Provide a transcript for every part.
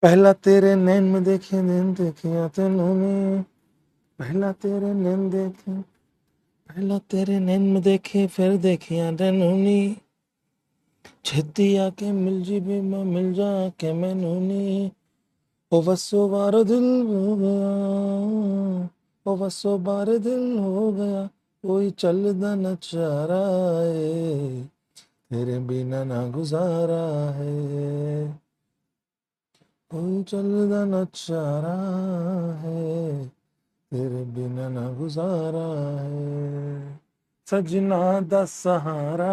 पहला तेरे नैन में देखे दिन देखिया तेनों ने, पहला तेरे नैन देखे, पहला तेरे नैन में देखे फिर देखिया तेनों ने, छेती आके मिल जी भी मैं मिल जा के मैनू नी, ओ वसो बारो दिल हो गया, ओ वसो बारे दिल हो गया, कोई चलदा न चारा है, तेरे बिना ना गुजारा है, कोई चलदा न चारा है, तेरे बिना ना गुजारा है, सजना दा सहारा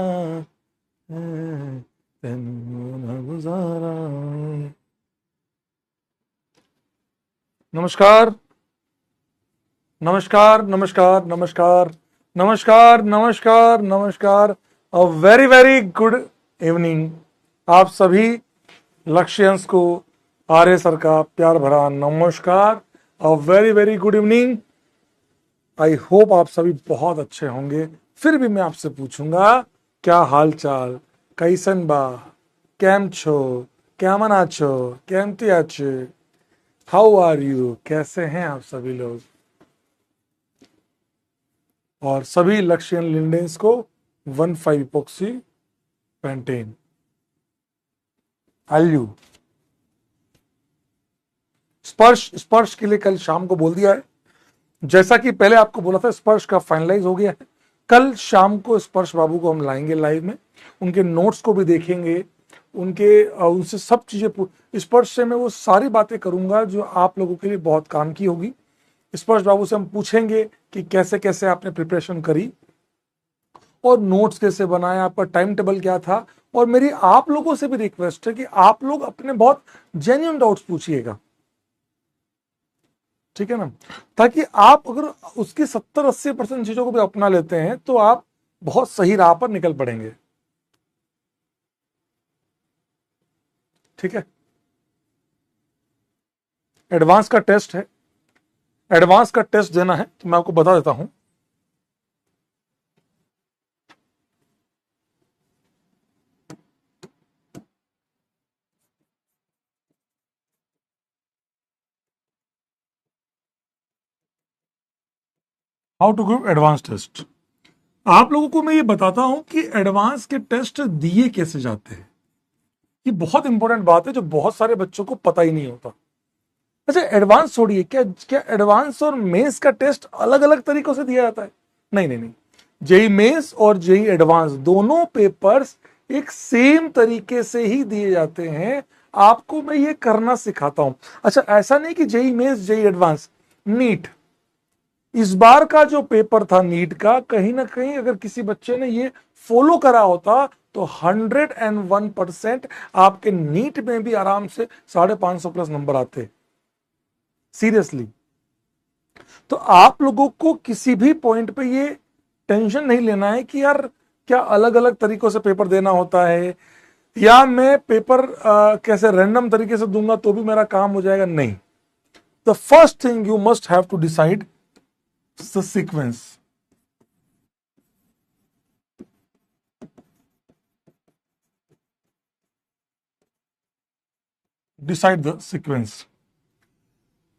है, तेनू ना गुजारा है। नमस्कार, नमस्कार, नमस्कार, नमस्कार, नमस्कार, नमस्कार, नमस्कार। A very very good evening आप सभी लक्ष्यंस को आर्य सर का प्यार भरा नमस्कार। A very very good evening. I hope आप सभी बहुत अच्छे होंगे। फिर भी मैं आपसे पूछूंगा, क्या हाल चाल, कैसन बा, कैम छो, क्या मना छो, कैमती आछे, हाउ आर यू, कैसे हैं आप सभी लोग। और सभी लक्ष्यन लिंडेंस को 1,5 इपोक्सी पेंटेन एलयू। स्पर्श स्पर्श के लिए कल शाम को बोल दिया है, जैसा कि पहले आपको बोला था स्पर्श का फाइनलाइज हो गया है। कल शाम को स्पर्श बाबू को हम लाएंगे लाइव में, उनके नोट्स को भी देखेंगे, उनसे सब चीजें स्पर्श से मैं वो सारी बातें करूंगा जो आप लोगों के लिए बहुत काम की होगी। स्पर्श बाबू से हम पूछेंगे कि कैसे कैसे आपने प्रिपरेशन करी और नोट्स कैसे बनाए, आपका टाइम टेबल क्या था। और मेरी आप लोगों से भी रिक्वेस्ट है कि आप लोग अपने बहुत जेन्युइन डाउट्स पूछिएगा, ठीक है ना, ताकि आप अगर उसकी 70-80% चीजों को भी अपना लेते हैं तो आप बहुत सही राह पर निकल पड़ेंगे, ठीक है। एडवांस का टेस्ट है, एडवांस का टेस्ट देना है तो मैं आपको बता देता हूं। How to give advance test. आप लोगों को मैं ये बताता हूं कि एडवांस के टेस्ट दिए कैसे जाते हैं। ये बहुत इंपॉर्टेंट बात है जो बहुत सारे बच्चों को पता ही नहीं होता। अच्छा, एडवांस छोड़िए, क्या क्या एडवांस और मेंस का टेस्ट अलग अलग तरीकों से दिया जाता है? नहीं नहीं नहीं, जेई मेंस और जेई एडवांस दोनों पेपर्स एक सेम तरीके से ही दिए जाते हैं। आपको मैं ये करना सिखाता हूं। अच्छा, ऐसा नहीं कि JEE mains JEE advance, NEET, इस बार का जो पेपर था नीट का, कहीं ना कहीं अगर किसी बच्चे ने ये फॉलो करा होता तो 101% आपके नीट में भी आराम से 550 प्लस नंबर आते, सीरियसली। तो आप लोगों को किसी भी पॉइंट पे ये टेंशन नहीं लेना है कि यार क्या अलग अलग तरीकों से पेपर देना होता है, या मैं पेपर कैसे रैंडम तरीके से दूंगा तो भी मेरा काम हो जाएगा। नहीं, the first thing you must have to decide the sequence. Decide the sequence.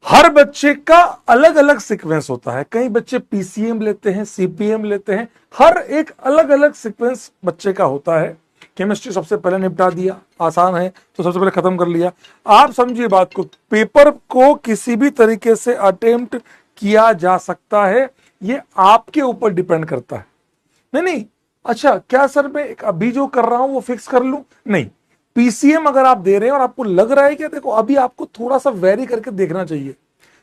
हर बच्चे का अलग अलग सीक्वेंस होता है। कई बच्चे पीसीएम लेते हैं, सीपीएम लेते हैं, हर एक अलग अलग सीक्वेंस बच्चे का होता है। केमिस्ट्री सबसे पहले निपटा दिया, आसान है तो सबसे पहले खत्म कर लिया। आप समझिए बात को, पेपर को किसी भी तरीके से अटेम्प्ट किया जा सकता है, ये आपके ऊपर डिपेंड करता है। नहीं नहीं, अच्छा क्या सर मैं अभी जो कर रहा हूं वो फिक्स कर लूं? नहीं, पीसीएम अगर आप दे रहे हैं और आपको लग रहा है कि देखो अभी आपको थोड़ा सा वेरी करके देखना चाहिए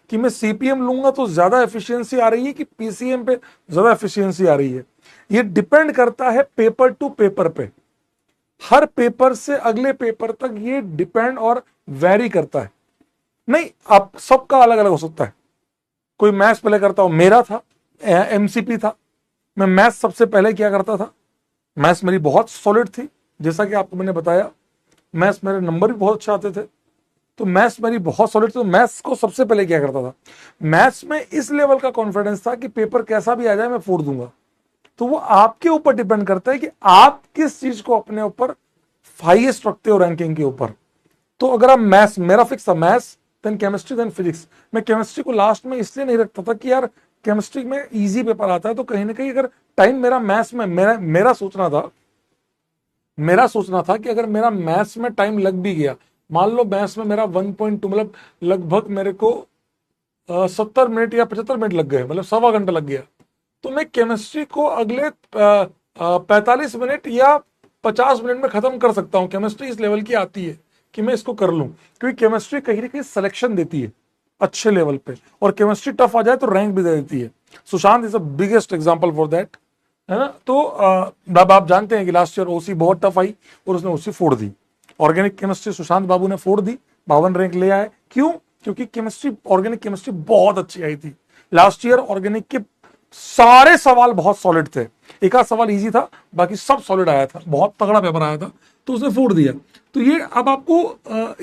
कि मैं सीपीएम लूंगा तो ज्यादा एफिशिएंसी आ रही है कि पीसीएम पे ज्यादा एफिशिएंसी आ रही है, ये डिपेंड करता है पेपर टू पेपर पे। हर पेपर से अगले पेपर तक ये डिपेंड और वेरी करता है। नहीं, आप सबका अलग अलग हो सकता है। कोई मैथ्स पहले करता हो, मेरा था एमसीपी था, मैं मैथ्स सबसे पहले क्या करता था। मैथ्स मेरी बहुत सॉलिड थी, जैसा कि आपको मैंने बताया, मैथ्स मेरे नंबर भी बहुत अच्छे आते थे, तो मैथ्स मेरी बहुत सॉलिड थी, तो मैथ्स को सबसे पहले क्या करता था। मैथ्स में इस लेवल का कॉन्फिडेंस था कि पेपर कैसा भी आ जाए मैं फोड़ दूंगा। तो वो आपके ऊपर डिपेंड करता है कि आप किस चीज को अपने ऊपर हाईएस्ट रखते हो रैंकिंग के ऊपर। तो अगर आप मैथ्स, मेरा फिक्स था maths then chemistry then physics. मैं केमिस्ट्री को लास्ट में इसलिए नहीं रखता था कि यार केमिस्ट्री में इजी पेपर आता है, तो कहीं ना कहीं अगर टाइम मेरा मैथ्स में, मेरा सोचना था कि अगर मेरा मैथ्स में टाइम लग भी गया, मान लो मैथ्स में मेरा 1.2 मतलब लगभग मेरे को 70 मिनट या 75 मिनट लग गए, मतलब सवा घंटा लग गया, तो मैं केमिस्ट्री को अगले 45 मिनट या 50 मिनट में खत्म कर सकता हूं। केमिस्ट्री इस लेवल की आती है कि मैं इसको कर लूं, क्योंकि केमिस्ट्री कहीं ना कहीं सिलेक्शन देती है अच्छे लेवल पे, और केमिस्ट्री टफ आ जाए तो रैंक भी दे देती है। Sushant is the biggest example for that, है ना। तो अब आप जानते हैं कि लास्ट ईयर ओसी बहुत टफ आई और उसने ओसी फोड़ दी। ऑर्गेनिक केमिस्ट्री सुशांत बाबू ने फोड़ दी, 52 रैंक ले आए। क्यों? क्योंकि केमिस्ट्री, ऑर्गेनिक केमिस्ट्री बहुत अच्छी आई थी लास्ट ईयर। ऑर्गेनिक के सारे सवाल बहुत सॉलिड थे, एक आध सवाल इजी था, बाकी सब सॉलिड आया था, बहुत तगड़ा पेपर आया था, तो उसने फोड़ दिया। तो ये अब आपको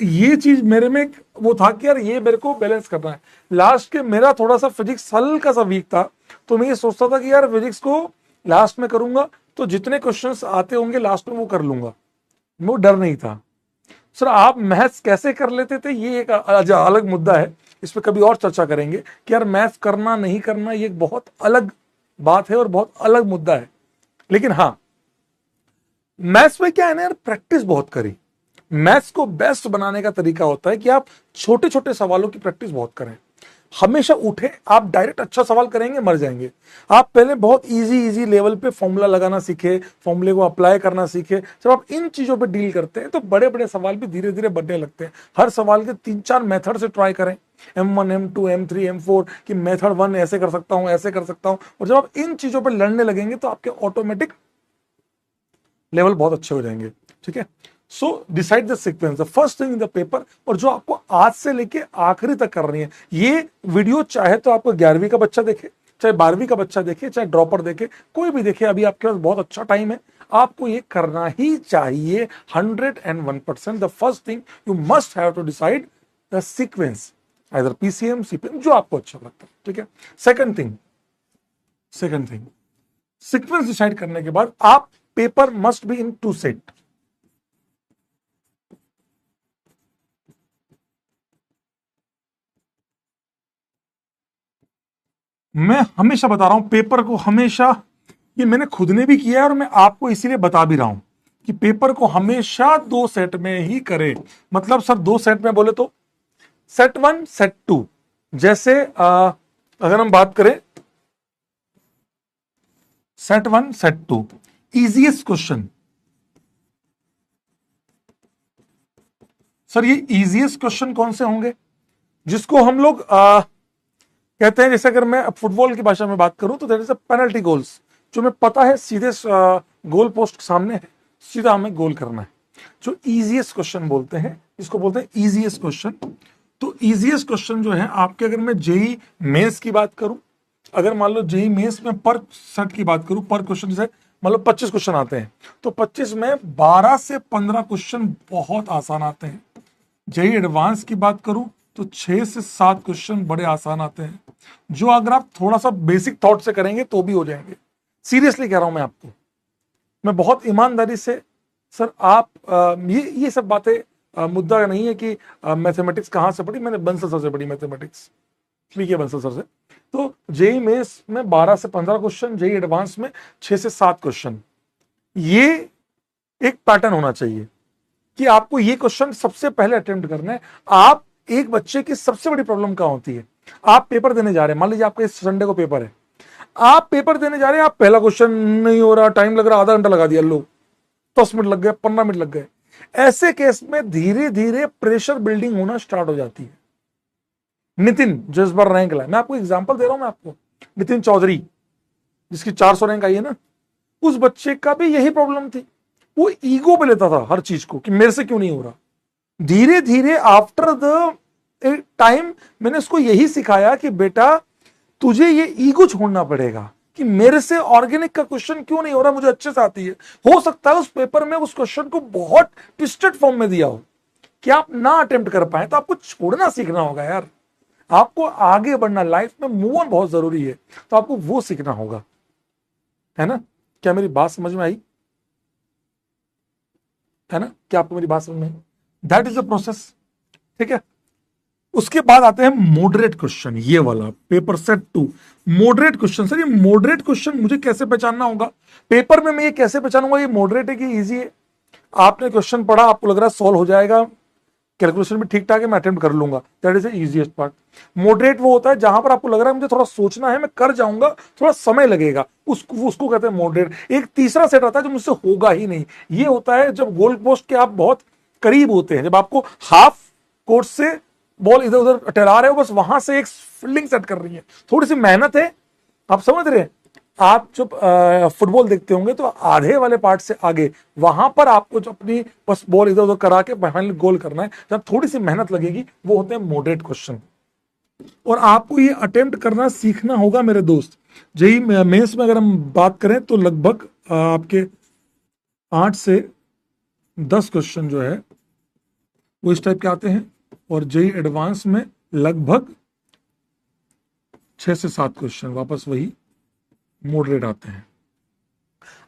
ये चीज मेरे में वो था कि यार ये मेरे को बैलेंस करना है। लास्ट के मेरा थोड़ा सा फिजिक्स हल्का सा वीक था, तो मैं ये सोचता था कि यार फिजिक्स को लास्ट में करूंगा तो जितने क्वेश्चंस आते होंगे लास्ट में वो कर लूंगा, वो डर नहीं था। सर आप मैथ्स कैसे कर लेते थे, ये एक अलग मुद्दा है, इस पर कभी और चर्चा करेंगे कि यार मैथ्स करना नहीं करना ये एक बहुत अलग बात है और बहुत अलग मुद्दा है। लेकिन हाँ, मैथ्स में क्या है ना यार, प्रैक्टिस बहुत करी। मैथ्स को बेस्ट बनाने का तरीका होता है कि आप छोटे छोटे सवालों की प्रैक्टिस बहुत करें। हमेशा उठे, आप डायरेक्ट अच्छा सवाल करेंगे मर जाएंगे। आप पहले बहुत इजी लेवल पे फॉर्मूला लगाना सीखे, फॉर्मूले को अप्लाई करना सीखे। जब आप इन चीजों पे डील करते हैं तो बड़े बड़े सवाल भी धीरे धीरे बनने लगते हैं। हर सवाल के 3-4 मेथड से ट्राई करें, M1 M2 M3 M4 कि मेथड 1 ऐसे कर सकता हूं, ऐसे कर सकता हूं। और जब आप इन चीजों पर लड़ने लगेंगे तो आपके ऑटोमेटिक लेवल बहुत अच्छे हो जाएंगे। ठीक है, so decide the sequence, the first thing in the paper, और जो आपको आज से लेके आखिरी तक करनी है। ये वीडियो चाहे तो आपको 11वीं का बच्चा देखे, चाहे 12वीं का बच्चा देखे, चाहे ड्रॉपर देखे, कोई भी देखे, अभी आपके पास बहुत अच्छा टाइम है, आपको ये करना ही चाहिए 101%। The first thing you must have to decide the sequence, either PCM CPM, जो आपको अच्छा लगता है। ठीक है, सेकंड थिंग सीक्वेंस डिसाइड करने के बाद आप paper must be in 2 set. मैं हमेशा बता रहा हूं पेपर को हमेशा, ये मैंने खुद ने भी किया है और मैं आपको इसीलिए बता भी रहा हूं कि पेपर को हमेशा 2 सेट में ही करें। मतलब सर 2 सेट में बोले तो सेट 1 सेट 2। जैसे अगर हम बात करें set 1 set 2, easiest question, sir ये इजीएस्ट क्वेश्चन कौन से होंगे जिसको हम लोग कहते हैं, जैसे अगर मैं फुटबॉल की भाषा में बात करूं तो that is a penalty goals, जो मैं पता है सीधे गोल पोस्ट सामने है, सीधा हमें गोल करना है, जो इजीएस्ट क्वेश्चन बोलते हैं, इसको बोलते हैं इजीएस्ट क्वेश्चन। तो इजीएस्ट क्वेश्चन जो है आपके, अगर मैं जेई मेंस की बात करूं, अगर मान लो जेई मेंस में पर सेट की बात करूं, पर क्वेश्चन जैसे मान लो 25 क्वेश्चन आते हैं, तो 25 में 12 से 15 क्वेश्चन बहुत आसान आते हैं। जेई एडवांस की बात करूं तो 6 से 7 क्वेश्चन बड़े आसान आते हैं, जो अगर आप थोड़ा सा बेसिक थॉट से करेंगे तो भी हो जाएंगे। सीरियसली कह रहा हूं मैं आपको, मैं बहुत ईमानदारी से। सर आप ये सब बातें मुद्दा नहीं है कि मैथमेटिक्स कहां से पढ़ी, मैंने बंसल सर से पढ़ी मैथमेटिक्स, ठीक है, बंसल सर से। तो जेई मेंस में 12 से 15 क्वेश्चन, जेई एडवांस में 6 से 7 क्वेश्चन। ये एक पैटर्न होना चाहिए कि आपको ये क्वेश्चन सबसे पहले अटेम्प्ट करना है। आप एक बच्चे की सबसे बड़ी प्रॉब्लम क्या होती है, आप पेपर देने जा रहे हैं, मान लीजिए आपका इस संडे को पेपर है, आप पेपर देने जा रहे हैं, आप पहला क्वेश्चन नहीं हो रहा, टाइम लग रहा, आधा घंटा लगा दिया, लो 10 मिनट लग गए, 15 मिनट लग गए। ऐसे केस में धीरे धीरे प्रेशर बिल्डिंग होना स्टार्ट हो जाती है। नितिन जो इस बार रैंक लाए, मैं आपको एग्जांपल दे रहा हूं, मैं आपको नितिन चौधरी जिसकी 400 रैंक आई है ना, उस बच्चे का भी यही प्रॉब्लम थी। वो ईगो पे लेता था हर चीज को कि मेरे से क्यों नहीं हो रहा। धीरे धीरे आफ्टर द टाइम मैंने उसको यही सिखाया कि बेटा तुझे ये ईगो छोड़ना पड़ेगा कि मेरे से ऑर्गेनिक का क्वेश्चन क्यों नहीं हो रहा, मुझे अच्छे से आती है। हो सकता है उस पेपर में उस क्वेश्चन को बहुत ट्विस्टेड फॉर्म में दिया हो कि आप ना अटेम्प्ट कर पाए, तो आपको छोड़ना सीखना होगा यार। आपको आगे बढ़ना, लाइफ में मूव ऑन बहुत जरूरी है, तो आपको वो सीखना होगा, है ना। क्या मेरी बात समझ में आई, है ना, क्या आपको मेरी बात समझ में आई? That is the process. ठीक है, उसके बाद आते हैं मॉडरेट क्वेश्चन, ये वाला paper set 2 moderate question. Sir ये मॉडरेट क्वेश्चन मुझे कैसे पहचानना होगा पेपर में, मैं ये कैसे पहचानूंगा ये मॉडरेट है कि इजी है? आपने क्वेश्चन पढ़ा, आपको लग रहा है सॉल्व हो जाएगा, कैलकुलेशन भी ठीक ठाक है, मैं अटेम्प्ट कर लूंगा, that is the easiest part. Moderate वो होता है जहां पर आपको लग रहा है मुझे थोड़ा सोचना है, मैं कर जाऊंगा, थोड़ा समय लगेगा, उसको कहते हैं मॉडरेट। एक तीसरा सेट आता है जो मुझसे होगा ही नहीं, ये होता है जब गोल पोस्ट के आप बहुत करीब होते हैं, जब आपको हाफ कोर्ट से बॉल इधर उधर टहला रहे हो, बस वहां से एक फील्डिंग सेट कर रही है, थोड़ी सी मेहनत है, आप समझ रहे हैं? आप जब फुटबॉल देखते होंगे तो आधे वाले पार्ट से आगे वहां पर आपको जो अपनी बस बॉल इधर उधर करा के फाइनल गोल करना है, जब थोड़ी सी मेहनत लगेगी, वो होते हैं मॉडरेट क्वेश्चन। और आपको ये अटेम्प्ट करना सीखना होगा मेरे दोस्त। जेई मेंस में अगर हम बात करें तो लगभग आपके 8 से 10 क्वेश्चन जो है वो इस टाइप के आते हैं, और जेई एडवांस में लगभग 6 से 7 क्वेश्चन वापस वही मॉडरेट आते हैं।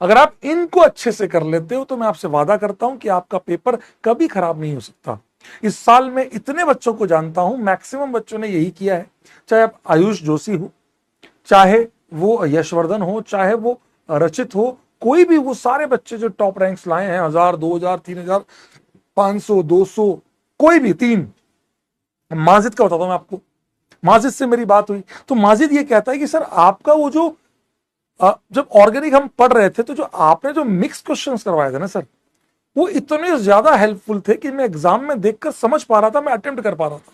अगर आप इनको अच्छे से कर लेते हो तो मैं आपसे वादा करता हूं कि आपका पेपर कभी खराब नहीं हो सकता। इस साल में इतने बच्चों को जानता हूं, मैक्सिमम बच्चों ने यही किया है, चाहे आप आयुष जोशी हो, चाहे वो यशवर्धन हो, चाहे वो रचित हो, कोई भी, वो सारे बच्चे जो टॉप रैंक्स लाए हैं, 1000, 2000, 3000, 500, 200, कोई भी 3। माजिद का बताता हूं मैं आपको, माजिद से मेरी बात हुई तो माजिद ये कहता है कि सर आपका वो जो जब ऑर्गेनिक हम पढ़ रहे थे तो जो आपने जो मिक्स क्वेश्चंस करवाए थे ना सर, वो इतने ज्यादा हेल्पफुल थे कि मैं एग्जाम में देखकर समझ पा रहा था, मैं अटेम्प्ट कर पा रहा था।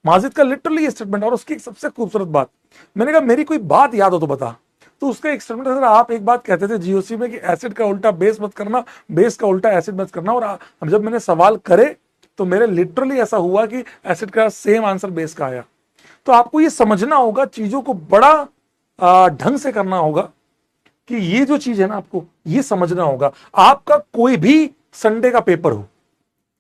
माजिद का लिटरली स्टेटमेंट, और उसकी एक सबसे खूबसूरत बात, मैंने कहा मेरी कोई बात याद हो तो बता, तो उसका एक स्टेटमेंट है, सर आप एक बात कहते थे जीओसी में कि एसिड का उल्टा बेस मत करना, बेस का उल्टा एसिड मत करना, और जब मैंने सवाल करे तो मेरे लिटरली ऐसा हुआ कि एसिड का सेम आंसर बेस का आया। तो आपको ये समझना होगा, चीजों को बड़ा ढंग से करना होगा, कि ये जो चीज है ना आपको ये समझना होगा। आपका कोई भी संडे का पेपर हो,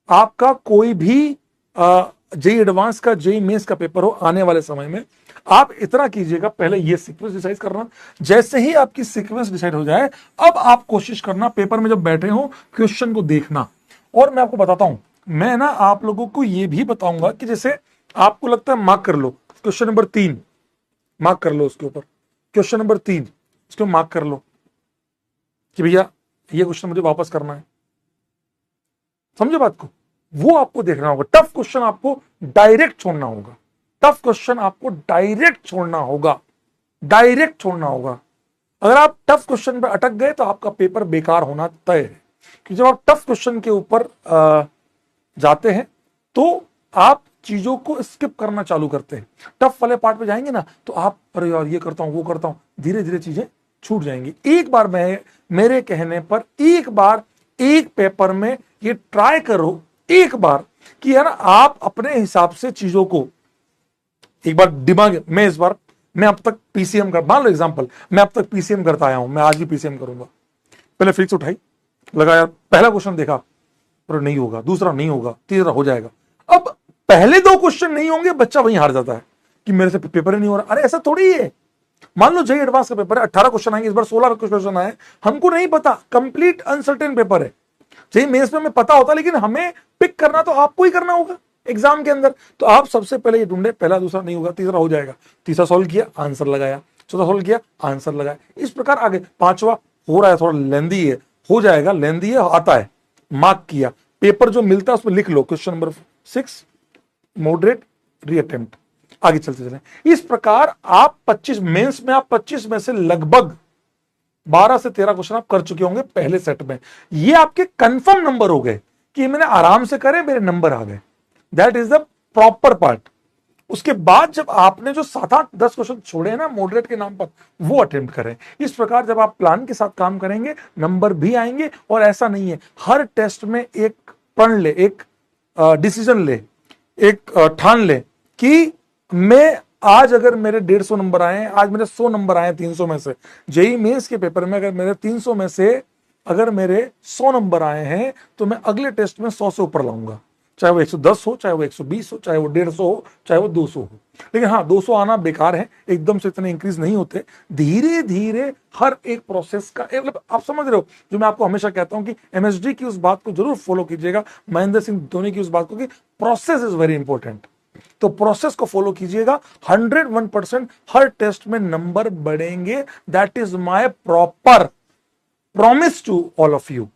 आपका कोई भी जेई एडवांस का, जेई मेंस का पेपर हो आने वाले समय में, आप इतना कीजिएगा, पहले ये सीक्वेंस डिसाइड करना, जैसे ही आपकी सीक्वेंस डिसाइड हो जाए, अब आप कोशिश करना पेपर में जब बैठे हो क्वेश्चन को देखना। और मैं आपको बताता हूं, मैं ना आप लोगों को ये भी बताऊंगा कि जैसे आपको लगता है मार्क कर लो क्वेश्चन नंबर 3, मार्क कर लो उसके ऊपर, क्वेश्चन नंबर 3 इसको मार्क कर लो कि भैया ये क्वेश्चन मुझे वापस करना है, समझो बात को, वो आपको देखना होगा। टफ क्वेश्चन आपको डायरेक्ट छोड़ना होगा, टफ क्वेश्चन आपको डायरेक्ट छोड़ना होगा, डायरेक्ट छोड़ना होगा। अगर आप टफ क्वेश्चन पर अटक गए तो आपका पेपर बेकार होना तय है, कि जब आप टफ क्वेश्चन के ऊपर जाते हैं तो आप चीजों को स्किप करना चालू करते हैं। टफ वाले पार्ट पे जाएंगे ना तो आप, अरे यार ये करता हूं वो करता हूं, धीरे धीरे चीजें छूट जाएंगी। एक बार मैं, मेरे कहने पर एक बार एक पेपर में ये ट्राई करो एक बार, कि यार आप अपने हिसाब से चीजों को एक बार दिमाग में, इस बार मैं अब तक पीसीएम कर, मान लो एग्जांपल, मैं अब तक पीसीएम करता आया हूं, मैं आज भी पीसीएम करूंगा। पहले फिक्स उठाई, लगा यार पहला क्वेश्चन देखा पर नहीं होगा, दूसरा नहीं होगा, तीसरा हो जाएगा। अब पहले 2 क्वेश्चन नहीं होंगे, बच्चा वहीं हार जाता है कि मेरे से पेपर ही नहीं हो रहा। अरे ऐसा थोड़ी है, मान लो जेई एडवांस का पेपर है, 18 क्वेश्चन आएंगे, इस बार 16 क्वेश्चन आए, हमको नहीं पता, कंप्लीट अनसर्टेन पेपर है। जेई मेंस में हमें पता होता, लेकिन हमें पिक करना तो आपको ही करना होगा एग्जाम के अंदर। तो आप सबसे पहले ये ढूंढे, पहला दूसरा नहीं होगा, तीसरा हो जाएगा, तीसरा सॉल्व किया, आंसर लगाया, चौथा सॉल्व किया, आंसर लगाया, इस प्रकार आगे। पांचवा हो रहा है, थोड़ा लेंदी है, हो जाएगा, लेंदी है, आता है, मार्क किया, पेपर जो मिलता है उसमें लिख लो क्वेश्चन नंबर 6 मॉडरेट रीअटेम्प्ट, आगे चलते चले। इस प्रकार आप 25 मेंस में, आप 25 में से लगभग 12 से 13 क्वेश्चन आप कर चुके होंगे पहले सेट में। ये आपके कंफर्म नंबर हो गए कि मैंने आराम से करे, मेरे नंबर आ गए, that is the proper part. उसके बाद जब आपने जो 7-8-10 क्वेश्चन छोड़े हैं ना मॉडरेट के नाम पर, वो अटेम्प्ट करें। इस प्रकार जब आप प्लान के साथ काम करेंगे, नंबर भी आएंगे। और ऐसा नहीं है, हर टेस्ट में एक प्रण ले, एक डिसीजन ले, एक ठान ले कि मैं आज अगर मेरे 150 नंबर आए, आज मेरे 100 नंबर आए 300 में से, जेई मेंस के पेपर में अगर मेरे 300 में से अगर मेरे 100 नंबर आए हैं तो मैं अगले टेस्ट में 100 से ऊपर लाऊंगा, चाहे वो 110 हो, चाहे वो 120 हो, चाहे वो 150 हो, चाहे वो 200 हो। लेकिन हाँ, 200 आना बेकार है, एकदम से इतने इंक्रीज नहीं होते, धीरे धीरे हर एक प्रोसेस का मतलब आप समझ रहे हो। जो मैं आपको हमेशा कहता हूं कि एमएसडी की उस बात को जरूर फॉलो कीजिएगा, महेंद्र सिंह धोनी की उस बात को कि प्रोसेस इज वेरी इंपॉर्टेंट। तो प्रोसेस को फॉलो कीजिएगा, 101% हर टेस्ट में नंबर बढ़ेंगे। That is my proper promise to all of you.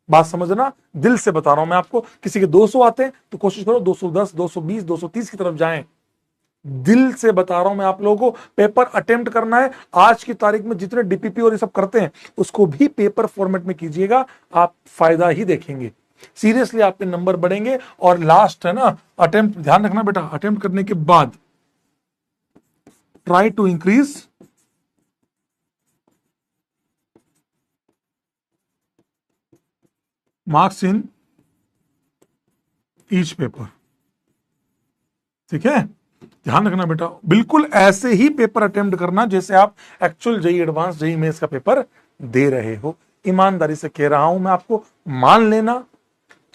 बात समझना, दिल से बता रहा हूं मैं आपको। किसी के 200 आते हैं तो कोशिश करो 210, 220, 230 की तरफ जाएं। दिल से बता रहा हूं मैं आप लोगों को, पेपर अटेम्प्ट करना है। आज की तारीख में जितने डीपीपी और ये सब करते हैं उसको भी पेपर फॉर्मेट में कीजिएगा, आप फायदा ही देखेंगे। सीरियसली आपके नंबर बढ़ेंगे। और लास्ट है ना, अटेम्प्ट ध्यान रखना बेटा, अटेम्प्ट करने के बाद try to increase marks in each paper. ठीक है, ध्यान रखना बेटा, बिल्कुल ऐसे ही पेपर अटेम्प्ट करना जैसे आप actual JEE advance, JEE mains का पेपर दे रहे हो। ईमानदारी से कह रहा हूं मैं आपको, मान लेना,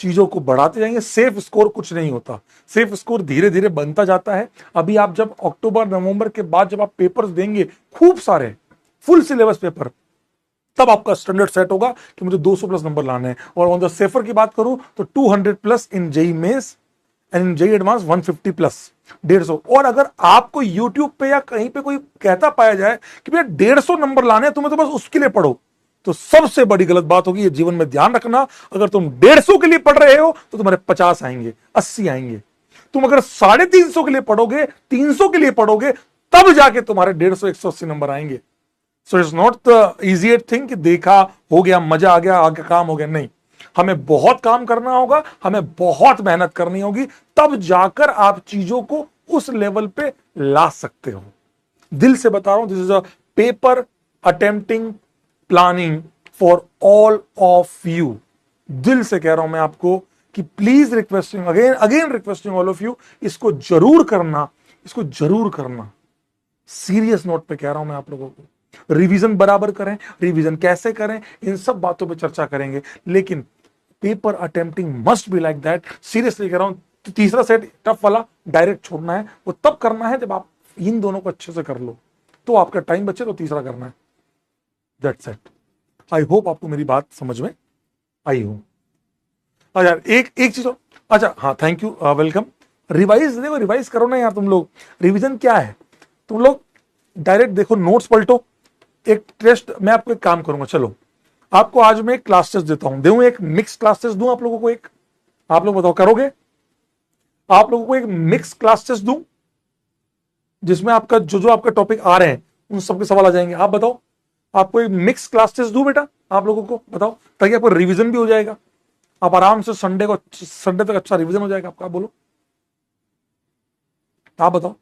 चीजों को बढ़ाते जाएंगे। सेफ स्कोर कुछ नहीं होता, सेफ स्कोर धीरे धीरे बनता जाता है। अभी आप जब अक्टूबर नवंबर के बाद जब आप पेपर्स देंगे, खूब सारे फुल सिलेबस पेपर, तब आपका स्टैंडर्ड सेट होगा कि मुझे 200 प्लस नंबर लाने हैं। और ऑन द सेफर की बात करूं तो 200 plus in JEE mains and in JEE advance 150 plus, 150। और अगर आपको यूट्यूब पे या कहीं पे कोई कहता पाया जाए कि भैया 150 नंबर लाने हैं, तुम्हें तो बस उसके लिए पढ़ो, तो सबसे बड़ी गलत बात होगी। ये जीवन में ध्यान रखना, अगर तुम 150 के लिए पढ़ रहे हो तो तुम्हारे 50 आएंगे, 80 आएंगे। तुम अगर 350 के लिए पढ़ोगे, 300 के लिए पढ़ोगे, तब जाके तुम्हारे 150, 180 नंबर आएंगे। So it's not the easiest thing कि देखा, हो गया, मजा आ गया, आगे काम हो गया। नहीं, हमें बहुत काम करना होगा, हमें बहुत मेहनत करनी होगी, तब जाकर आप चीजों को उस लेवल पे ला सकते हो। दिल से बता रहा हूं, this is a paper attempting planning for all of you. दिल से कह रहा हूं मैं आपको कि please requesting again again requesting all of you, इसको जरूर करना, इसको जरूर करना। सीरियस नोट पे कह रहा हूं मैं आप लोगों को। रिवीजन बराबर करें, रिवीजन कैसे करें, इन सब बातों पे चर्चा करेंगे, लेकिन paper attempting must be like that. Seriously कह रहा हूं, तो तीसरा सेट टफ वाला डायरेक्ट छोड़ना है, वो तब करना है जब आप इन दोनों को अच्छे से कर लो, तो आपका टाइम बचे, तो तीसरा करना है। That's it. आई होप आपको मेरी बात समझ में आई हो। अच्छा, एक एक चीज, अच्छा हाँ, थैंक यू, वेलकम। रिवाइज देखो, रिवाइज करो ना यार तुम लोग। रिवीजन क्या है, तुम लोग डायरेक्ट देखो, नोट्स पलटो। एक टेस्ट मैं आपको एक काम करूंगा, चलो आपको आज मैं एक क्लास टेस्ट देता हूं, दूं एक मिक्स क्लास टेस्ट दूं आप लोगों को एक, आप लोग बताओ करोगे? आप लोगों को एक मिक्स क्लास टेस्ट दूं जिसमें आपका जो जो आपका टॉपिक आ रहे हैं उन सबके सवाल आ जाएंगे। आप बताओ, आपको एक मिक्स क्लास टेस्ट दूं बेटा आप लोगों को, बताओ, ताकि आपको रिवीजन भी हो जाएगा, आप आराम से संडे तक अच्छा रिवीजन हो जाएगा आपका। बोलो, आप बताओ।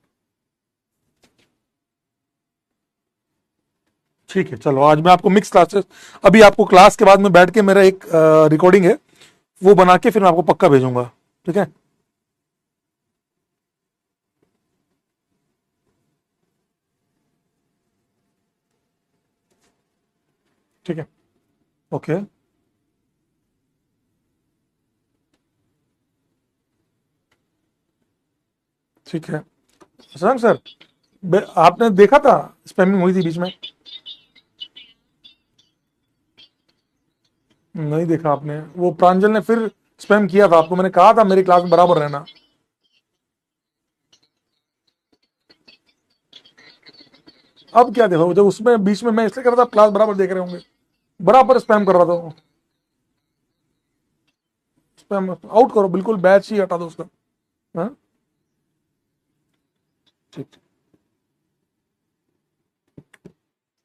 ठीक है, चलो आज मैं आपको मिक्स क्लासेस, अभी आपको क्लास के बाद में बैठ के मेरा एक रिकॉर्डिंग है, वो बना के फिर मैं आपको पक्का भेजूंगा। ठीक है, ठीक है, ओके, ठीक है। शशांक सर, आपने देखा था स्पैमिंग हुई थी बीच में? नहीं देखा आपने? वो प्रांजल ने फिर स्पैम किया था आपको, मैंने कहा था मेरी क्लास में बराबर रहना। अब क्या देखो, जब उसमें बीच में मैं इसलिए कर रहा था, क्लास बराबर देख रहे होंगे, बराबर स्पैम कर रहा था वो। स्पैम आउट करो, बिल्कुल बैच ही हटा दो उसका। हाँ, ठीक।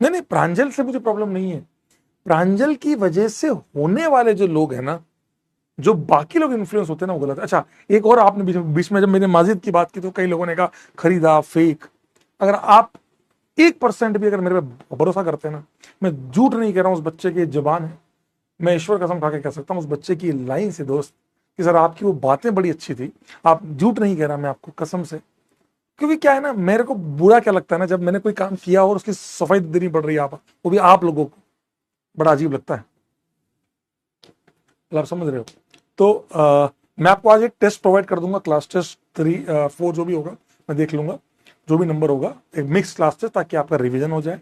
नहीं नहीं, प्रांजल से मुझे प्रॉब्लम नहीं है। प्रांजल की वजह से होने वाले जो लोग हैं ना, जो बाकी लोग इन्फ्लुएंस होते हैं ना, वो गलत है। अच्छा, एक और आपने बीच में जब मैंने माजिद की बात की तो कई लोगों ने कहा खरीदा फेक। अगर आप 1% भी अगर मेरे पे भरोसा करते हैं ना, मैं झूठ नहीं कह रहा हूं, उस बच्चे की जबान है, मैं ईश्वर कसम खा के कह सकता हूं, उस बच्चे की लाइन से दोस्त, कि सर आपकी वो बातें बड़ी अच्छी थी। आप झूठ नहीं कह रहा मैं आपको कसम से, क्योंकि क्या है ना, मेरे को बुरा क्या लगता है ना, जब मैंने कोई काम किया और उसकी सफाई देनी पड़ रही है, आप वो भी आप लोगों को, बड़ा अजीब लगता है। मतलब आप समझ रहे हो? तो मैं आपको आज एक टेस्ट प्रोवाइड कर दूंगा, क्लास टेस्ट 3 4 जो भी होगा मैं देख लूंगा, जो भी नंबर होगा एक मिक्स क्लास टेस्ट, ताकि आपका रिवीजन हो जाए।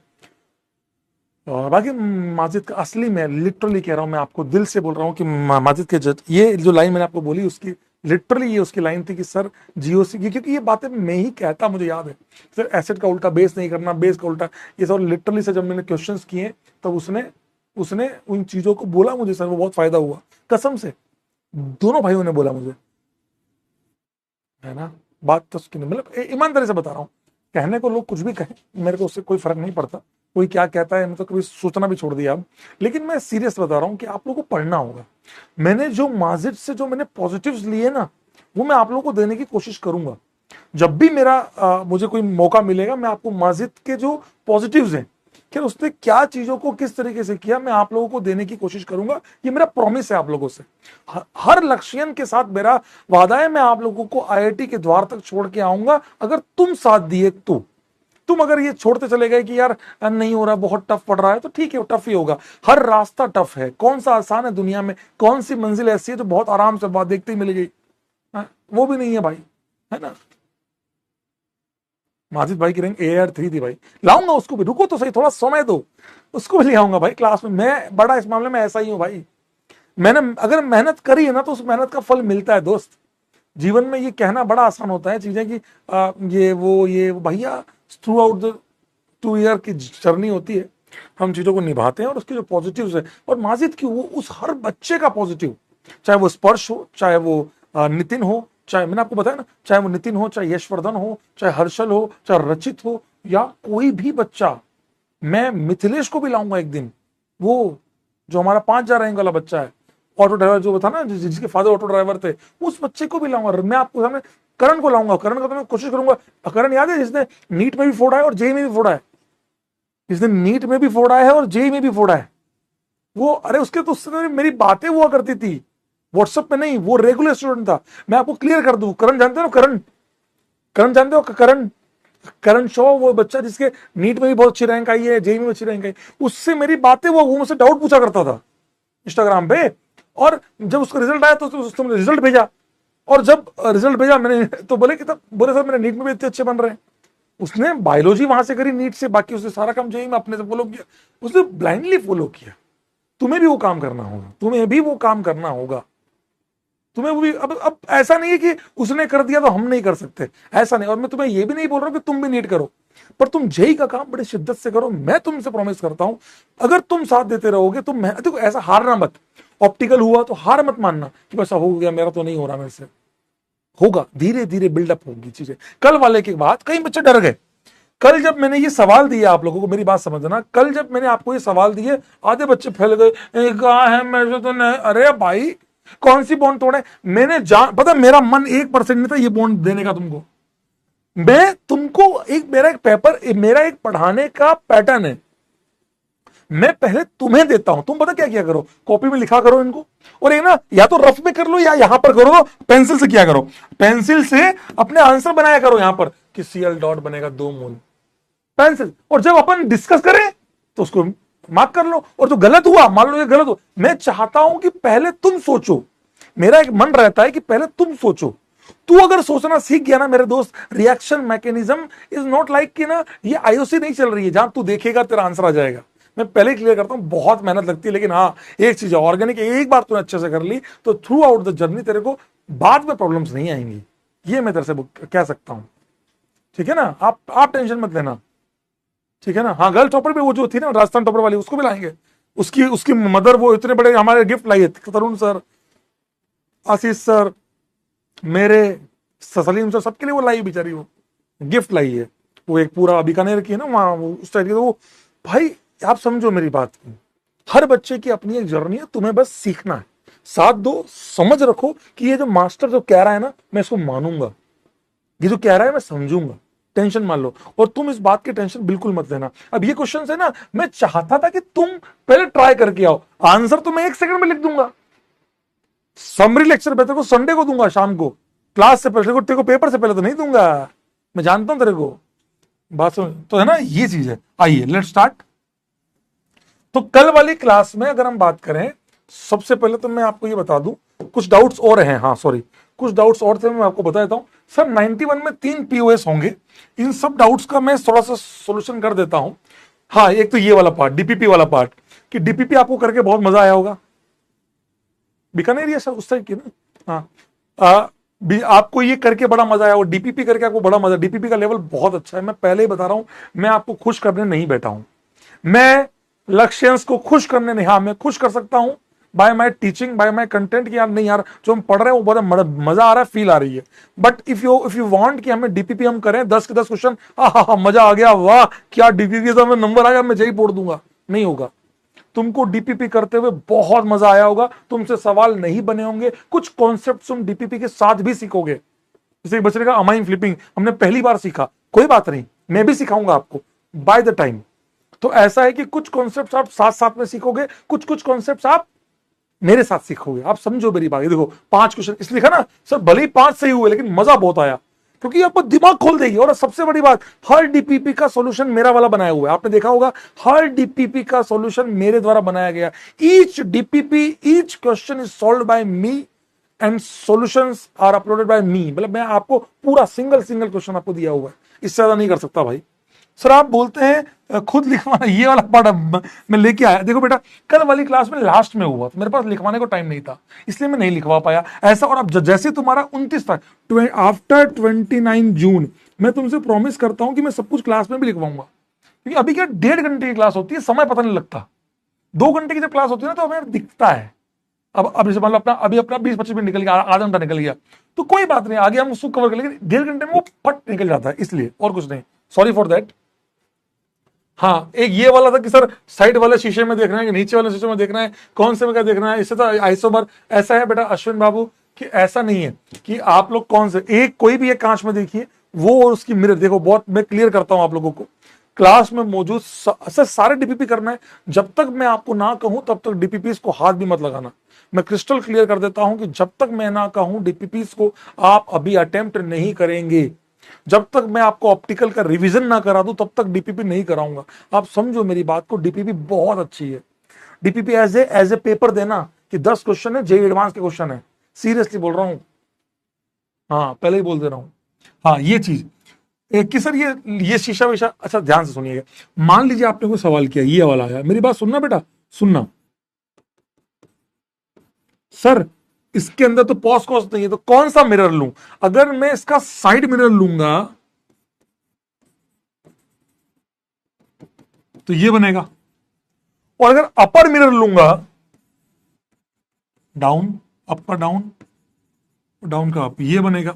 और बाकी माजिद का असली, मैं लिटरली कह रहा हूँ, मैं आपको दिल से बोल रहा हूँ कि माजिद के ये जो लाइन मैंने आपको बोली उसकी लिटरली ये उसकी लाइन थी कि सर जीओसी की, क्योंकि ये बातें मैं ही कहता, मुझे याद है सर, एसेट का उल्टा बेस नहीं करना, बेस का उल्टा ये सब लिटरली से जब मैंने क्वेश्चंस किए तब उसने उसने उन चीजों को बोला मुझे, सर वो बहुत फायदा हुआ कसम से, दोनों भाइयों ने बोला मुझे, है ना। बात तो उसकी नहीं, मतलब ईमानदारी से बता रहा हूँ, कहने को लोग कुछ भी कहें, मेरे को उससे कोई फर्क नहीं पड़ता, कोई क्या कहता है मैं तो कभी सोचना भी छोड़ दिया अब। लेकिन मैं सीरियस बता रहा हूँ कि आप लोगों को पढ़ना होगा। मैंने जो माजिद से जो मैंने पॉजिटिव्स लिए ना, वो मैं आप लोगों को देने की कोशिश करूंगा। जब भी मुझे कोई मौका मिलेगा, मैं आपको माजिद के जो पॉजिटिव्स हैं कि उसने क्या चीजों को किस तरीके से किया, मैं आप लोगों को देने की कोशिश करूंगा। ये मेरा प्रॉमिस है आप लोगों से, हर लक्ष्यन के साथ मेरा वादा है, मैं आप लोगों को आईआईटी के द्वार तक छोड़ के आऊंगा, अगर तुम साथ दिए तो। तुम अगर ये छोड़ते चले गए कि यार नहीं हो रहा, बहुत टफ पड़ रहा है, तो ठीक है, टफ ही होगा। हर रास्ता टफ है, कौन सा आसान है दुनिया में, कौन सी मंजिल ऐसी है जो बहुत आराम से बात देखते ही मिल गई, वो भी नहीं है भाई, है ना। माजिद भाई की रैंक AR3 थी भाई, लाऊंगा उसको भी, रुको तो सही, थोड़ा समय दो, उसको भी ले आऊंगा भाई क्लास में। मैं बड़ा इस मामले में ऐसा ही हूं भाई, मैंने अगर मेहनत करी है ना तो उस मेहनत का फल मिलता है दोस्त। जीवन में ये कहना बड़ा आसान होता है चीजें कि ये वो भैया, थ्रू आउट द 2 ईयर की जर्नी होती है, हम चीजों को निभाते हैं और उसके जो पॉजिटिव्स है, और माजिद की वो उस हर बच्चे का पॉजिटिव, चाहे वो स्पर्श हो, चाहे वो नितिन हो, चाहे मैंने आपको बताया ना, चाहे वो नितिन हो, चाहे यशवर्धन हो, चाहे हर्षल हो, चाहे रचित हो, या कोई भी बच्चा, मैं मिथिलेश को भी लाऊंगा एक दिन, वो जो हमारा 5,000 रैंक वाला बच्चा है, ऑटो ड्राइवर जो था ना, जिसके फादर ऑटो ड्राइवर थे, उस बच्चे को भी लाऊंगा। मैं आपको सामने करण को लाऊंगा, करण का तो मैं कोशिश करूंगा। करण याद है जिसने नीट में भी फोड़ा है और जेई में भी फोड़ा है, जिसने नीट में भी फोड़ा है और जेई में भी फोड़ा है, वो, अरे उसके तो उससे मेरी बातें हुआ करती थी व्हाट्सएप पे, नहीं वो रेगुलर स्टूडेंट था। मैं आपको क्लियर कर दूं, करण जानते हो, करण करण जानते हो, करण करण शॉ, वो बच्चा जिसके नीट में भी बहुत अच्छी रैंक आई है, जेई में अच्छी रैंक आई, उससे मेरी बातें, वो मुझसे डाउट पूछा करता था इंस्टाग्राम पे, और जब उसका रिजल्ट आया तो उसने रिजल्ट भेजा, और जब रिजल्ट भेजा मैंने तो बोले कि तब बोले सर मेरे नीट में भी इतने अच्छे बन रहे हैं। उसने बायोलॉजी वहां से करी नीट से, बाकी उसने सारा काम जेई में अपने से फॉलो किया, उसने ब्लाइंडली फॉलो किया। तुम्हें भी वो काम करना होगा, तुम्हें भी वो काम करना होगा, तुम्हें वो भी। अब ऐसा नहीं है कि उसने कर दिया तो हम नहीं कर सकते, ऐसा नहीं। और मैं तुम्हें ये भी नहीं बोल रहा हूं कि तुम भी नीट करो, पर तुम जेई का काम बड़ी शिद्दत से करो। मैं तुमसे प्रॉमिस करता हूं, अगर तुम साथ देते रहोगे तो मैं, देखो ऐसा हारना मत, ऑप्टिकल हुआ तो हार मत मानना कि बस हो गया मेरा तो नहीं हो रहा मेरे से, होगा, धीरे धीरे बिल्डअप होगी चीजें। कल वाले के बाद कई बच्चे डर गए, कल जब मैंने ये सवाल दिया आप लोगों को, मेरी बात समझना, कल जब मैंने आपको ये सवाल दिए, आधे बच्चे फैल गए, कहा है मैं तो नहीं, अरे भाई कौन सी बॉन्ड तोड़े, मैंने पता मेरा मन 1% नहीं था ये बॉन्ड देने का तुमको। मैं तुमको मेरा एक पेपर, मेरा एक पढ़ाने का पैटर्न है, मैं पहले तुम्हें देता हूं, तुम पता क्या किया करो, कॉपी में लिखा करो इनको, और ये ना या तो रफ में कर लो या यहां पर करो, तो पेंसिल से किया करो, पेंसिल से अपने आंसर बनाया करो यहां पर कि CL डॉट बनेगा 2 मोल, पेंसिल। और जब अपन डिस्कस करें तो उसको मार्क कर लो, और जो गलत हुआ मान लो ये गलत हो, मैं चाहता हूं कि पहले तुम सोचो, मेरा एक मन रहता है कि पहले तुम सोचो। तू अगर सोचना सीख गया ना मेरे दोस्त, reaction mechanism is not like कि ना ये IOC नहीं चल रही है जहां तू देखेगा तेरा आंसर आ जाएगा। मैं पहले क्लियर करता हूं, बहुत मेहनत लगती है, लेकिन हाँ एक चीज है, ऑर्गेनिक एक बार तूने अच्छे से कर ली तो थ्रू आउट द जर्नी तेरे को बाद में प्रॉब्लम्स नहीं आएंगी, ये मैं तेरे से कह सकता हूं, ठीक है ना। आप टेंशन मत लेना, ठीक है ना। हाँ गर्ल टॉपर भी वो जो थी ना राजस्थान टॉपर वाली, उसको भी लाएंगे, उसकी उसकी मदर वो इतने बड़े हमारे गिफ्ट लाई है, तरुण सर, आशीष सर, मेरे सलीम सर, सबके लिए वो लाई बेचारी, वो गिफ्ट लाई है, वो एक पूरा बीकानेर की है ना वहां, उस टाइप की। तो वो भाई आप समझो मेरी बात को, हर बच्चे की अपनी एक जर्नी है, तुम्हें बस सीखना है, साथ दो, समझ रखो कि ये जो मास्टर जो कह रहा है ना मैं इसको मानूंगा, ये जो कह रहा है मैं समझूंगा, टेंशन मान लो। और तुम इस बात की टेंशन बिल्कुल मत लेना। अब ये क्वेश्चन है ना, मैं चाहता था कि तुम पहले ट्राई करके आओ, आंसर तो मैं 1 सेकंड में लिख दूंगा, समरी लेक्चर पे तेरे को संडे को दूंगा शाम को, क्लास से पहले, तेरे को पेपर से पहले तो नहीं दूंगा, मैं जानता हूं तेरे को, बात समझ तो है ना, ये चीज है। आइए लेट्स स्टार्ट। तो कल वाली क्लास में अगर हम बात करें सबसे पहले तो मैं आपको ये बता दूं, कुछ डाउट्स और हैं, हाँ सॉरी, कुछ डाउट्स और थे, मैं आपको बता देता हूं। सर 91 में 3 पीओएस होंगे, इन सब डाउट्स का मैं थोड़ा सा सोल्यूशन कर देता हूं। हाँ, एक तो ये वाला पार्ट, डीपीपी वाला पार्ट, कि डीपीपी आपको करके बहुत मजा आया होगा, बीकानेर ये सर उस साइड की ना। हाँ, आपको ये करके बड़ा मजा आया, और डीपीपी करके आपको बड़ा मजा, डीपीपी का लेवल बहुत अच्छा है, मैं पहले ही बता रहा हूं। मैं आपको खुश करने नहीं बैठा हूं, मैं लक्ष्यांश को खुश करने नहीं, हाँ मैं खुश कर सकता हूं by my teaching, by my content, कि यार नहीं यार जो हम पढ़ रहे हैं वो बड़ा मजा आ रहा है, फील आ रही है। बट इफ यू वांट कि हमें डीपीपी हम करें 10 के 10 क्वेश्चन, हा मजा आ गया, वाह क्या डीपीपी का हमें नंबर आया, मैं जही पोड़ दूंगा, नहीं होगा। तुमको डीपीपी करते हुए बहुत मजा आया होगा, तुमसे सवाल नहीं बने होंगे, कुछ कॉन्सेप्ट तुम डीपीपी के साथ भी सीखोगे। जैसे बचने का अमाइन फ्लिपिंग हमने पहली बार सीखा, कोई बात नहीं, मैं भी सिखाऊंगा आपको बाय द टाइम। तो ऐसा है कि कुछ कॉन्सेप्ट आप साथ साथ में सीखोगे, कुछ कुछ कॉन्सेप्ट आप मेरे साथ सीखोगे। आप समझो मेरी बात, देखो 5 क्वेश्चन इसलिए लिखा ना सर, भले ही 5 सही हुए लेकिन मजा बहुत आया, क्योंकि आपको दिमाग खोल देगी। और सबसे बड़ी बात, हर डीपीपी का सॉल्यूशन मेरा वाला बनाया हुआ है, आपने देखा होगा हर डीपीपी का सॉल्यूशन मेरे द्वारा बनाया गया। Each DPP, each question is solved by me and solutions are uploaded by me. मतलब मैं आपको पूरा सिंगल क्वेश्चन आपको दिया हुआ है, इससे ज्यादा नहीं कर सकता भाई। सर आप बोलते हैं खुद लिखवाना, ये वाला पार्ट मैं लेके आया। देखो बेटा, कल वाली क्लास में लास्ट में हुआ तो मेरे पास लिखवाने को टाइम नहीं था, इसलिए मैं नहीं लिखवा पाया ऐसा। और अब जैसे तुम्हारा 29 तक, आफ्टर 29 जून मैं तुमसे प्रॉमिस करता हूं कि मैं सब कुछ क्लास में भी लिखवाऊंगा, क्योंकि अभी क्या 1.5 घंटे की क्लास होती है, समय पता नहीं लगता। 2 घंटे की जब क्लास होती है ना तो हमें दिखता है। अब जैसे मान लो अपना 20-25 मिनट निकल गया, आधा घंटा निकल गया, तो कोई बात नहीं, आगे हम उसको कवर कर लेंगे। 1.5 घंटे में वो फट निकल जाता है, इसलिए और कुछ नहीं, सॉरी फॉर दैट। हाँ, एक ये वाला था कि सर साइड वाले शीशे में देखना है कि नीचे वाले शीशे में देखना है, कौन से में क्या देखना है, इससे तो आइसोमर। ऐसा है बेटा अश्विन बाबू कि ऐसा नहीं है कि आप लोग कौन से एक, कोई भी एक कांच में देखिए वो और उसकी मिरर देखो। बहुत मैं क्लियर करता हूं आप लोगों को, क्लास में मौजूद सर सारे डीपीपी करना है। जब तक मैं आपको ना कहूं तब तक डीपीपी को हाथ भी मत लगाना। मैं क्रिस्टल क्लियर कर देता हूं कि जब तक मैं ना कहूं डीपीपी को आप अभी अटेम्प्ट नहीं करेंगे। जब तक मैं आपको ऑप्टिकल का रिवीजन ना करा दूं तब तक डीपीपी नहीं कराऊंगा। आप समझो मेरी बात को, डीपीपी बहुत अच्छी है। डीपीपी एज ए पेपर देना कि 10 क्वेश्चन है, जेई एडवांस के क्वेश्चन है, सीरियसली बोल रहा हूं, हाँ पहले ही बोल दे रहा हूं। हाँ ये चीज कि सर ये शीशा वीशा, अच्छा ध्यान से सुनिएगा। मान लीजिए आपने कोई सवाल किया, ये वाला है, मेरी बात सुनना बेटा, सुनना। सर इसके अंदर तो पॉज कॉस्ट नहीं है, तो कौन सा मिरर लूं? अगर मैं इसका साइड मिरर लूंगा तो ये बनेगा, और अगर अपर मिरर लूंगा, डाउन अप का डाउन, डाउन का अप, ये बनेगा।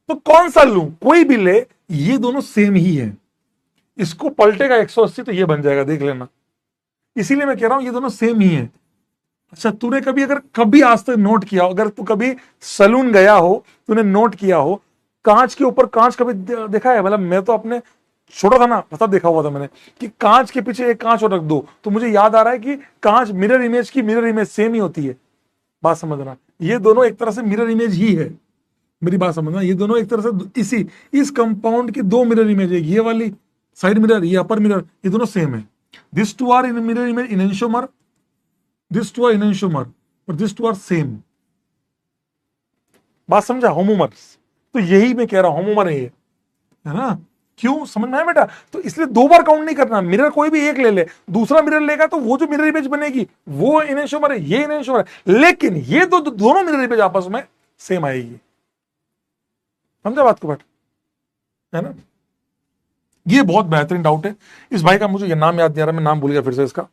तो कौन सा लूं? कोई भी ले, ये दोनों सेम ही है। इसको पलटेगा 180 तो ये बन जाएगा, देख लेना। इसीलिए मैं कह रहा हूं ये दोनों सेम ही है। अच्छा तूने कभी आज तक नोट किया, अगर तू कभी सलून गया हो, तूने नोट किया हो कांच के ऊपर कांच कभी देखा है? मतलब मैं तो अपने छोटा था ना, पता देखा हुआ था मैंने कि कांच के पीछे एक कांच और रख दो, तो मुझे याद आ रहा है कि कांच मिरर इमेज की मिरर इमेज सेम ही होती है। बात समझना, ये दोनों एक तरह से मिरर इमेज ही है। मेरी बात समझना, ये दोनों एक तरह से इस कंपाउंड की 2 मिरर इमेज है, ये वाली साइड मिरर, ये अपर मिरर, ये दोनों सेम है। This two are in mirror image in enantiomer, this two are in enantiomer, और दिस टू आर सेम। बात समझा? होमोमर्स, तो यही मैं कह रहा हूं, होमोमर है ये, है ना? क्यों, समझ में आया बेटा? तो इसलिए 2 बार काउंट नहीं करना। मिरर कोई भी एक ले ले, दूसरा मिरर लेगा तो वो जो मिरर इमेज बनेगी वो इनेंशोमर है, ये इनेंशोमर है, लेकिन ये दोनों मिरर इमेज आपस में सेम आएगी। समझा बात को बेटा? है ना? ये बहुत बेहतरीन डाउट है। इस भाई का मुझे ये नाम याद नहीं आ रहा, मैं नाम भूल गया फिर से इसका।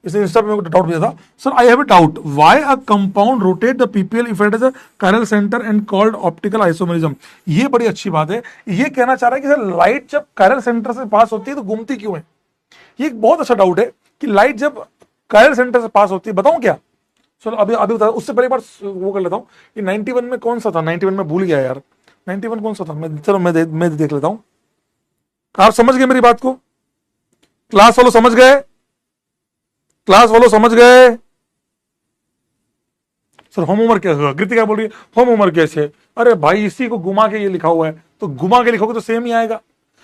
इसने इंस्टा पे डाउट भेजा था, sir I have a doubt, why a compound rotate the PPL if it is a chiral centre and called optical isomerism. ये बड़ी अच्छी बात है। ये कहना चाह रहा है कि सर लाइट जब कायरल सेंटर से पास होती है तो घूमती क्यों है? ये एक बहुत अच्छा डाउट है कि लाइट जब कायरल सेंटर से पास होती है, बताऊं क्या? चलो अभी बता, उससे पहले बार वो कर लेता हूं कि 91 में कौन सा था, 91 में भूल गया यार, 91 कौन सा था, चलो मैं देख लेता हूं। आप समझ गए मेरी बात को? क्लास वालों समझ गए? क्लास वालों समझ गए? सर होम उमर कैसे होगा? कृतिका बोल रही है होम उमर कैसे? अरे भाई इसी को घुमा के ये लिखा हुआ है, तो घुमा के लिखोगे तो सेम ही आएगा।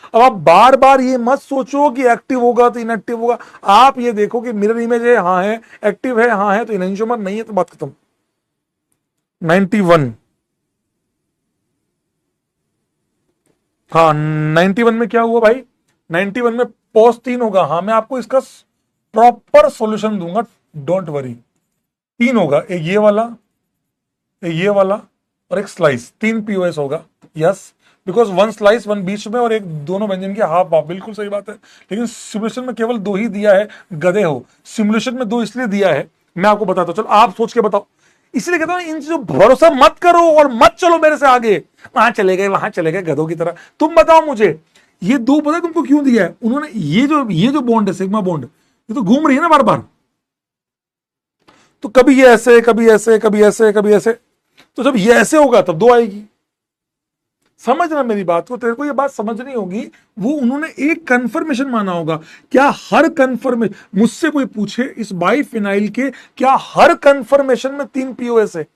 अब आप बार बार ये मत सोचो कि एक्टिव होगा तो इनएक्टिव होगा, आप ये देखो कि मिरर इमेज है, हाँ है, एक्टिव है, हाँ है, तो इनहेंशियोमर नहीं है तो बात खत्म। 91, हाँ 91 में क्या हुआ भाई, 91 में पॉज 3 होगा, हाँ मैं आपको इसका प्रॉपर सॉल्यूशन दूंगा, डोंट वरी। 3 होगा, एक ये वाला, एक ये वाला, और एक स्लाइस, 3 पीओएस होगा, यस, बिकॉज 1 स्लाइस 1 बीच में और एक दोनों व्यंजन के हाफ हाफ, बिल्कुल सही बात है। लेकिन सिमुलेशन में केवल 2 ही दिया है, गधे हो, सिमुलेशन में 2 इसलिए दिया है, मैं आपको बताता हूं, चलो आप सोच के बताओ। इसलिए कहता हूं इन चीजों भरोसा मत करो और मत चलो मेरे से आगे, वहां चले गए वहां चले गए गधों की तरह। तुम बताओ मुझे ये 2 पता है तुमको क्यों दिया है उन्होंने, ये जो बॉन्ड है सिग्मा बॉन्ड, ये तो घूम रही है ना बार बार, तो कभी ये ऐसे, कभी ऐसे, कभी ऐसे, कभी ऐसे, तो जब ये ऐसे होगा तब 2 आएगी। समझना मेरी बात को, तेरे को ये बात समझनी होगी। वो उन्होंने एक कंफर्मेशन माना होगा, क्या हर कंफर्मेशन, मुझसे कोई पूछे इस बाइफिनाइल के क्या हर कंफर्मेशन में 3 पीओएस है,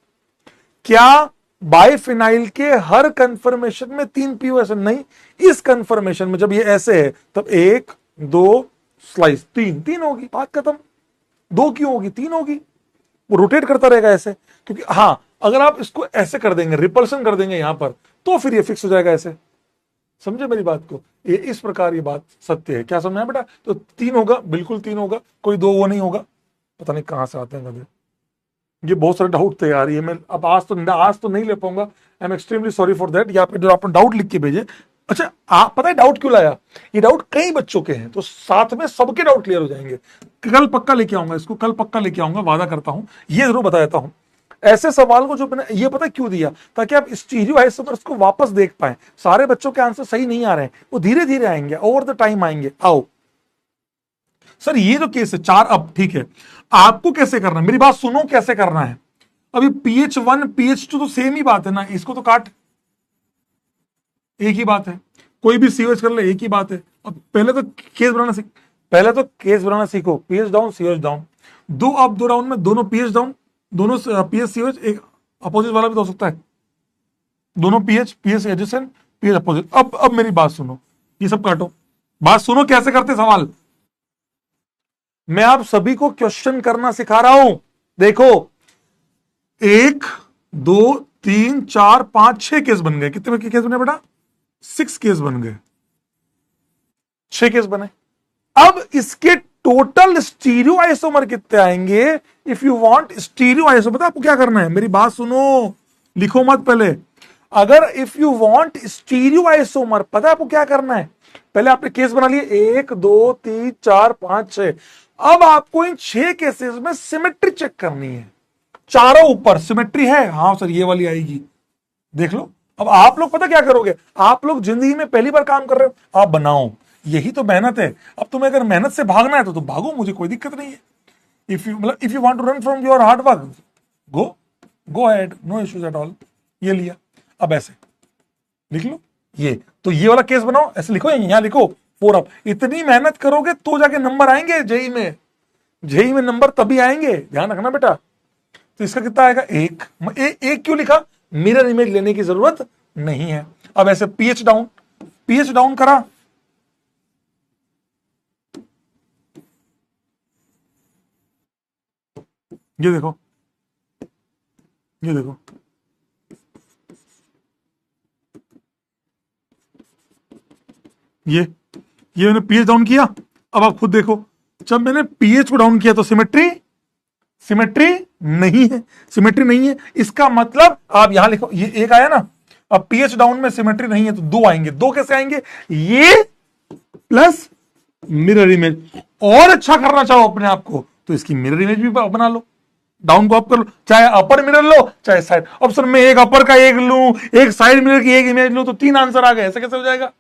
क्या बाइफिनाइल के हर कंफर्मेशन में 3 पीओएस है? नहीं, इस कंफर्मेशन में जब ये ऐसे है तब 1 2 स्लाइस 3 होगी, बात खत्म। 2 क्यों होगी, 3 होगी, वो रोटेट करता रहेगा ऐसे, क्योंकि हाँ अगर आप इसको ऐसे कर देंगे, रिपल्सन कर देंगे यहां पर, तो फिर ये फिक्स हो जाएगा ऐसे। समझे मेरी बात को, ये इस प्रकार ये बात सत्य है, क्या समझना है बेटा? तो 3 होगा, बिल्कुल 3 होगा, कोई 2 वो नहीं होगा, पता नहीं कहां से आते हैं गधे। ये बहुत सारे डाउट थे यार, ये मैं अब आज तो नहीं ले पाऊंगा, I am extremely sorry for that. यहाँ पे जो आपने डाउट लिख के भेजे, अच्छा आप पता है डाउट क्यों लाया, ये डाउट कई बच्चों के हैं, तो साथ में सबके डाउट क्लियर हो जाएंगे। कल पक्का लेके आऊंगा इसको, कल पक्का लेके आऊंगा, वादा करता हूं, ये जरूर बता देता हूं। ऐसे सवाल को जो मैंने ये पता क्यों दिया, ताकि आप स्टीरियो आइसोमर्स को वापस देख पाए। सारे बच्चों के आंसर सही नहीं आ रहे हैं, वो धीरे धीरे आएंगे, ओवर द टाइम आएंगे। आओ सर, ये जो केस है 4, अब ठीक है, आपको कैसे करना है, मेरी बात सुनो, कैसे करना है। अभी pH1 pH2 तो सेम ही बात है ना, इसको तो काट, एक ही बात है, कोई भी सीओएच कर ले, एक ही बात है। अब पहले तो केस बनाना सीखो, pH down COH down, 2 up 2 down में दोनों पीएच डाउन, दोनों पीएच सीओएच, एक अपोजिट वाला भी तो हो सकता है, दोनों पीएच एडजेसेंट, पीएच अपोजिट। अब मेरी बात सुनो, ये सब काटो, बात सुनो कैसे करते सवाल। मैं आप सभी को क्वेश्चन करना सिखा रहा हूं, देखो 1 2 3 4 5 6 केस बन गए, कितने केस बने बेटा? 6 केस बन गए, 6 केस बने। अब इसके टोटल स्टीरियो आइसोमर कितने आएंगे? If you want stereo isomer, आपको क्या करना है, मेरी बात सुनो, लिखो मत पहले। अगर if you want stereo isomer, पता है आपको क्या करना है? पहले आपने केस बना लिए 1 2 3 4 5 6, अब आपको इन 6 केसेस में सिमेट्री चेक करनी है। चारों ऊपर सिमेट्री है, हाँ सर ये वाली आएगी, देख लो। अब आप लोग पता क्या करोगे, आप लोग जिंदगी में पहली बार काम कर रहे हो, आप बनाओ, यही तो मेहनत है। अब तुम्हें अगर मेहनत से भागना है तो भागो, मुझे कोई दिक्कत नहीं है। If you want to run from your hard work, go ahead, no issues at all. ये लिया, अब ऐसे लिख लो, ये तो ये वाला केस बनाओ, ऐसे लिखो, यहां लिखो 4 अप। इतनी मेहनत करोगे तो जाके नंबर आएंगे जेई में, जेई में नंबर तभी आएंगे, ध्यान रखना बेटा। तो इसका कितना आएगा? 1। एक क्यों लिखा? मिरर इमेज लेने की जरूरत नहीं है। अब ऐसे पीएच डाउन करा, ये देखो, ये देखो, ये मैंने पीएच डाउन किया। अब आप खुद देखो, जब मैंने पीएच को डाउन किया तो सिमेट्री नहीं है, सिमेट्री नहीं है। इसका मतलब आप यहां लिखो, ये 1 आया ना, अब पीएच डाउन में सिमेट्री नहीं है तो 2 आएंगे। 2 कैसे आएंगे? ये प्लस मिरर इमेज। और अच्छा करना चाहो अपने आप को तो इसकी मिरर इमेज भी बना लो, डाउन को अप कर लो, चाहे अपर मिरर लो चाहे साइड। ऑप्शन में एक अपर का एक लूं, एक साइड मिरर की एक इमेज लूं, तो 3 आंसर आ गए। ऐसे कैसे हो जाएगा?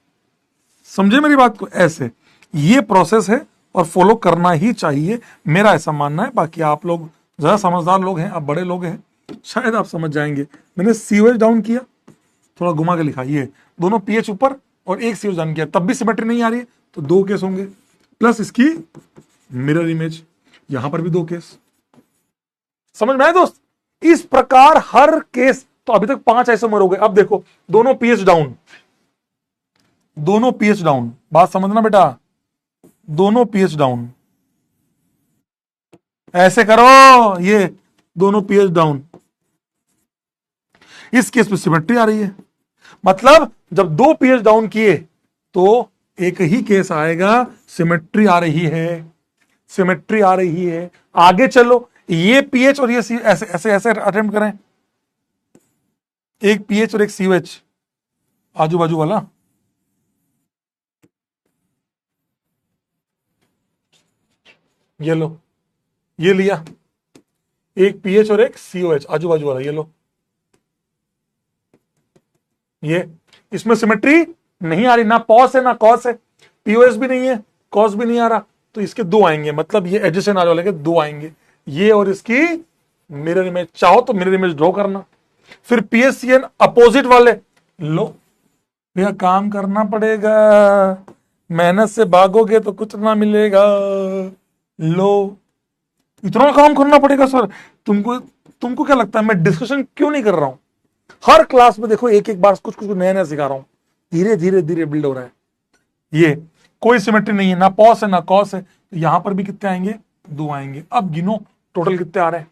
समझे मेरी बात को? ऐसे ये प्रोसेस है और फॉलो करना ही चाहिए, मेरा ऐसा मानना है। बाकी आप लोग ज्यादा समझदार लोग हैं, आप बड़े लोग हैं, शायद आप समझ जाएंगे। मैंने सीओएच डाउन किया, थोड़ा घुमा के लिखा, ये दोनों पीएच ऊपर और एक सीओएच डाउन किया, तब भी सिमेट्री नहीं आ रही है, तो 2 केस होंगे, प्लस इसकी मिरर इमेज, यहां पर भी 2 केस। समझ में आया दोस्त? इस प्रकार हर केस, तो अभी तक 5 आइसोमर हो गए। अब देखो, दोनों पीएच डाउन, दोनों पीएच डाउन, बात समझना बेटा, दोनों पीएच डाउन, ऐसे करो, ये दोनों पीएच डाउन। इस केस में सिमेट्री आ रही है, मतलब जब दो पीएच डाउन किए तो एक ही केस आएगा, सिमेट्री आ रही है, सिमेट्री आ रही है। आगे चलो, ये पीएच और ये सी, ऐसे ऐसे ऐसे अटेम्प्ट करें, एक पीएच और एक सीओएच आजू बाजू वाला, ये लो, ये लिया, एक पीएच और एक सीओएच आजू बाजू वाला, ये लो, ये इसमें सिमेट्री नहीं आ रही, ना पॉस है ना कॉस है, पीओएस भी नहीं है, कॉस भी नहीं आ रहा, तो इसके दो आएंगे, मतलब ये एडजेसेंट आने वाले के दो आएंगे, ये और इसकी मिरर इमेज। चाहो तो मिरर इमेज ड्रॉ करना, फिर पीएससीएन अपोजिट वाले लो, भैया काम करना पड़ेगा, मेहनत से भागोगे तो कुछ ना मिलेगा, लो, इतना काम करना पड़ेगा सर। तुमको तुमको क्या लगता है मैं डिस्कशन क्यों नहीं कर रहा हूं? हर क्लास में देखो एक एक बार कुछ कुछ नया नया सिखा रहा हूं, धीरे धीरे धीरे बिल्ड हो रहा है। ये कोई सिमेट्री नहीं है, ना पॉस है ना कॉस है, तो यहां पर भी कितने आएंगे, दो आएंगे। अब गिनो टोटल कितने आ रहे हैं,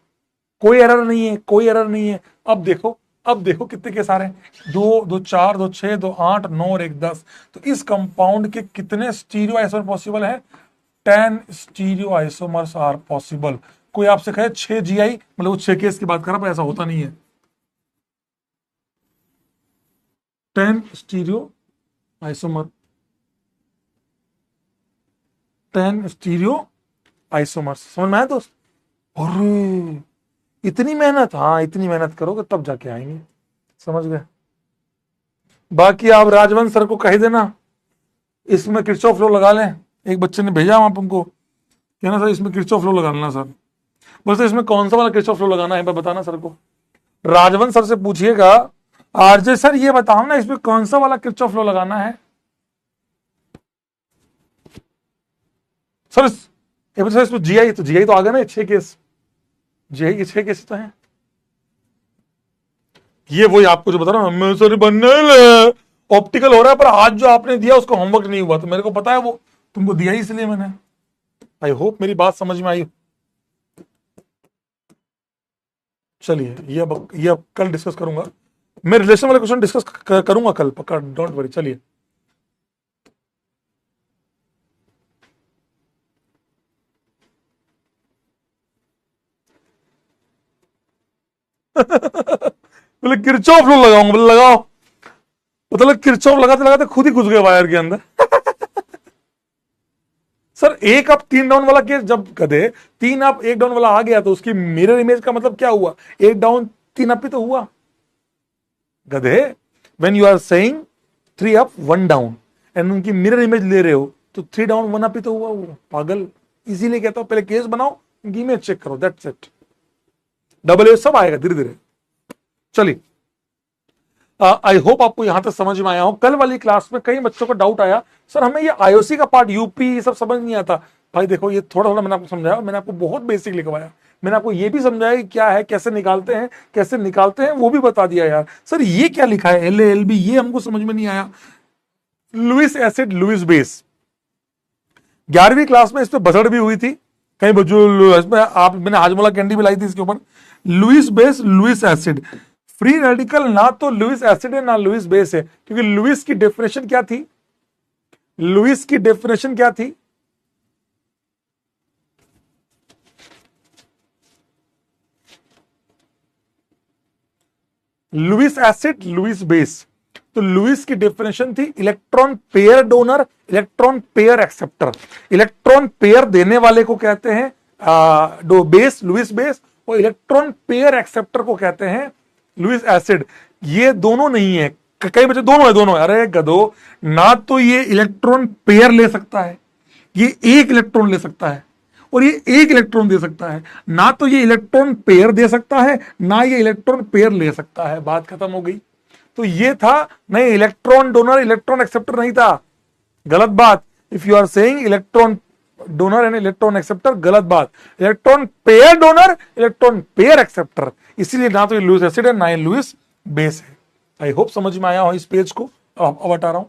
कोई एरर नहीं है, कोई एरर नहीं है। अब देखो, अब देखो कितने केस आ रहे हैं, दो, दो चार, दो छह, दो आठ, नौ और एक 10। तो इस कंपाउंड के कितने स्टीरियो आइसोमर पॉसिबल है? 10 स्टीरियो आइसोमर्स आर पॉसिबल। कोई आपसे कहे 6 जीआई, मतलब वो 6 केस की बात कर रहा, पर ऐसा होता नहीं है। 10 स्टीरियो आइसोमर, 10 स्टीरियो आइसोमर्स, समझ में आया दोस्त? अरे इतनी मेहनत, हाँ इतनी मेहनत करोगे तब जाके आएंगे, समझ गए? बाकी आप राजवंश सर को कह देना इसमें किरचॉफ लॉ लगा लें, एक बच्चे ने भेजा वहां तुमको, कहना सर इसमें किरचॉफ लॉ लगा लेना सर। बस इसमें कौन सा वाला किरचॉफ लॉ लगाना है बताना सर को, राजवंश सर से पूछिएगा, आरजे सर ये बताओ ना इसमें कौन सा वाला किरचॉफ लॉ लगाना है सर। सर इसमें जीआई, तो जीआई तो आ गया ना, 6 केस, जीआई के 6 केस तो हैं। ये वही आपको जो बता रहा हूं, सर बनने ऑप्टिकल हो रहा है, पर आज जो आपने दिया उसको होमवर्क नहीं हुआ, तो मेरे को पता है वो तुमको दिया ही इसलिए मैंने। आई होप मेरी बात समझ में आई। चलिए ये अब कल डिस्कस करूंगा, मैं रिलेशन वाले क्वेश्चन डिस्कस करूंगा कल पक्का, डोंट वरी। चलिए बोले किरचॉफ लॉ लगाऊंगा, बोले लगाओ, मतलब किरचॉफ लगाते लगाते खुद ही घुस गए वायर के अंदर। सर एक अप 3 डाउन वाला केस, जब गधे 3 अप 1 डाउन वाला आ गया तो उसकी मिरर इमेज का मतलब क्या हुआ, 1 डाउन 3 अप ही तो हुआ गधे। When you are saying 3 up 1 down and उनकी मिरर इमेज ले रहे हो तो 3 डाउन 1 अप ही तो हुआ, वो पागल। इसीलिए कहता हूं पहले केस बनाओ, उनकी इमेज चेक करो, दैट्स इट। डबल ए सब आएगा धीरे धीरे। चलिए आई होप आपको यहां तक समझ में आया हो। कल वाली क्लास में कई बच्चों को डाउट आया, सर हमें ये आईओसी का पार्ट, यूपी, ये सब समझ नहीं आता। भाई देखो ये थोड़ा थोड़ा मैंने आपको समझाया, मैंने आपको बहुत बेसिक लिखवाया, मैंने आपको ये भी समझाया कि क्या है, कैसे निकालते हैं, कैसे निकालते हैं वो भी बता दिया। यार सर ये क्या लिखा है LALB, ये हमको समझ में नहीं आया। लुइस एसिड, लुइस बेस, 11वीं क्लास में इस पर बजट भी हुई थी, कई बच्चों इसमें आप, मैंने हाजमोला कैंडी भी लाई थी इसके ऊपर। Lewis base, Lewis acid, free radical ना तो लुइस एसिड है ना लुइस बेस है, क्योंकि लुइस की डेफिनेशन क्या थी, लुइस की डेफिनेशन क्या थी, लुइस एसिड, लुइस बेस। तो लुइस की डेफिनेशन थी electron pair donor, electron pair acceptor. Electron pair देने वाले को कहते हैं बेस, लुइस बेस, और इलेक्ट्रॉन पेयर एक्सेप्टर को कहते हैं लुइस एसिड। ये दोनों नहीं है, कई बच्चे दोनों है, दोनों है। अरे गधो, ना तो ये इलेक्ट्रॉन पेयर ले सकता है, ये एक इलेक्ट्रॉन ले सकता है, और ये एक इलेक्ट्रॉन दे सकता है, ना तो ये इलेक्ट्रॉन पेयर दे सकता है, ना ये इलेक्ट्रॉन पेयर ले सकता है। बात खत्म हो गई। तो ये था नहीं, इलेक्ट्रॉन डोनर इलेक्ट्रॉन एक्सेप्टर नहीं था, गलत बात। If you are saying electron donor and electron acceptor, गलत बात। Electron pair donor, electron pair acceptor, इसीलिए ना तो ये लुइस एसिड है ना ये लुइस बेस है। आई होप समझ में आया हो इस पेज को। अब हटा रहा हूं,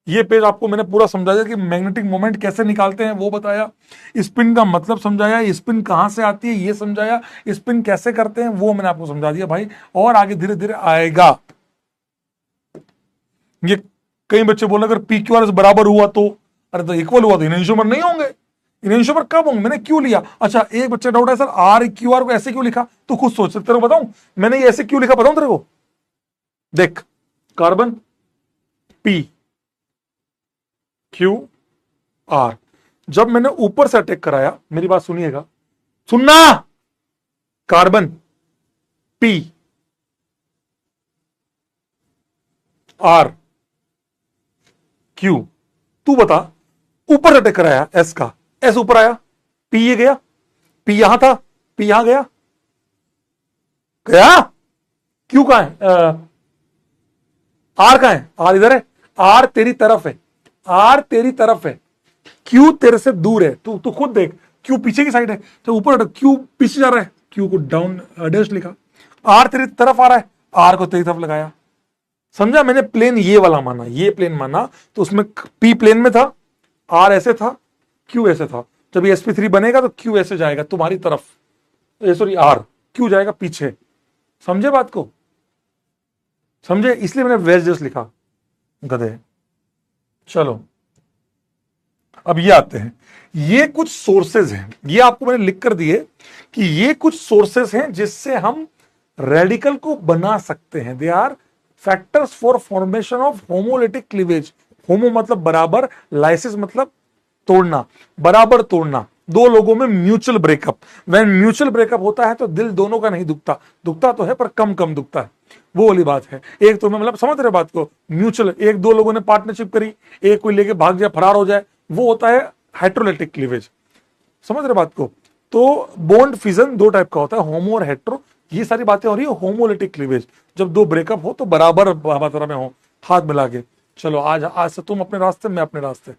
ये पेज आपको मैंने पूरा समझाया कि मैग्नेटिक मोमेंट कैसे निकालते हैं वो बताया, स्पिन का मतलब समझाया, स्पिन कहां से आती है ये समझाया, स्पिन कैसे करते हैं वो मैंने आपको समझा दिया भाई, और आगे धीरे धीरे आएगा। ये कई बच्चे बोले अगर पी क्यू आर बराबर हुआ तो, अरे तो इक्वल हुआ तो इनइंशोमर नहीं होंगे, इनइंशोमर कब होंगे, मैंने क्यों लिया। अच्छा एक बच्चा डाउट है सर आर क्यू आर को ऐसे क्यों लिखा, तो खुद सोच सकते हो, बताऊं मैंने ये ऐसे क्यों लिखा, बताऊं तेरे को, देख कार्बन पी क्यू आर, जब मैंने ऊपर से अटैक कराया, मेरी बात सुनिएगा, सुनना, कार्बन पी आर क्यू, तू बता ऊपर से अटैक कराया एस का, एस ऊपर आया, पी ये गया, पी यहां था, पी यहां गया, गया, क्यू कहां है, आर कहां है, आर इधर है, आर तेरी तरफ है, आर तेरी तरफ है, क्यू तेरे से दूर है, तू तू खुद देख, क्यू पीछे की साइड है, तो ऊपर क्यू पीछे जा रहा है, क्यू को डाउन डैश लिखा, आर तेरी तरफ आ रहा है, आर को तेरी तरफ लगाया, समझा, मैंने प्लेन ये वाला माना, ये प्लेन माना, तो उसमें पी प्लेन में था, आर ऐसे था, क्यू ऐसे था, जब ये sp3 बनेगा तो क्यू ऐसे जाएगा तुम्हारी तरफ, सॉरी आर, क्यू जाएगा पीछे, समझे बात को, समझे, इसलिए मैंने वेज जस्ट लिखा, गधे। चलो अब ये आते हैं, ये कुछ सोर्सेज हैं, ये आपको मैंने लिख कर दिए कि ये कुछ सोर्सेज हैं जिससे हम रेडिकल को बना सकते हैं, they are factors for formation of homolytic cleavage, homo मतलब बराबर, लाइसिस मतलब तोड़ना, बराबर तोड़ना, दो लोगों में mutual breakup, when mutual breakup होता है तो दिल दोनों का नहीं दुखता, दुखता तो है पर कम कम दुखता है, वो वाली बात है। एक तो मैं मतलब समझ रहे बात को, म्यूचुअल, एक दो लोगों ने पार्टनरशिप करी, एक कोई लेके भाग जाए फरार हो जाए, वो होता है हेट्रोलिटिक क्लीवेज, समझ रहे बात को। तो बॉन्ड फिजन दो टाइप का होता है, होमो और हेट्रो, ये सारी बातें हो रही है होमोलिटिक क्लीवेज, जब दो ब्रेकअप हो तो बराबर मात्रा में हो, हाथ मिला के। चलो आज आज से तुम अपने रास्ते, मैं अपने रास्ते,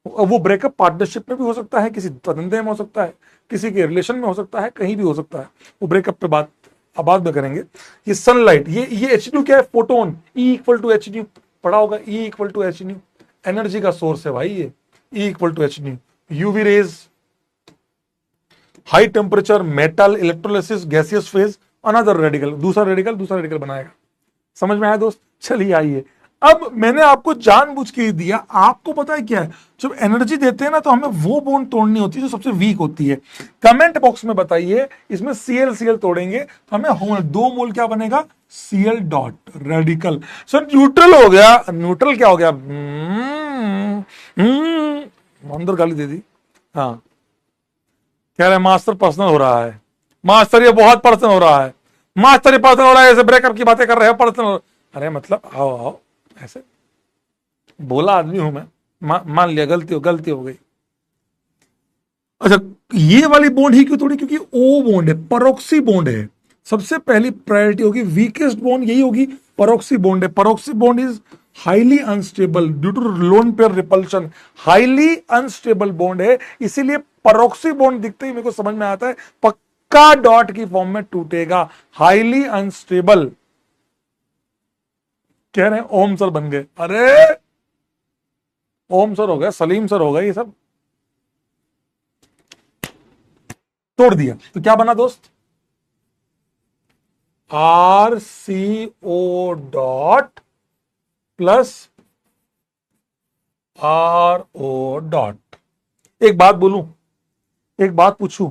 वो ब्रेकअप पार्टनरशिप में भी हो सकता है, किसी धंधे में हो सकता है, किसी के रिलेशन में हो सकता है, कहीं भी हो सकता है, वो ब्रेकअप पे बात अब बाद में करेंगे। ये सनलाइट, ये एच न्यू क्या है, photon, E equal to H nu, पढ़ा होगा, E equal to H nu, energy का सोर्स है भाई ये, E equal to H nu. UV rays, high temperature, metal, electrolysis, gaseous phase, another radical, दूसरा रेडिकल बनाएगा, समझ में आया दोस्त। चलिए आइए, अब मैंने आपको जानबूझ के ही दिया, आपको पता है क्या है, जब एनर्जी देते हैं ना तो हमें वो बॉन्ड तोड़नी होती है जो सबसे वीक होती है। कमेंट बॉक्स में बताइए, इसमें Cl तोड़ेंगे तो हमें दो मोल क्या बनेगा, Cl dot radical. Sir neutral हो गया, न्यूट्रल क्या हो गया, अंदर गाली दे दी, हाँ कह रहे मास्टर पर्सनल हो रहा है, मास्टर ये बहुत पर्सनल हो रहा है, मास्टर ये पर्सनल हो रहा है, ऐसे ब्रेकअप की बातें कर रहे हो पर्सनल, अरे मतलब आओ आओ, ऐसे बोला आदमी हूं मैं, मान लिया गलती हो गई। अच्छा ये वाली बॉन्ड ही क्यों तोड़ी, क्योंकि ओ बॉन्ड है, परोक्सी बॉन्ड है, सबसे पहली प्रायोरिटी होगी, वीकेस्ट बॉन्ड यही होगी, परोक्सी बॉन्ड है, peroxy bond is highly unstable due to lone pair repulsion, highly unstable bond है, इसीलिए परोक्सी बॉन्ड दिखते ही मेरे को समझ में आता है पक्का डॉट की फॉर्म में टूटेगा, हाईली अनस्टेबल। कह रहे हैं ओम सर बन गए, अरे ओम सर हो गए, सलीम सर हो गए, ये सब तोड़ दिया तो क्या बना दोस्त, RCO dot plus RO dot. एक बात बोलूं, एक बात पूछूं,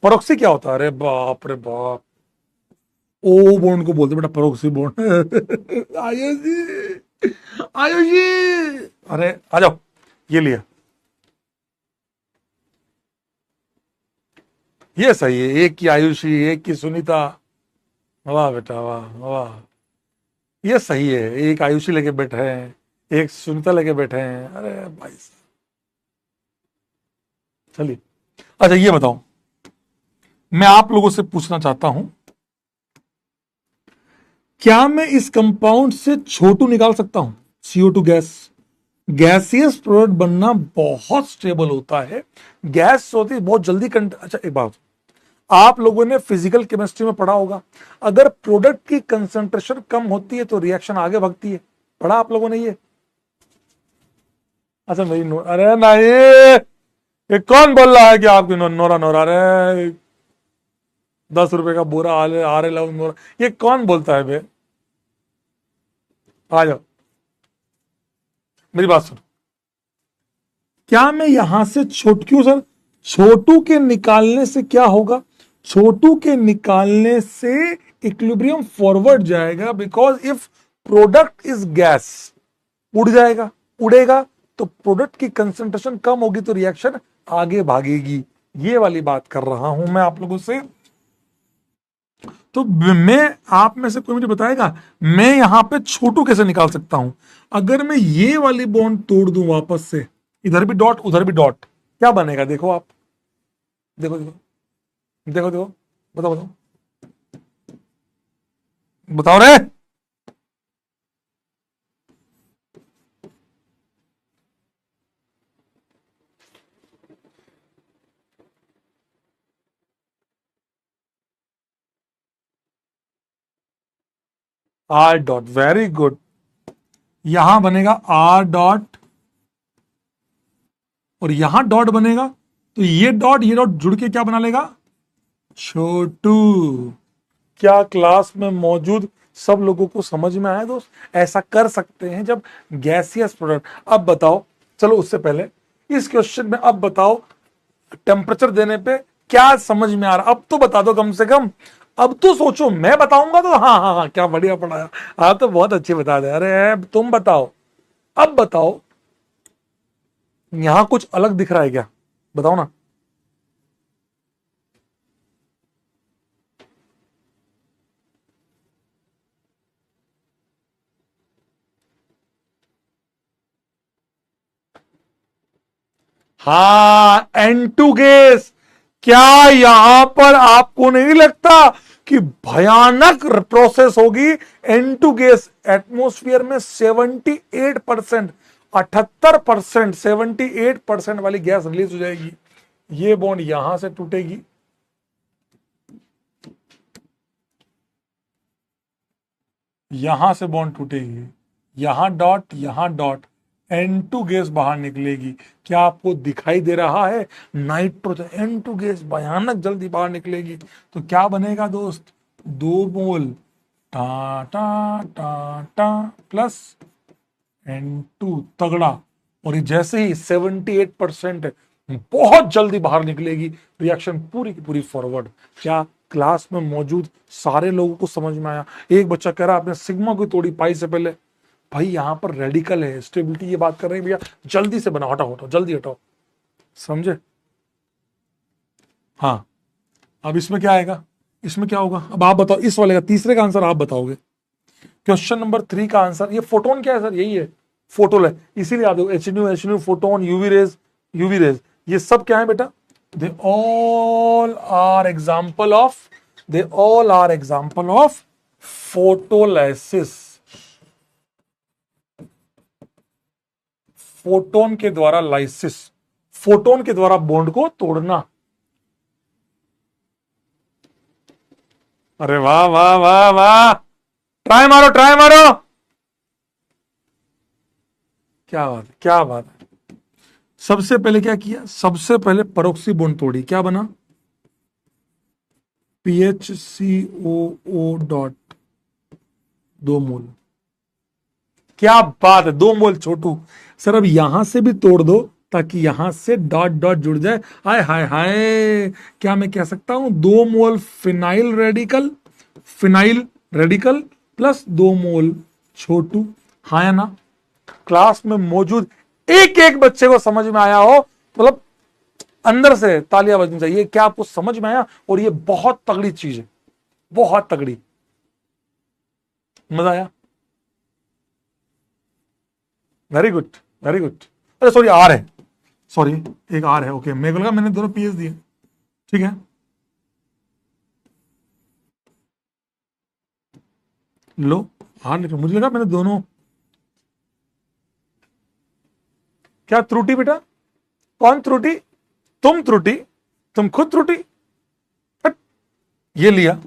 परोक्सी क्या होता है, अरे बाप रे बाप, ओ बॉन्ड को बोलते बेटा परोक्सी बॉन्ड। आयुष जी, आयुष जी, अरे आ जाओ, ये लिया, ये सही है, एक की आयुषी, एक की सुनीता, वाह बेटा वाह वाह, ये सही है, एक आयुषी लेके बैठे हैं, एक सुनीता लेके बैठे हैं, अरे भाई साहब। चलिए अच्छा ये बताओ, मैं आप लोगों से पूछना चाहता हूं, क्या मैं इस कंपाउंड से छोटू निकाल सकता हूं, CO2 गैस, गैसियस प्रोडक्ट बनना बहुत स्टेबल होता है, गैस होती है बहुत जल्दी अच्छा एक बात, आप लोगों ने फिजिकल केमिस्ट्री में पढ़ा होगा, अगर प्रोडक्ट की कंसंट्रेशन कम होती है तो रिएक्शन आगे भागती है। पढ़ा आप लोगों ने ये? अच्छा मेरी नोट, अरे नहीं, ये कौन बोल रहा है कि आपकी नोरा नोरा रे, 10 रुपए का बोरा आ रहे लो नोरा, ये कौन बोलता है बे? आ जाओ, मेरी बात सुनो। क्या मैं यहां से क्यों सर? छोटू के निकालने से क्या होगा? छोटू के निकालने से इक्विलिब्रियम फॉरवर्ड जाएगा, because if product is gas, उड़ जाएगा, उड़ेगा तो प्रोडक्ट की कंसंट्रेशन कम होगी तो रिएक्शन आगे भागेगी। ये वाली बात कर रहा हूं मैं आप लोगों से। तो मैं, आप में से कोई मुझे बताएगा मैं यहां पे छोटू कैसे निकाल सकता हूं? अगर मैं ये वाली बॉन्ड तोड़ दूं वापस से, इधर भी डॉट उधर भी डॉट, क्या बनेगा? देखो आप, देखो देखो देखो देखो, बताओ बताओ बताओ रे। R dot, very good. यहां बनेगा आर डॉट और यहां डॉट बनेगा, तो ये डॉट जुड़ के क्या बना लेगा? छोटू। क्या क्लास में मौजूद सब लोगों को समझ में आया दोस्त? ऐसा कर सकते हैं जब गैसियस प्रोडक्ट। अब बताओ, चलो उससे पहले इस क्वेश्चन में अब बताओ, टेम्परेचर देने पे क्या समझ में आ रहा? अब तो बता दो कम से कम, अब तो सोचो। मैं बताऊंगा तो हाँ हाँ हाँ, क्या बढ़िया पढ़ाया, आप तो बहुत अच्छी बता दे। अरे तुम बताओ, अब बताओ, यहां कुछ अलग दिख रहा है क्या? बताओ ना। हाँ, N2 गैस। क्या यहां पर आपको नहीं लगता कि भयानक प्रोसेस होगी? N2 गैस एटमॉस्फेयर में 78%, 78%, 78% वाली गैस रिलीज हो जाएगी। ये बॉन्ड यहां से टूटेगी, यहां से बॉन्ड टूटेगी, यहां डॉट, N2 गैस बाहर निकलेगी। क्या आपको दिखाई दे रहा है? नाइट्रोजन, N2 गैस भयानक जल्दी बाहर निकलेगी। तो क्या बनेगा दोस्त? 2 मोल टा टा टा टा प्लस N2 तगड़ा, और ये जैसे ही 78% बहुत जल्दी बाहर निकलेगी, रिएक्शन पूरी की पूरी फॉरवर्ड। क्या क्लास में मौजूद सारे लोगों को समझ में आया? एक बच्चा कह रहा आपने सिग्मा को तोड़ी पाई से पहले। भाई यहां पर रेडिकल है, स्टेबिलिटी ये बात कर रहे हैं भैया, जल्दी से बनाओ, हटाओ हटाओ, जल्दी हटाओ, समझे? हाँ, अब इसमें क्या आएगा? इसमें क्या होगा? अब आप बताओ, इस वाले का तीसरे का आंसर आप बताओगे। क्वेश्चन नंबर 3 का आंसर, ये फोटोन क्या है सर? यही है, फोटोन है। इसीलिए आप देखो H nu, photon, UV rays, ये सब क्या है बेटा? They all are example of, they all are example of photolysis. Photon के द्वारा लाइसिस, फोटोन के द्वारा बॉन्ड को तोड़ना। अरे वाह वाह वाह वाह, ट्राई मारो ट्राई मारो, क्या बात है, क्या बात है। सबसे पहले क्या किया? सबसे पहले परोक्सी बॉन्ड तोड़ी, क्या बना? PHCOO डॉट, 2 मोल। क्या बात है, 2 मोल छोटू। सर अब यहां से भी तोड़ दो ताकि यहां से डॉट डॉट जुड़ जाए। हाय हाय हाय, क्या मैं कह सकता हूं 2 मोल फिनाइल रेडिकल प्लस 2 मोल छोटू। हाँ या ना? क्लास में मौजूद एक एक बच्चे को समझ में आया हो, मतलब अंदर से तालियां बजनी चाहिए। क्या आपको समझ में आया? और ये बहुत तगड़ी चीज है, बहुत तगड़ी। मजा आया? Very good, very good. अरे सॉरी, आर है, सॉरी, एक आर है। ओके, मेरे को लगा मैंने दोनों पीएस दिए। ठीक है, लो, आर लिखो, मुझे लगा मैंने दोनों। क्या त्रुटि बेटा? कौन त्रुटि? तुम त्रुटि? तुम खुद त्रुटि? ये लिया।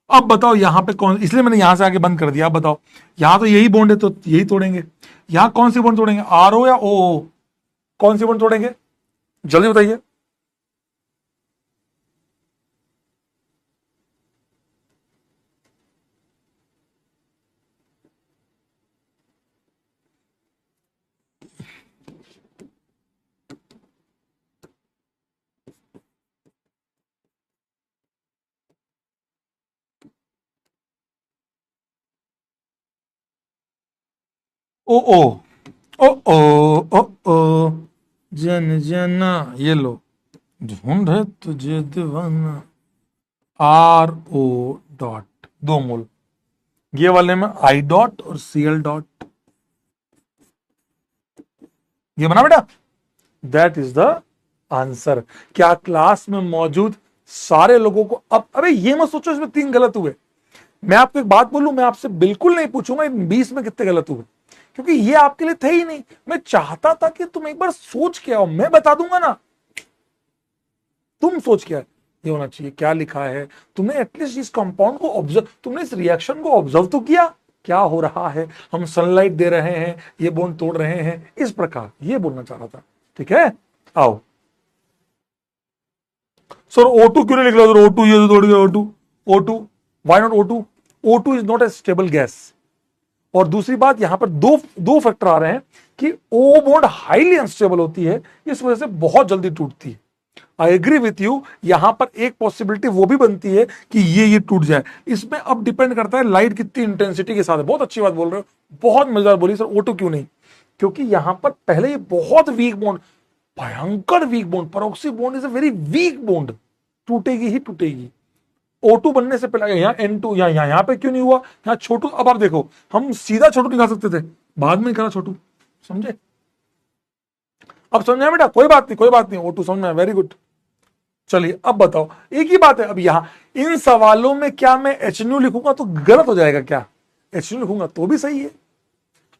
अब बताओ यहां पे कौन, इसलिए मैंने यहां से आगे बंद कर दिया। अब बताओ यहां तो यही बॉन्ड है तो यही तोड़ेंगे। यहां कौन सी बॉन्ड तोड़ेंगे, आर ओ या ओ ओ? कौन सी बॉन्ड तोड़ेंगे, जल्दी बताइए। ओ ओ ओ ओ ओ ओ जन जना, ये लो, ढूंढे तुझे दीवाना, आर ओ डॉट, दो मोल। ये वाले में आई डॉट और सी एल डॉट। ये बना बेटा, दैट इज द आंसर। क्या क्लास में मौजूद सारे लोगों को, अब अबे ये मत सोचो इसमें 3 गलत हुए। मैं आपको एक बात बोलूं, मैं आपसे बिल्कुल नहीं पूछूंगा इन 20 में कितने गलत हुए, क्योंकि ये आपके लिए थे ही नहीं। मैं चाहता था कि तुम एक बार सोच के आओ, मैं बता दूंगा ना, तुम सोच के आओ ये होना चाहिए, क्या लिखा है। तुमने एटलीस्ट इस कंपाउंड को ऑब्जर्व, तुमने इस रिएक्शन को ऑब्जर्व तो किया, क्या हो रहा है, हम सनलाइट दे रहे हैं, ये बॉन्ड तोड़ रहे हैं, इस प्रकार ये बोलना चाह रहा था। ठीक है, आओ। सर O2 क्यों नहीं निकला, सर O2 ये तो तोड़ गया, O2, O2, why not O2? O2 is not a stable gas. और दूसरी बात, यहां पर दो दो फैक्टर आ रहे हैं कि ओ बॉन्ड हाईली अनस्टेबल होती है, इस वजह से बहुत जल्दी टूटती है। आई एग्री विथ यू, यहां पर एक पॉसिबिलिटी वो भी बनती है कि ये टूट जाए। इसमें अब डिपेंड करता है लाइट कितनी इंटेंसिटी के साथ है। बहुत अच्छी बात बोल रहे हो, बहुत मजेदार बोली सर, O2 क्यों नहीं, क्योंकि यहां पर पहले ये बहुत वीक बॉन्ड, भयंकर weak bond, peroxy bond is a very weak bond, टूटेगी ही टूटेगी। O2 बनने से पहले यहाँ N2, यहाँ पे क्यों नहीं हुआ, यहाँ छोटू। अब आप देखो, हम सीधा छोटू निकाल सकते थे, बाद में निकाला छोटू, समझे? अब समझा बेटा, कोई बात नहीं, कोई बात नहीं, O2 समझ में, वेरी गुड। चलिए अब बताओ, एक ही बात है। अब यहां इन सवालों में क्या मैं HNU लिखूंगा तो गलत हो जाएगा क्या, HNU लिखूंगा तो भी सही है।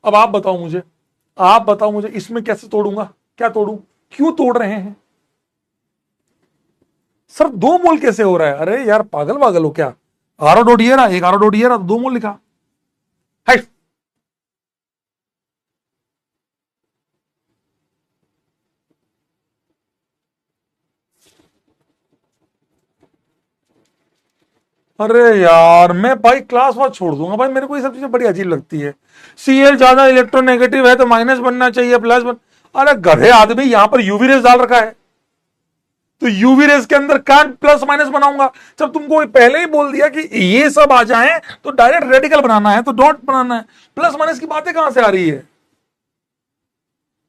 अब आप बताओ मुझे, आप बताओ मुझे, इसमें कैसे तोड़ूंगा, क्या तोड़ू, क्यों तोड़ रहे हैं सर, 2 मोल कैसे हो रहा है? अरे यार पागल पागल हो क्या, आर ओ डॉट ये रहा, एक आर ओ डॉट ये रहा, 2 मोल लिखा है। अरे यार मैं भाई क्लास वार छोड़ दूंगा भाई, मेरे को ये सब चीजें बड़ी अजीब लगती है। Cl ज्यादा इलेक्ट्रोनेगेटिव है तो माइनस बनना चाहिए, प्लस बन, अरे गधे आदमी, यहां पर यूवी रेस डाल रखा है, तो यूवी रेस के अंदर क्या प्लस माइनस बनाऊंगा? जब तुमको पहले ही बोल दिया कि ये सब आ जाए तो डायरेक्ट रेडिकल बनाना है, तो डॉट बनाना है। प्लस माइनस की बातें कहां से आ रही है,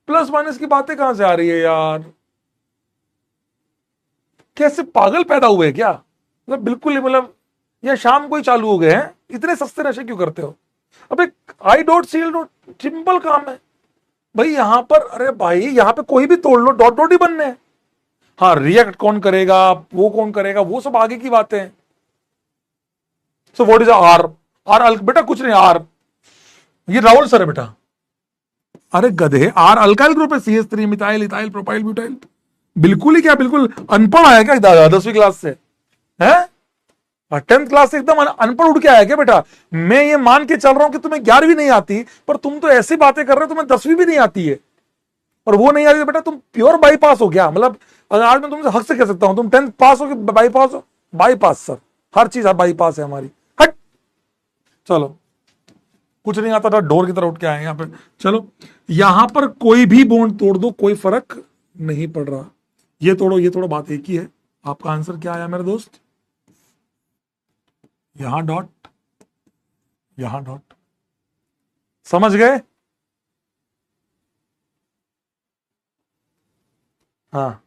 प्लस माइनस की बातें कहां से आ रही है यार? कैसे पागल पैदा हुए क्या, मतलब बिल्कुल ही, मतलब या शाम को ही चालू हो गए हैं, इतने सस्ते नशे क्यों करते हो? अबे I dot C L dot, simple काम है भाई यहां पर। अरे भाई यहां पे कोई भी तोड़ लो, डॉट डॉट ही बनने हैं। हाँ रिएक्ट कौन करेगा, वो कौन करेगा, वो सब आगे की बातें हैं। So what is R, R बेटा कुछ नहीं, आर ये राहुल सर है बेटा। अरे गधे, आर अल्काइल ग्रुप है, CH3 methyl ethyl propyl butyl. बिल्कुल ही क्या, बिल्कुल अनपढ़ आया क्या 10वीं क्लास से है? 10th क्लास से एकदम अनपढ़ उठ के आया क्या बेटा? मैं ये मान के चल रहा हूं कि तुम्हें 11वीं नहीं आती, पर तुम तो ऐसी बातें कर रहे हो तुम्हें 10वीं भी नहीं आती है, और वो नहीं आती तो बेटा तुम प्योर बाईपास हो क्या? मतलब अगर आज मैं तुमसे हक से कह सकता हूं तुम 10th पास हो कि बाईपास हो? बाईपास सर, हर चीज बाईपास है हमारी, हट। चलो कुछ नहीं आता था, ढोर की तरह उठ के आए यहाँ पे। चलो यहां पर कोई भी बॉन्ड तोड़ दो, कोई फर्क नहीं पड़ रहा, ये तोड़ो ये तोड़ो, बात एक ही है। आपका आंसर क्या आया मेरे दोस्त? यहां डॉट, यहां डॉट, समझ गए? हाँ,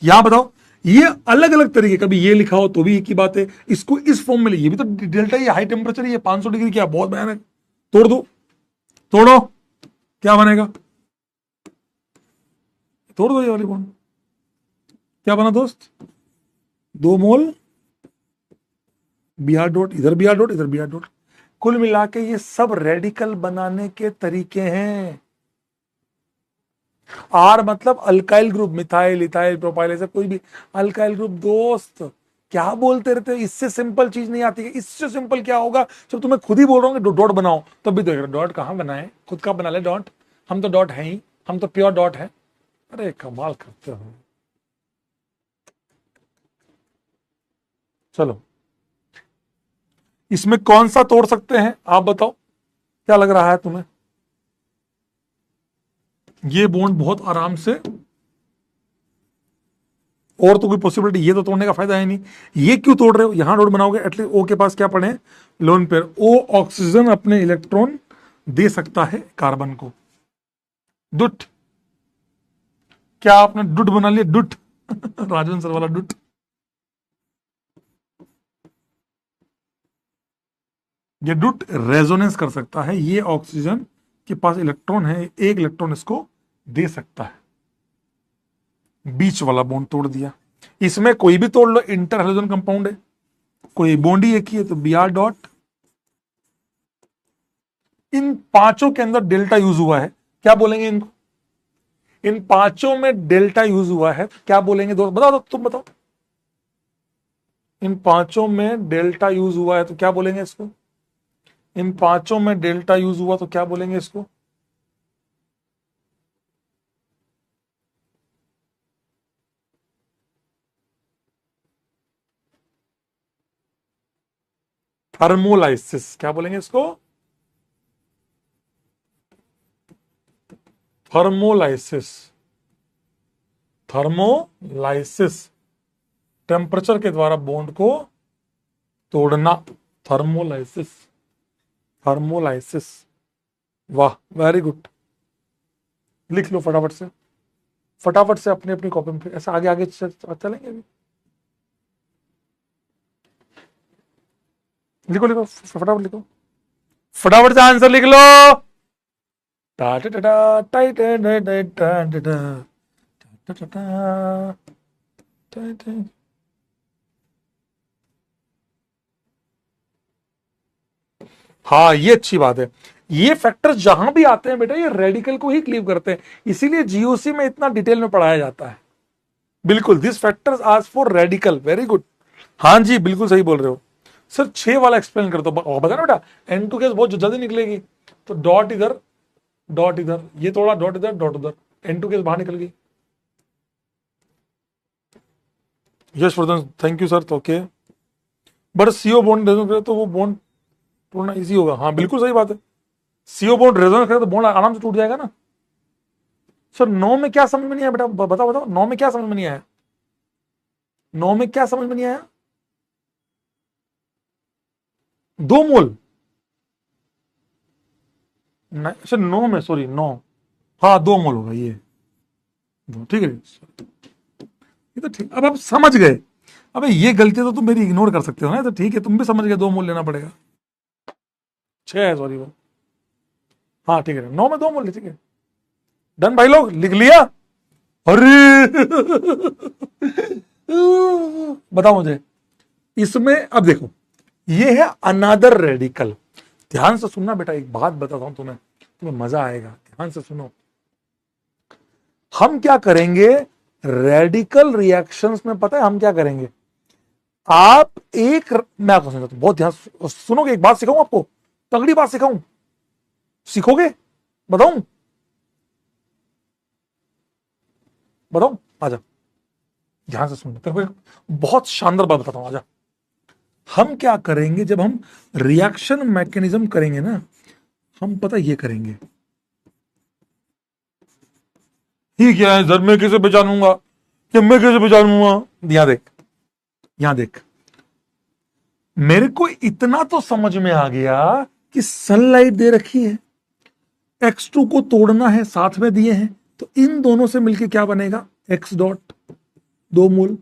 यहां बताओ, ये अलग अलग तरीके, कभी ये लिखा हो तो भी एक ही बात है, इसको इस फॉर्म में ये भी तो डेल्टा, ये हाई टेम्परेचर, ये 500 डिग्री, क्या बहुत भयानक। तोड़ दो, तोड़ो, क्या बनेगा, तोड़ दो ये वाली बॉन्ड, क्या बना दोस्त? 2 मोल Br डॉट, इधर Br डॉट, इधर Br डॉट। कुल मिला के ये सब रेडिकल बनाने के तरीके हैं। आर मतलब alkyl group, methyl ethyl propyl, ऐसा कोई भी अल्काइल ग्रुप दोस्त, क्या बोलते रहते हो, इससे सिंपल चीज नहीं आती है। इससे सिंपल क्या होगा जब तुम्हें खुद ही बोल रहा हूँ कि डॉट बनाओ, तब भी देख रहे डॉट कहाँ बनाए, खुद का बना ले डॉट, हम तो डॉट है ही, हम तो प्योर डॉट है। अरे कमाल करते हो। चलो इसमें कौन सा तोड़ सकते हैं आप बताओ, क्या लग रहा है तुम्हें? ये बॉन्ड बहुत आराम से, और तो कोई पॉसिबिलिटी, ये तो तोड़ने का फायदा है नहीं। ये क्यों तोड़ रहे हो, यहां डॉट बनाओगे, एटलीस्ट ओ के पास क्या पड़े, लोन पेयर। ओ ऑक्सीजन अपने इलेक्ट्रॉन दे सकता है कार्बन को। डुट, क्या आपने डुट बना लिया, डुट राजन सर वाला डुट। ये डुट रेजोनेंस कर सकता है, ये ऑक्सीजन के पास इलेक्ट्रॉन है, एक इलेक्ट्रॉन इसको दे सकता है। बीच वाला बॉन्ड तोड़ दिया। इसमें कोई भी तोड़ लो, इंटर हेलोजन कंपाउंड है, कोई बॉन्ड ही एक ही है, तो बी आर डॉट। इन पांचों के अंदर डेल्टा यूज हुआ है, क्या बोलेंगे इनको? इन पांचों में डेल्टा यूज हुआ है, क्या बोलेंगे दोस्त, बताओ तुम बताओ। इन पांचों में डेल्टा यूज हुआ है तो क्या बोलेंगे इसको? इन पांचों में डेल्टा यूज हुआ तो क्या बोलेंगे इसको? थर्मोलाइसिस, क्या बोलेंगे इसको? थर्मोलाइसिस। थर्मोलाइसिस, टेम्परेचर के द्वारा बॉन्ड को तोड़ना, थर्मोलाइसिस। थर्मोलाइसिस, वाह वेरी गुड। लिख लो फटाफट से, फटाफट से अपनी अपनी कॉपी में, ऐसा आगे आगे चलेंगे अभी। लिखो लिखो फटाफट लिखो, फटाफट से आंसर लिख लो। हाँ ये अच्छी बात है, ये फैक्टर्स जहां भी आते हैं बेटा ये रेडिकल को ही क्लीव करते हैं, इसीलिए जीओसी में इतना डिटेल में पढ़ाया जाता है। बिल्कुल, दिस फैक्टर्स आज फॉर रेडिकल, वेरी गुड। हाँ जी बिल्कुल सही बोल रहे हो सर। 6 वाला एक्सप्लेन कर दो, बता ना बेटा, N2 केस बहुत जल्दी निकलेगी, तो डॉट इधर, डॉट इधर, ये थोड़ा डॉट इधर, डॉट उधर, N2 केस बाहर निकल गई। यश वर्धन थैंक यू सर। तो ओके, बट सीओ बॉन्ड तो वो बॉन्ड तोड़ना इजी होगा, हाँ बिल्कुल सही बात है। सीओ बॉन्ड रेजोनेंस करे तो बॉन्ड आराम से टूट जाएगा ना। सर 9 में क्या समझ में नहीं आया बेटा, बताओ बताओ 9 में क्या समझ में नहीं आया, 9 में क्या समझ में नहीं आया? 2 मोल, अच्छा 9 में, सॉरी 9, हाँ 2 मोल होगा ये, ठीक है ये तो ठीक। अब आप समझ गए, अबे ये गलती तो तुम मेरी इग्नोर कर सकते हो ना, तो ठीक है तुम भी समझ गए 2 मोल लेना पड़ेगा। 6 है सॉरी वो, हाँ ठीक है 9 में 2 मोल, ठीक है डन भाई लोग, लिख लिया। अरे बताओ मुझे इसमें, अब देखो ये है अनादर रेडिकल। ध्यान से सुनना बेटा, एक बात बताता हूं तुम्हें, तुम्हें मजा आएगा, ध्यान से सुनो। हम क्या करेंगे रेडिकल रिएक्शंस में, पता है हम क्या करेंगे? आप एक, मैं आपको समझाता हूं, बहुत ध्यान सुनोगे, एक बात सिखाऊं आपको, तगड़ी बात सिखाऊं, सीखोगे? बताऊं बताऊं, आजा ध्यान से सुनना, तेरे को एक बहुत शानदार बात बताता हूं, आजा। हम क्या करेंगे जब हम रिएक्शन मैकेनिज्म करेंगे ना, हम पता ये करेंगे, ही क्या है सर मैं कैसे पहचानूंगा, कि मैं कैसे पहचानूंगा? यहां देख, यहां देख, मेरे को इतना तो समझ में आ गया कि सनलाइट दे रखी है, X2 को तोड़ना है, साथ में दिए हैं, तो इन दोनों से मिलके क्या बनेगा, X डॉट, 2 मोल।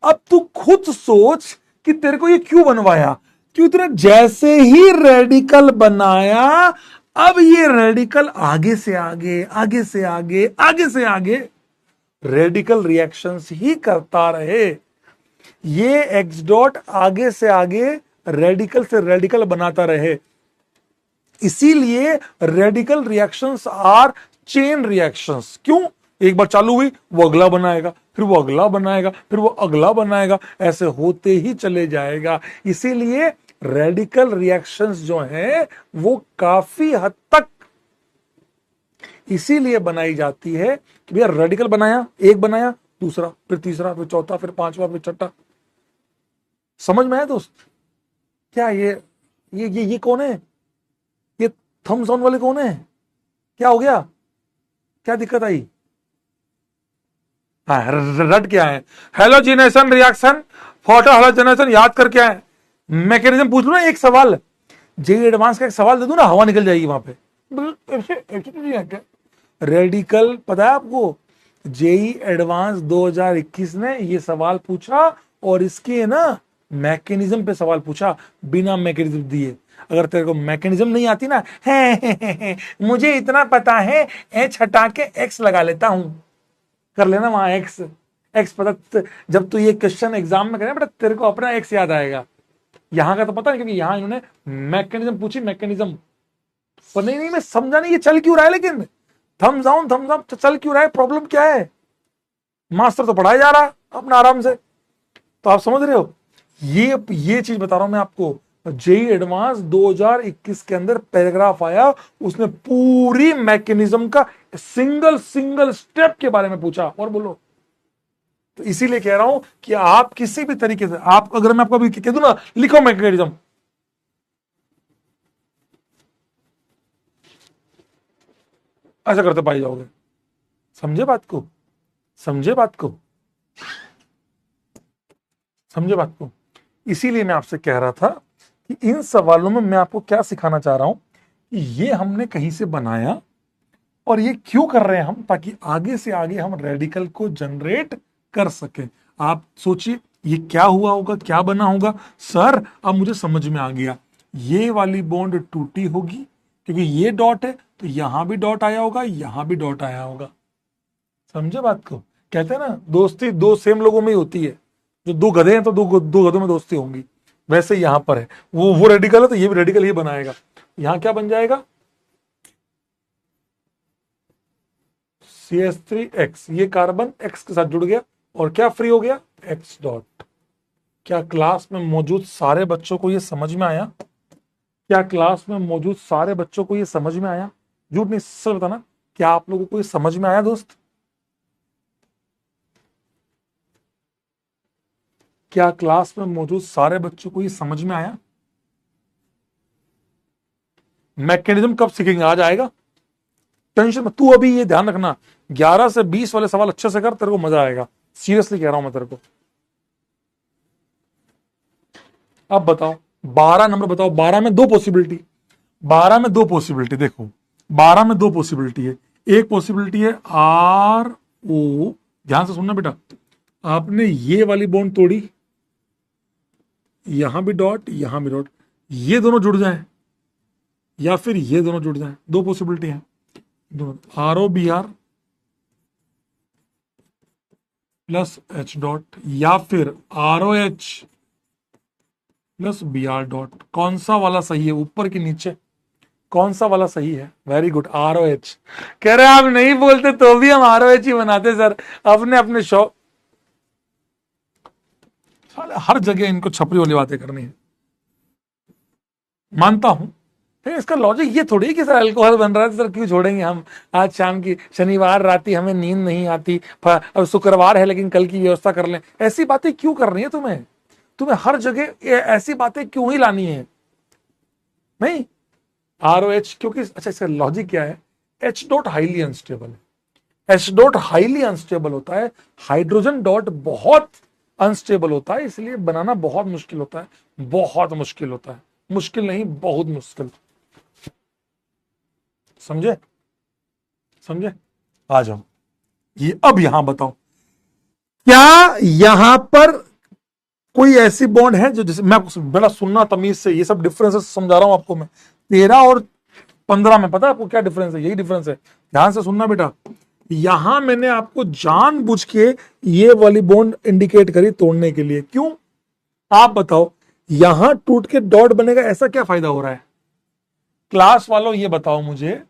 अब तू खुद सोच कि तेरे को ये क्यों बनवाया, क्यों तूने जैसे ही रेडिकल बनाया, अब ये रेडिकल आगे से आगे, आगे से आगे, आगे से आगे रेडिकल रिएक्शंस ही करता रहे। ये एक्स डॉट आगे से आगे रेडिकल से रेडिकल बनाता रहे, इसीलिए radical reactions are chain reactions. क्यों? एक बार चालू हुई वो अगला बनाएगा, फिर वो अगला बनाएगा, फिर वो अगला बनाएगा, ऐसे होते ही चले जाएगा। इसीलिए रेडिकल रिएक्शंस जो हैं वो काफी हद तक इसीलिए बनाई जाती है कि भैया रेडिकल बनाया, एक बनाया, दूसरा, फिर तीसरा, फिर चौथा, फिर पांचवा, फिर छठा। समझ में आया दोस्त? क्या ये कौन है? ये थम्स डाउन वाले कौन है? क्या हो गया? क्या दिक्कत आई? हाँ, रट क्या है? हेलोजिनेशन रिएक्शन, फोटो हेलोजिनेशन याद करके आए। मैकेनिज्म पूछ लो ना, एक सवाल जेई एडवांस का एक सवाल दे दूं ना, हवा निकल जाएगी वहां पे। रेडिकल पता है आपको? जेई एडवांस 2021 ने ये सवाल पूछा और इसके ना मैकेनिज्म पे सवाल पूछा, बिना मैकेनिज्म दिए। अगर तेरे को मैकेनिज्म नहीं आती ना, है, मुझे इतना पता है, एच हटा के एक्स लगा लेता हूं, कर लेना वहां एक्स। एक्स पता, जब तू ये क्वेश्चन एग्जाम में करे बेटा, तेरे को अपना एक्स याद आएगा। यहां का तो पता नहीं, क्योंकि यहां इन्होंने मैकेनिज्म पूछी, मैकेनिज्म पर नहीं मैं समझा नहीं ये चल क्यों रहा है। लेकिन थम्स डाउन चल क्यों रहा है? प्रॉब्लम क्या है? मास्टर तो पढ़ाया जा रहा अपना आराम से। तो आप समझ रहे हो, ये चीज बता रहा हूं मैं आपको। जेई एडवांस 2021 के अंदर पैराग्राफ आया, उसने पूरी मैकेनिज्म का सिंगल स्टेप के बारे में पूछा। और बोलो, तो इसीलिए कह रहा हूं कि आप किसी भी तरीके से, आप अगर मैं आपको अभी कह दूं ना, लिखो मैकेनिज्म, ऐसा करते पाई जाओगे। समझे बात को? समझे बात को? समझे बात को? इसीलिए मैं आपसे कह रहा था कि इन सवालों में मैं आपको क्या सिखाना चाह रहा हूं कि ये हमने कहीं से बनाया और ये क्यों कर रहे हैं हम, ताकि आगे से आगे हम रेडिकल को जनरेट कर सकें। आप सोचिए ये क्या हुआ होगा, क्या बना होगा। सर अब मुझे समझ में आ गया, ये वाली बॉन्ड टूटी होगी क्योंकि ये डॉट है, तो यहां भी डॉट आया होगा, यहां भी डॉट आया होगा। समझे बात को? कहते हैं ना, दोस्ती दो सेम लोगों में ही होती है। जो दो गधे हैं तो दो गधों में दोस्ती होंगी। वैसे यहां पर है, वो रेडिकल है तो ये भी रेडिकल ही बनाएगा। यहां क्या बन जाएगा? CH3X, ये कार्बन X के साथ जुड़ गया और क्या फ्री हो गया? X dot. क्या क्लास में मौजूद सारे बच्चों को ये समझ में आया? क्या क्लास में मौजूद सारे बच्चों को ये समझ में आया? झूठ नहीं, सच बताना, क्या आप लोगों को ये समझ में आया दोस्त? क्या क्लास में मौजूद सारे बच्चों को ये समझ में आया? मैकेनिज्म कब सीखेंगे? आज आएगा, टेंशन मत। तू अभी ये ध्यान रखना, 11 से 20 वाले सवाल अच्छे से कर, तेरे को मजा आएगा। सीरियसली कह रहा हूं मैं तेरे को। अब बताओ 12 नंबर बताओ। 12 में दो पॉसिबिलिटी, 12 में दो पॉसिबिलिटी देखो, 12 में दो पॉसिबिलिटी है। एक पॉसिबिलिटी है RO, ध्यान से सुनना बेटा, आपने ये वाली बॉन्ड तोड़ी, यहां भी डॉट, यहां भी डॉट, ये दोनों जुड़ जाए या फिर ये दोनों जुड़ जाए। दो पॉसिबिलिटी है, ROBr प्लस H डॉट या फिर ROH प्लस Br डॉट। कौन सा वाला सही है, ऊपर के नीचे? कौन सा वाला सही है? Very good, ROH। कह रहे आप नहीं बोलते तो भी हम ROH ही बनाते सर, अपने अपने शौक। हर जगह इनको छपरी वाली बातें करनी है, मानता हूं। फिर इसका लॉजिक ये थोड़ी है कि सर अल्कोहल बन रहा है सर क्यों छोड़ेंगे हम, आज शाम की, शनिवार रात हमें नींद नहीं आती, अब शुक्रवार है लेकिन कल की व्यवस्था कर लें। ऐसी बातें क्यों करनी है तुम्हें? तुम्हें हर जगह ऐसी बातें क्यों ही लानी है? नहीं, ROH क्योंकि, अच्छा इसका लॉजिक क्या है? H डॉट हाईली अनस्टेबल है। H डॉट हाईली अनस्टेबल होता है, हाइड्रोजन डॉट बहुत अनस्टेबल होता है, इसलिए बनाना बहुत मुश्किल होता है। बहुत मुश्किल होता है, मुश्किल नहीं, बहुत मुश्किल। समझे? समझे? आ जाओ, ये अब यहां बताओ, क्या यहां पर कोई ऐसी बॉन्ड है जो, जैसे मैं बड़ा सुनना तमीज से, ये सब डिफरेंसेस समझा रहा हूं आपको मैं। 13 और 15 में पता है आपको क्या डिफरेंस है? यही डिफरेंस है, ध्यान से सुनना बेटा। यहां मैंने आपको जानबूझ के ये वाली बॉन्ड इंडिकेट करी तोड़ने के लिए। क्यों? आप बताओ, यहां टूट के डॉट बनेगा, ऐसा क्या फायदा हो रहा है? क्लास वालों ये बताओ मुझे,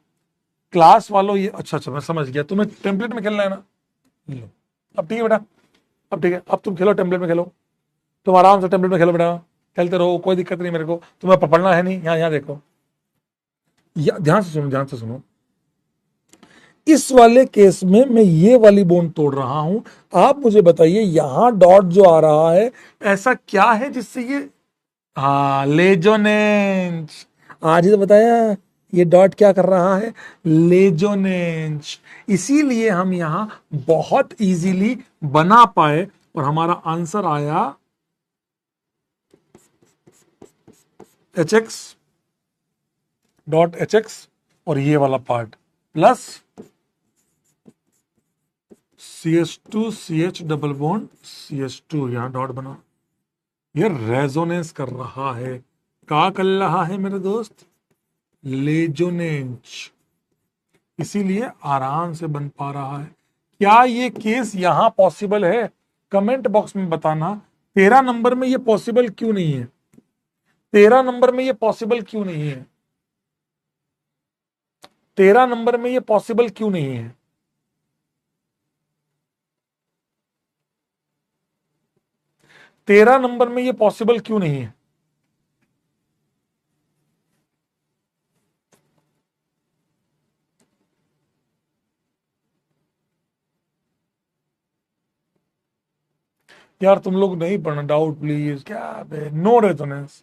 क्लास वालों ये, अच्छा मैं समझ गया, तुम्हें टेम्पलेट में खेलना है ना, लो अब ठीक है बेटा। अब ठीक है, अब तुम खेलो टेम्पलेट में खेलो, तुम आराम से टेम्पलेट में खेलो बेटा, खेलते रहो, कोई दिक्कत नहीं मेरे को, तुम्हें पढ़ना है नहीं, यहाँ यहाँ देखो, ध्यान से सुनो, ध्यान से सुनो। इस वाले केस में मैं ये वाली बोन तोड़ रहा हूं, आप मुझे बताइए यहां डॉट जो आ रहा है ऐसा क्या है जिससे ये, हाँ लेजोनेंस, आज ही तो बताया, ये डॉट क्या कर रहा है, लेजोनेंस। इसीलिए हम यहां बहुत इजीली बना पाए और हमारा आंसर आया H x dot H x, और ये वाला part plus CH2 CH double bond CH2, यहां डॉट बना, ये रेजोनेंस कर रहा है, क्या कर रहा है मेरे दोस्त, लेजोनेंस। इसीलिए आराम से बन पा रहा है। क्या ये केस यहां पॉसिबल है, कमेंट बॉक्स में बताना। 13 नंबर में ये पॉसिबल क्यों नहीं है, 13 नंबर में ये पॉसिबल क्यों नहीं है, 13 नंबर में ये पॉसिबल क्यों नहीं है। 13 नंबर में ये पॉसिबल क्यों नहीं है। यार तुम लोग नहीं पढ़ना, डाउट प्लीज, क्या नो रेजोनेंस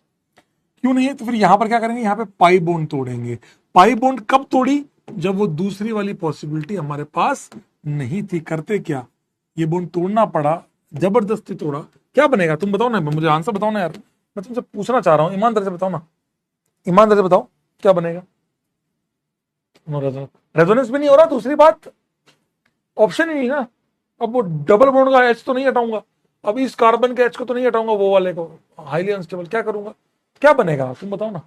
क्यों नहीं है, तो फिर यहां पर क्या करेंगे, यहां पे पाई बॉन्ड तोड़ेंगे। पाई बॉन्ड कब तोड़ी, जब वो दूसरी वाली पॉसिबिलिटी हमारे पास नहीं थी। करते क्या, ये बॉन्ड तोड़ना पड़ा, जबरदस्ती तोड़ा। क्या बनेगा तुम बताओ ना, मुझे आंसर बताओ ना यार, मैं तुमसे पूछना चाह रहा हूं, ईमानदारी से बताओ ना, ईमानदारी से बताओ क्या बनेगा। नो रेजोनेंस, रेजोनेंस भी नहीं हो रहा, दूसरी बात ऑप्शन ही नहीं ना। अब वो डबल बॉन्ड का एच तो नहीं हटाऊंगा, अब इस कार्बन के एच को तो नहीं हटाऊंगा, वो वाले को हाईली अनस्टेबल, क्या करूंगा, क्या बनेगा तुम बताओ ना।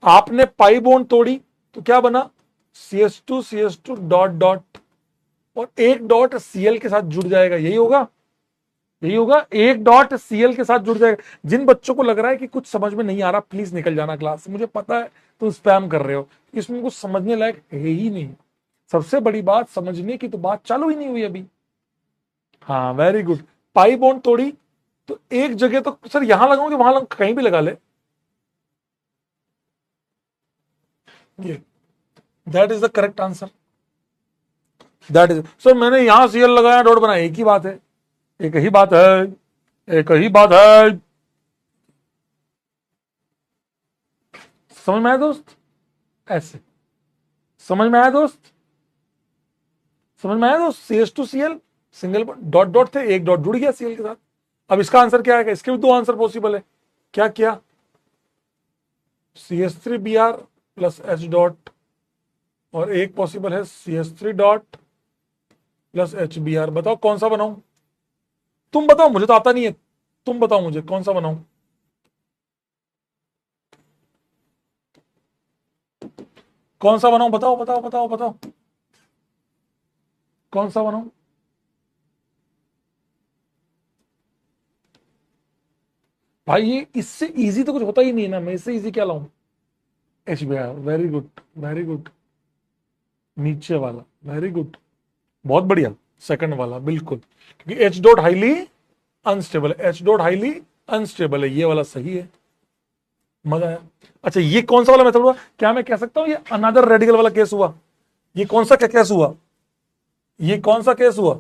आपने पाई बॉन्ड तोड़ी तो क्या बना, CH2 डॉट डॉट, और एक डॉट Cl के साथ जुड़ जाएगा, यही होगा, यही होगा, एक डॉट Cl के साथ जुड़ जाएगा। जिन बच्चों को लग रहा है कि कुछ समझ में नहीं आ रहा, प्लीज निकल जाना क्लास से, मुझे पता है तुम स्पैम कर रहे हो, इसमें कुछ समझने लायक है ही नहीं। सबसे बड़ी बात, समझने की तो बात चालू ही नहीं हुई अभी। हाँ वेरी गुड, पाई बॉन्ड तोड़ी तो एक जगह तो सर यहां लगाओगे, वहां कहीं भी लगा ले, ये that is the correct answer, that is sir, मैंने यहां Cl लगाया, डॉट बनाया, एक ही बात है, एक ही बात है, एक ही बात है। समझ में आया दोस्त, ऐसे समझ में आया दोस्त, समझ में आया दोस्त, CH2Cl सिंगल डॉट डॉट थे, एक डॉट जुड़ गया Cl के साथ। अब इसका आंसर क्या आएगा, इसके भी दो आंसर पॉसिबल है, क्या किया, CH3Br प्लस H डॉट, और एक पॉसिबल है CH3 डॉट प्लस HBr। बताओ कौन सा बनाऊं, तुम बताओ, मुझे तो आता नहीं है, तुम बताओ मुझे कौन सा बनाऊं, कौन सा बनाऊं, बताओ बताओ बताओ बताओ, कौन सा बनाऊं। भाई ये इससे इजी तो कुछ होता ही नहीं है ना, मैं इससे इजी क्या लाऊं, HBr, very good, very good, नीचे वाला, वेरी गुड, बहुत बढ़िया, सेकंड वाला बिल्कुल, क्योंकि एच डॉट हाईली अनस्टेबल है, एच डॉट हाईली अनस्टेबल है, ये वाला सही है, मजा आया। अच्छा ये कौन सा वाला मेथड हुआ, क्या मैं कह सकता हूं ये अनदर रेडिकल वाला केस हुआ, ये कौन सा क्या केस हुआ, ये कौन सा केस हुआ,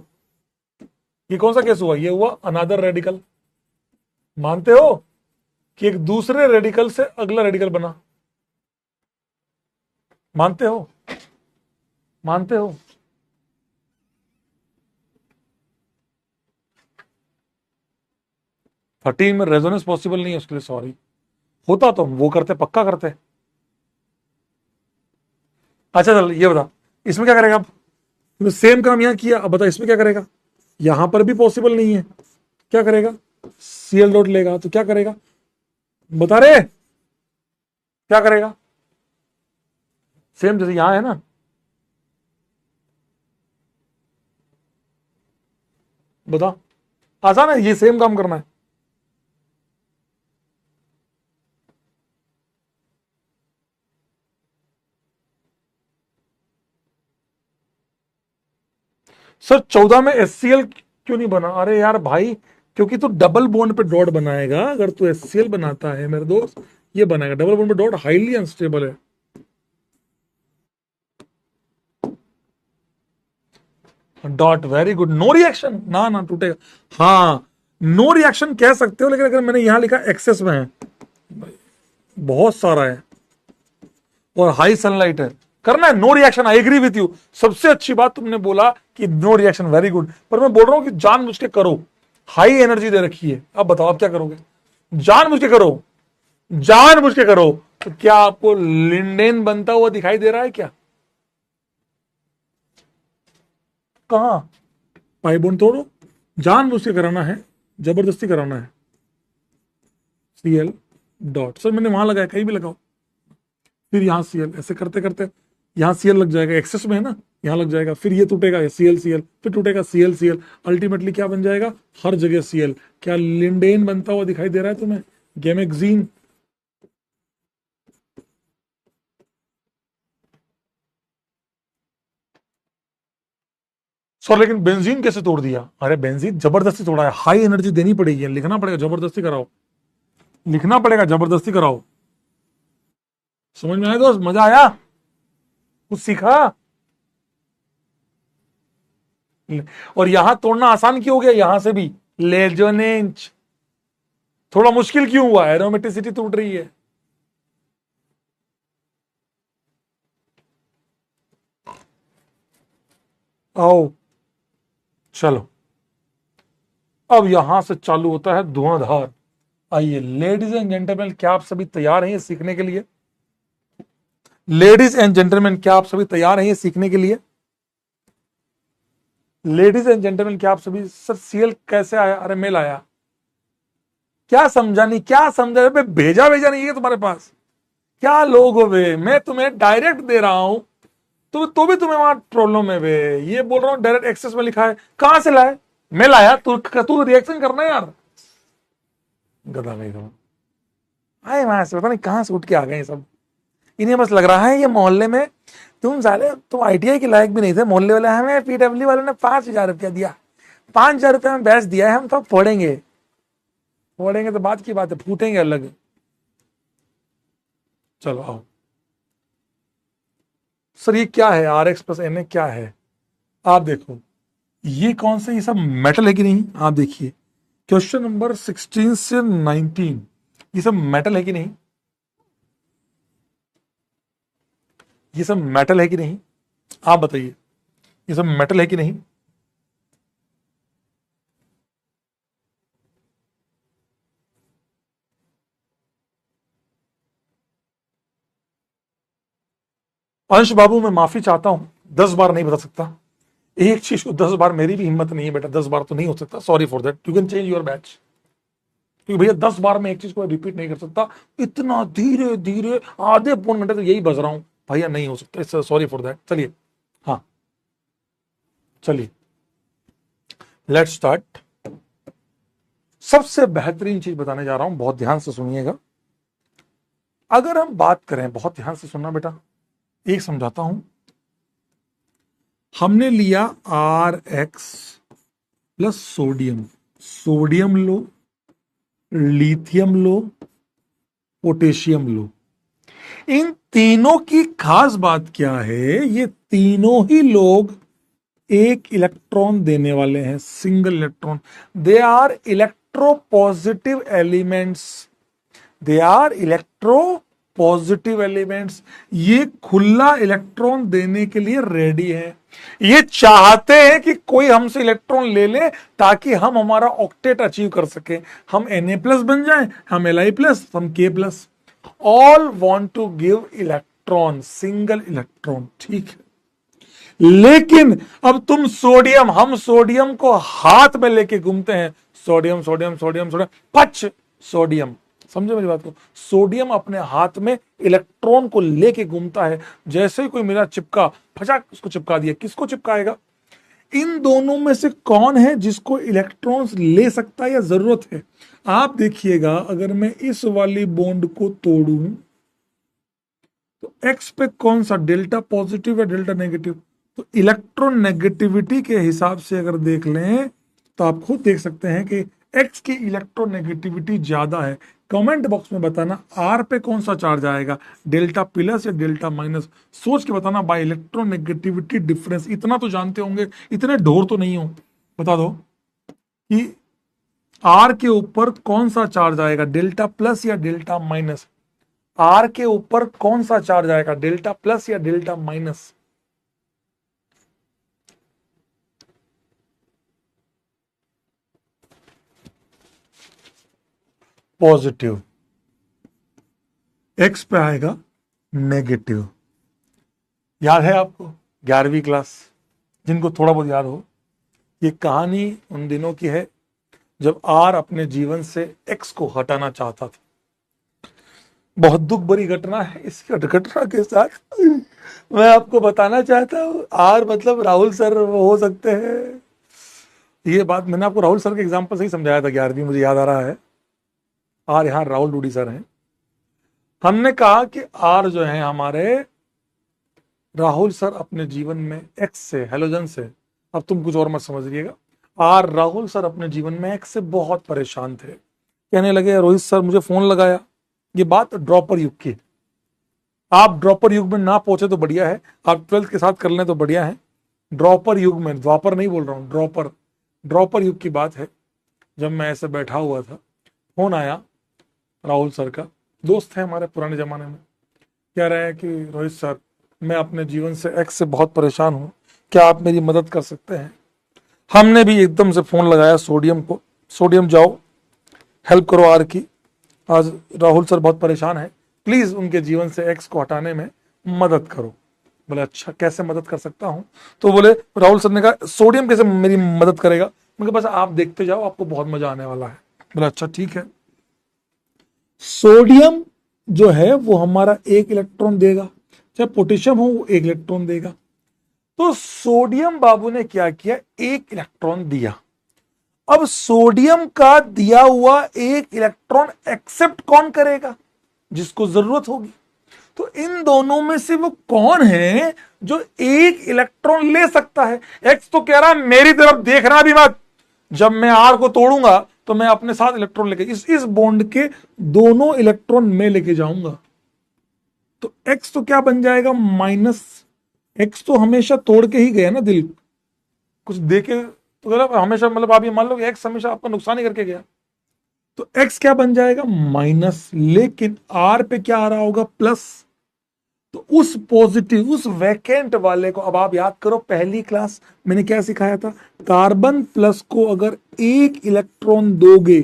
ये कौन सा केस हुआ, ये हुआ अनदर रेडिकल। मानते हो कि एक दूसरे रेडिकल से अगला रेडिकल बना, मानते हो, मानते हो। 13 में रेजोनेंस पॉसिबल नहीं है, उसके लिए सॉरी, होता तो हम वो करते, पक्का करते। अच्छा चल ये बता, इसमें क्या करेगा, अब सेम काम यहां किया, अब बता इसमें क्या करेगा, यहां पर भी पॉसिबल नहीं है, क्या करेगा, Cl डॉट लेगा तो क्या करेगा, बता रहे, क्या करेगा, सेम जैसे यहां है ना, बता, आसान है, ये सेम काम करना है। सर 14 में HCl क्यों नहीं बना? अरे यार भाई, क्योंकि तू डबल बॉन्ड पे डॉट बनाएगा। अगर तू HCl बनाता है मेरे दोस्त, ये बनाएगा डबल बॉन्ड पे डॉट, हाईली अनस्टेबल है। Dot, very good. No reaction, ना ना टूटेगा। हाँ, नो रिएक्शन कह सकते हो, लेकिन अगर मैंने यहां लिखा एक्सेस में है, बहुत सारा है और हाई सनलाइट है, करना है no reaction. I agree with you, सबसे अच्छी बात तुमने बोला कि नो रिएक्शन, वेरी गुड। पर मैं बोल रहा हूं कि जानबूझ के करो, हाई एनर्जी दे रखी है। अब बताओ आप क्या करोगे? जानबूझ के करो, जानबूझ के करो। तो क्या आपको लिंडेन बनता हुआ दिखाई दे रहा है क्या? कहां? पाई बॉन्ड तोड़ो, जानबूझ के कराना है, जबरदस्ती कराना है। Cl डॉट, सर मैंने वहां लगाया, कहीं भी लगाओ। फिर यहां Cl, ऐसे करते करते यहां Cl लग जाएगा, एक्सेस में है ना, यहां लग जाएगा, फिर ये टूटेगा, Cl Cl, फिर टूटेगा Cl Cl, अल्टीमेटली क्या बन जाएगा? हर जगह Cl। क्या लिंडेन बनता हुआ दिखाई दे रहा है तुम्हें? गेमेक्जीन। सर लेकिन बेंजीन कैसे तोड़ दिया? अरे बेंजीन जबरदस्ती तोड़ा है, हाई एनर्जी देनी पड़ेगी, लिखना पड़ेगा, जबरदस्ती कराओ, लिखना पड़ेगा, जबरदस्ती कराओ। समझ में आया दोस्त? मजा आया? कुछ सीखा? और यहां तोड़ना आसान क्यों हो गया? यहां से भी लेजोनेंच, थोड़ा मुश्किल क्यों हुआ? एरोमेटिसिटी टूट रही है। आओ, चलो, अब यहां से चालू होता है धुआंधार। आइए लेडीज एंड जेंटलमैन, क्या आप सभी तैयार हैं ये सीखने के लिए? लेडीज एंड जेंटलमैन, क्या आप सभी तैयार हैं ये सीखने के लिए? लेडीज एंड जेंटलमैन, क्या आप सभी? सर Cl कैसे आया? अरे मेल आया, क्या समझा नहीं, क्या समझा? भेजा भेजा नहीं है तुम्हारे पास? क्या लोग हो बे, मैं तुम्हें डायरेक्ट दे रहा हूं तो भी तुम्हें वहां प्रॉब्लम है बे। ये बोल रहा हूं डायरेक्ट एक्सेस में लिखा है, कहां से लाए? मैं लाया, तू रिएक्शन करना है यार, गधा नहीं था। आए वहां से पता नहीं कहां से उठ के आ गए सब। इन्हें बस लग रहा है ये मोहल्ले में तुम साले, तुम ITI के लायक भी नहीं थे। मोहल्ले वाले, हमें PW वालों ने 5,000 रुपया दिया, 5,000 रुपया में बैच दिया है, हम तो फोड़ेंगे। फोड़ेंगे तो बात की बात है, फूटेंगे अलग। चलो आओ। सर ये क्या है? RX प्लस Na क्या है? आप देखो, ये कौन सा, ये सब मेटल है कि नहीं? आप देखिए क्वेश्चन नंबर 16 से 19, ये सब मेटल है कि नहीं? ये सब मेटल है कि नहीं? आप बताइए, ये सब मेटल है कि नहीं? अंश बाबू, मैं माफी चाहता हूं, 10 बार नहीं बता सकता एक चीज को 10 बार, मेरी भी हिम्मत नहीं है बेटा, 10 बार तो नहीं हो सकता। Sorry for that, you can change your batch. क्योंकि भैया 10 बार में एक चीज को रिपीट नहीं कर सकता, इतना धीरे धीरे आधे पौन घंटे तो यही बज रहा हूं भैया, नहीं हो सकता। Sorry for that. चलिए, हाँ चलिए, लेट्स स्टार्ट। सबसे बेहतरीन चीज बताने जा रहा हूं, बहुत ध्यान से सुनिएगा। अगर हम बात करें, बहुत ध्यान से सुनना बेटा, एक समझाता हूं। हमने लिया RX प्लस सोडियम, सोडियम लो, लिथियम लो, पोटेशियम लो। इन तीनों की खास बात क्या है? ये तीनों ही लोग एक इलेक्ट्रॉन देने वाले हैं, single electron. They are electropositive elements, they are electropositive elements. ये खुला इलेक्ट्रॉन देने के लिए रेडी है। ये चाहते हैं कि कोई हमसे इलेक्ट्रॉन ले ले ताकि हम हमारा ऑक्टेट अचीव कर सके, हम Na प्लस बन जाए, हम Li प्लस, हम K plus. All want to give electron, single electron, ठीक है। लेकिन अब तुम सोडियम, हम सोडियम को हाथ में लेके घूमते हैं, सोडियम सोडियम सोडियम सोडियम, पच सोडियम। समझे मेरी बात को? सोडियम अपने हाथ में इलेक्ट्रॉन को लेके घूमता है। जैसे ही कोई मेरा चिपका, फटाक उसको चिपका दिया। किसको चिपकाएगा? इन दोनों में से कौन है जिसको इलेक्ट्रॉन्स ले सकता है या जरूरत है? आप देखिएगा, अगर मैं इस वाली बॉन्ड को तोड़ूं तो एक्स पे कौन सा, डेल्टा पॉजिटिव या डेल्टा नेगेटिव? तो इलेक्ट्रोनेगेटिविटी के हिसाब से अगर देख लें तो आप खुद देख सकते हैं कि एक्स की इलेक्ट्रोनेगेटिविटी ज्यादा है। कमेंट बॉक्स में बताना आर पे कौन सा चार्ज आएगा, डेल्टा प्लस या डेल्टा माइनस। सोच के बताना बाय इलेक्ट्रोनेगेटिविटी डिफरेंस। इतना तो जानते होंगे, इतने ढोर तो नहीं हो, बता दो कि आर के ऊपर कौन सा चार्ज आएगा, डेल्टा प्लस या डेल्टा माइनस। आर के ऊपर कौन सा चार्ज आएगा, डेल्टा प्लस या डेल्टा माइनस। पॉजिटिव। एक्स पे आएगा नेगेटिव। याद है आपको 11वीं क्लास, जिनको थोड़ा बहुत याद हो, ये कहानी उन दिनों की है जब आर अपने जीवन से एक्स को हटाना चाहता था। बहुत दुख भरी घटना है। इस घटना के साथ मैं आपको बताना चाहता हूं, आर मतलब राहुल सर वो हो सकते हैं। ये बात मैंने आपको राहुल सर के एग्जाम्पल से ही समझाया था 11वीं, मुझे याद आ रहा है। आर यहाँ राहुल डूडी सर हैं। हमने कहा कि आर जो है हमारे राहुल सर अपने जीवन में एक्स से, हेलोजन से, अब तुम कुछ और मत समझिएगा, आर राहुल सर अपने जीवन में एक्स से बहुत परेशान थे। कहने लगे रोहित सर मुझे फोन लगाया। ये बात ड्रॉपर युग की। आप ड्रॉपर युग में ना पहुंचे तो बढ़िया है, आप 12th के साथ कर लें तो बढ़िया है। ड्रॉपर युग में, द्वापर नहीं बोल रहा हूं, ड्रॉपर, ड्रॉपर युग की बात है। जब मैं ऐसे बैठा हुआ था, फोन आया राहुल सर का, दोस्त है हमारे पुराने जमाने में। कह रहे हैं कि रोहित सर मैं अपने जीवन से एक्स से बहुत परेशान हूं, क्या आप मेरी मदद कर सकते हैं। हमने भी एकदम से फोन लगाया सोडियम को, सोडियम जाओ हेल्प करो आर की, आज राहुल सर बहुत परेशान है, प्लीज उनके जीवन से एक्स को हटाने में मदद करो। बोले अच्छा कैसे मदद कर सकता हूं। तो बोले, राहुल सर ने कहा सोडियम कैसे मेरी मदद करेगा। मैं बस आप देखते जाओ, आपको बहुत मजा आने वाला है। बोले अच्छा ठीक है। सोडियम जो है वो हमारा एक इलेक्ट्रॉन देगा, चाहे पोटेशियम हो वो एक इलेक्ट्रॉन देगा। तो सोडियम बाबू ने क्या किया, एक इलेक्ट्रॉन दिया। अब सोडियम का दिया हुआ एक इलेक्ट्रॉन एक्सेप्ट कौन करेगा, जिसको जरूरत होगी। तो इन दोनों में से वो कौन है जो एक इलेक्ट्रॉन ले सकता है। एक्स तो कह रहा है मेरी तरफ देखना भी मत, जब मैं आर को तोड़ूंगा तो मैं अपने साथ इलेक्ट्रॉन लेके, इस बॉन्ड के दोनों इलेक्ट्रॉन मैं लेके जाऊंगा। तो एक्स तो क्या बन जाएगा, माइनस। एक्स तो हमेशा तोड़ के ही गया ना, दिल कुछ देके तो गलत हमेशा, मतलब आप ये मान लो एक्स हमेशा आपका नुकसान ही करके गया। तो एक्स क्या बन जाएगा, माइनस। लेकिन आर पे क्या आ रहा होगा, प्लस। तो उस पॉजिटिव, उस वैकेंट वाले को, अब आप याद करो पहली क्लास मैंने क्या सिखाया था, कार्बन प्लस को अगर एक इलेक्ट्रॉन दोगे,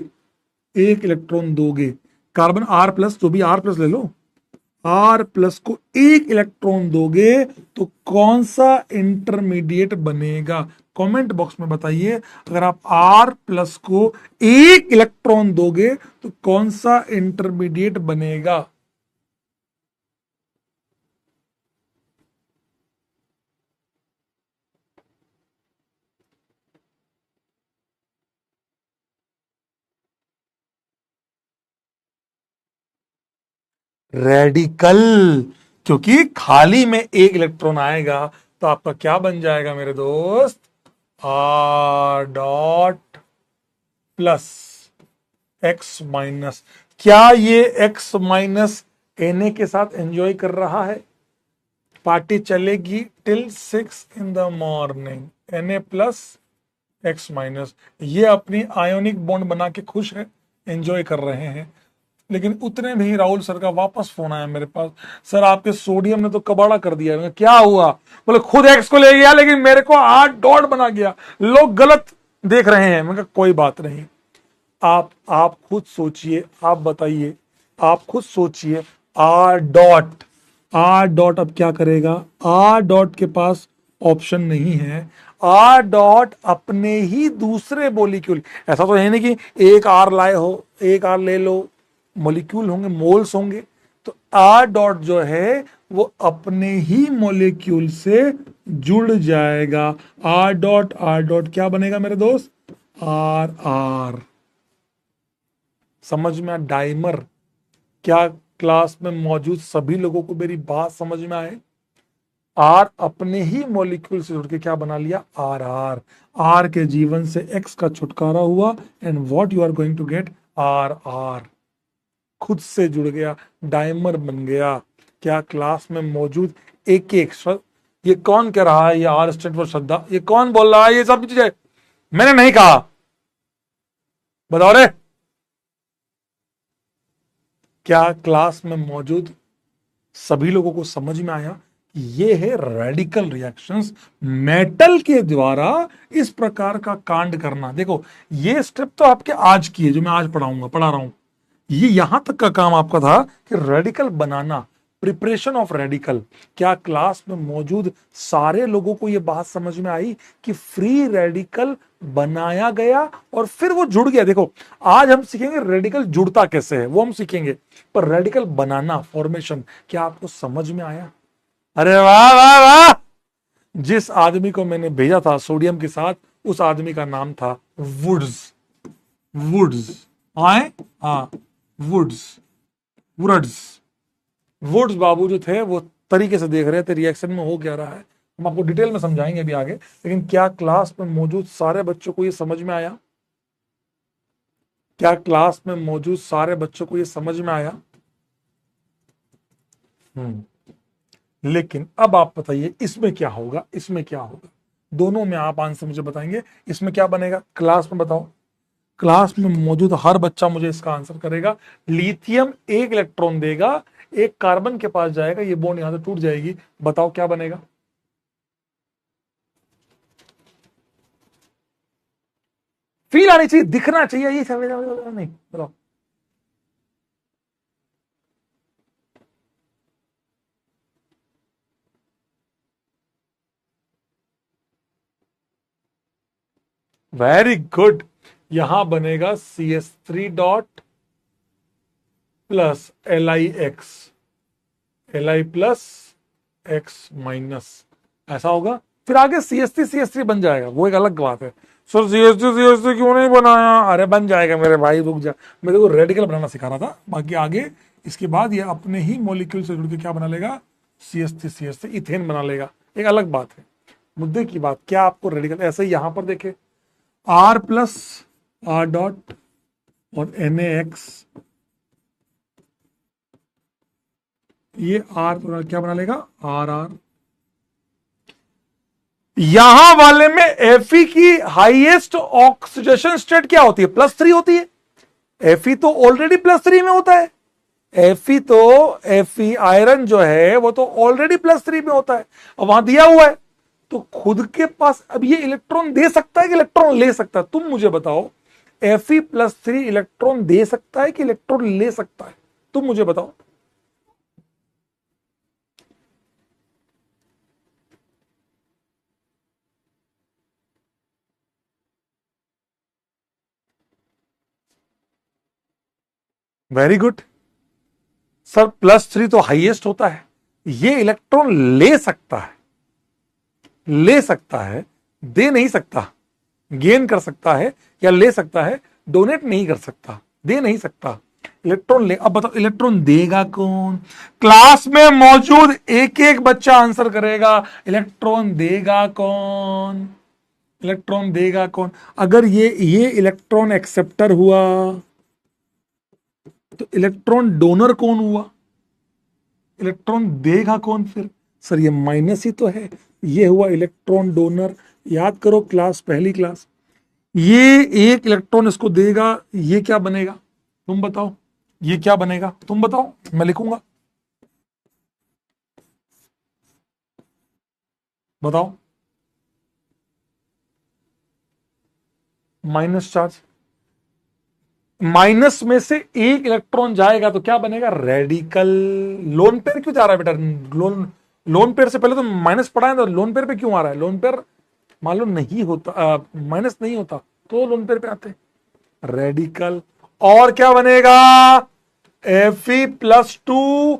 एक इलेक्ट्रॉन दोगे, कार्बन आर प्लस, जो भी आर प्लस ले लो, आर प्लस को एक इलेक्ट्रॉन दोगे तो कौन सा इंटरमीडिएट बनेगा। कमेंट बॉक्स में बताइए, अगर आप आर प्लस को एक इलेक्ट्रॉन दोगे तो कौन सा इंटरमीडिएट बनेगा। रेडिकल, क्योंकि खाली में एक इलेक्ट्रॉन आएगा तो आपका क्या बन जाएगा मेरे दोस्त, R dot plus x minus. क्या ये एक्स माइनस एन के साथ एंजॉय कर रहा है, पार्टी चलेगी till 6 in the morning, n plus x minus, ये अपनी आयोनिक बॉन्ड बना के खुश है, एंजॉय कर रहे हैं। लेकिन उतने में ही राहुल सर का वापस फोन आया मेरे पास, सर आपके सोडियम ने तो कबाड़ा कर दिया। मैंने क्या हुआ, बोले खुद एक्स को ले गया लेकिन मेरे को 8 डॉट बना गया, लोग गलत देख रहे हैं। मैंने कहा कोई बात नहीं, आप खुद सोचिए, आप बताइए, आप खुद सोचिए। आर डॉट, आर डॉट अब क्या करेगा, आर डॉट के पास ऑप्शन नहीं है। आर डॉट अपने ही दूसरे मॉलिक्यूल, ऐसा तो है नहीं कि एक आर लाए हो, एक आर ले लो, मॉलिक्यूल होंगे, मोल्स होंगे। तो आर डॉट जो है वो अपने ही मॉलिक्यूल से जुड़ जाएगा। आर डॉट क्या बनेगा मेरे दोस्त, आर आर। समझ में आ, डाइमर। क्या क्लास में मौजूद सभी लोगों को मेरी बात समझ में आए। आर अपने ही मॉलिक्यूल से जुड़ के क्या बना लिया, आर आर। आर के जीवन से एक्स का छुटकारा हुआ and what you are going to get, R R. खुद से जुड़ गया, डायमर बन गया। क्या क्लास में मौजूद एक एक ये कौन कह रहा है, ये आर स्टैंड फॉर श्रद्धा, ये कौन बोल रहा है ये सब चीजें, मैंने नहीं कहा, बताओ रे। क्या क्लास में मौजूद सभी लोगों को समझ में आया कि ये है रेडिकल रिएक्शंस, मेटल के द्वारा इस प्रकार का कांड करना। देखो ये स्टेप तो आपके आज की है जो मैं आज पढ़ा रहा हूं, ये यहां तक का काम आपका था कि radical banana, preparation of radical. क्या क्लास में मौजूद सारे लोगों को यह बात समझ में आई कि फ्री रेडिकल बनाया गया और फिर वो जुड़ गया। देखो आज हम सीखेंगे रेडिकल जुड़ता कैसे है, वो हम सीखेंगे, पर रेडिकल बनाना, फॉर्मेशन, क्या आपको समझ में आया? अरे वाह वाह वाह। जिस आदमी को मैंने भेजा था सोडियम के साथ, उस आदमी का नाम था वुड्स। वुड्स आए, हाँ वुड्स, वुड्स। वुड्स बाबू जो थे वो तरीके से देख रहे थे रिएक्शन में हो क्या रहा है, हम आपको डिटेल में समझाएंगे अभी आगे। लेकिन क्या क्लास में मौजूद सारे बच्चों को ये समझ में आया? क्या क्लास में मौजूद सारे बच्चों को ये समझ में आया? लेकिन अब आप बताइए इसमें क्या होगा, इसमें क्या होगा? दोनों में आप आंसर मुझे बताएंगे। इसमें क्या बनेगा क्लास में, बताओ। क्लास में मौजूद हर बच्चा मुझे इसका आंसर करेगा। लिथियम एक इलेक्ट्रॉन देगा, एक कार्बन के पास जाएगा, ये बॉन्ड यहां से टूट जाएगी, बताओ क्या बनेगा? फील आनी चाहिए, दिखना चाहिए, ये समझ नहीं, बताओ। Very good. यहां बनेगा CH3 dot plus LiX, Li plus x minus, ऐसा होगा। फिर आगे CH3 बन जाएगा, वो एक अलग बात है। सर CH3 क्यों नहीं बनाया? अरे बन जाएगा मेरे भाई, रुक जा, मैं देखो रेडिकल बनाना सिखा रहा था। बाकी आगे इसके बाद ये अपने ही मॉलिक्यूल से जुड़ के क्या बना लेगा, CH3 इथेन बना लेगा, एक अलग बात है। मुद्दे की बात, क्या आपको रेडिकल ऐसे ही यहां पर देखे R प्लस R डॉट और NaX, ये R क्या बना लेगा, आर आर। यहां वाले में Fe की हाईएस्ट ऑक्सीडेशन स्टेट क्या होती है, +3 होती है। Fe तो ऑलरेडी +3 में होता है। Fe आयरन जो है वो तो ऑलरेडी +3 में होता है, अब वहां दिया हुआ है तो खुद के पास अब ये इलेक्ट्रॉन दे सकता है कि इलेक्ट्रॉन ले सकता है? तुम मुझे बताओ, Fe+3 इलेक्ट्रॉन दे सकता है कि इलेक्ट्रॉन ले सकता है? तुम मुझे बताओ। वेरी गुड सर, +3 तो हाईएस्ट होता है, ये इलेक्ट्रॉन ले सकता है, ले सकता है, दे नहीं सकता। गेन कर सकता है या ले सकता है, डोनेट नहीं कर सकता, दे नहीं सकता। इलेक्ट्रॉन ले, अब बताओ इलेक्ट्रॉन देगा कौन? क्लास में मौजूद एक एक बच्चा आंसर करेगा, इलेक्ट्रॉन देगा कौन? इलेक्ट्रॉन देगा कौन? अगर ये इलेक्ट्रॉन एक्सेप्टर हुआ तो इलेक्ट्रॉन डोनर कौन हुआ? इलेक्ट्रॉन देगा कौन फिर? सर ये माइनस ही तो है, ये हुआ इलेक्ट्रॉन डोनर। याद करो क्लास, पहली क्लास, ये एक इलेक्ट्रॉन इसको देगा, ये क्या बनेगा तुम बताओ, ये क्या बनेगा तुम बताओ, मैं लिखूंगा, बताओ। माइनस चार्ज, माइनस में से एक इलेक्ट्रॉन जाएगा तो क्या बनेगा, रेडिकल। लोन पेयर क्यों जा रहा है बेटा? लोन पेयर से पहले तो माइनस पढ़ा है, तो लोन पेयर पे क्यों आ रहा है? लोन पेयर मान लो नहीं होता, माइनस नहीं होता तो लोन पेयर पे आते, रेडिकल। और क्या बनेगा, Fe+2।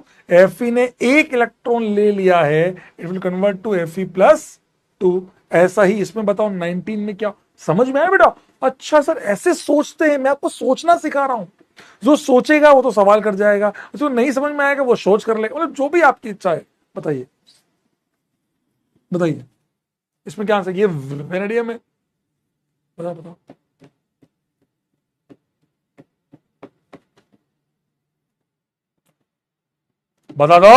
Fe ने एक इलेक्ट्रॉन ले लिया है, it will convert to Fe+2। ऐसा ही इसमें बताओ 19 में क्या समझ में आया बेटा? अच्छा सर ऐसे सोचते हैं, मैं आपको सोचना सिखा रहा हूं। जो सोचेगा वो तो सवाल कर जाएगा, जो नहीं समझ में आएगा वो सोच कर लेगा, मतलब जो भी आपकी इच्छा है। बताइए बताइए इसमें क्या आंसर, ये वेनेडियम है, बताओ बताओ। बता दो।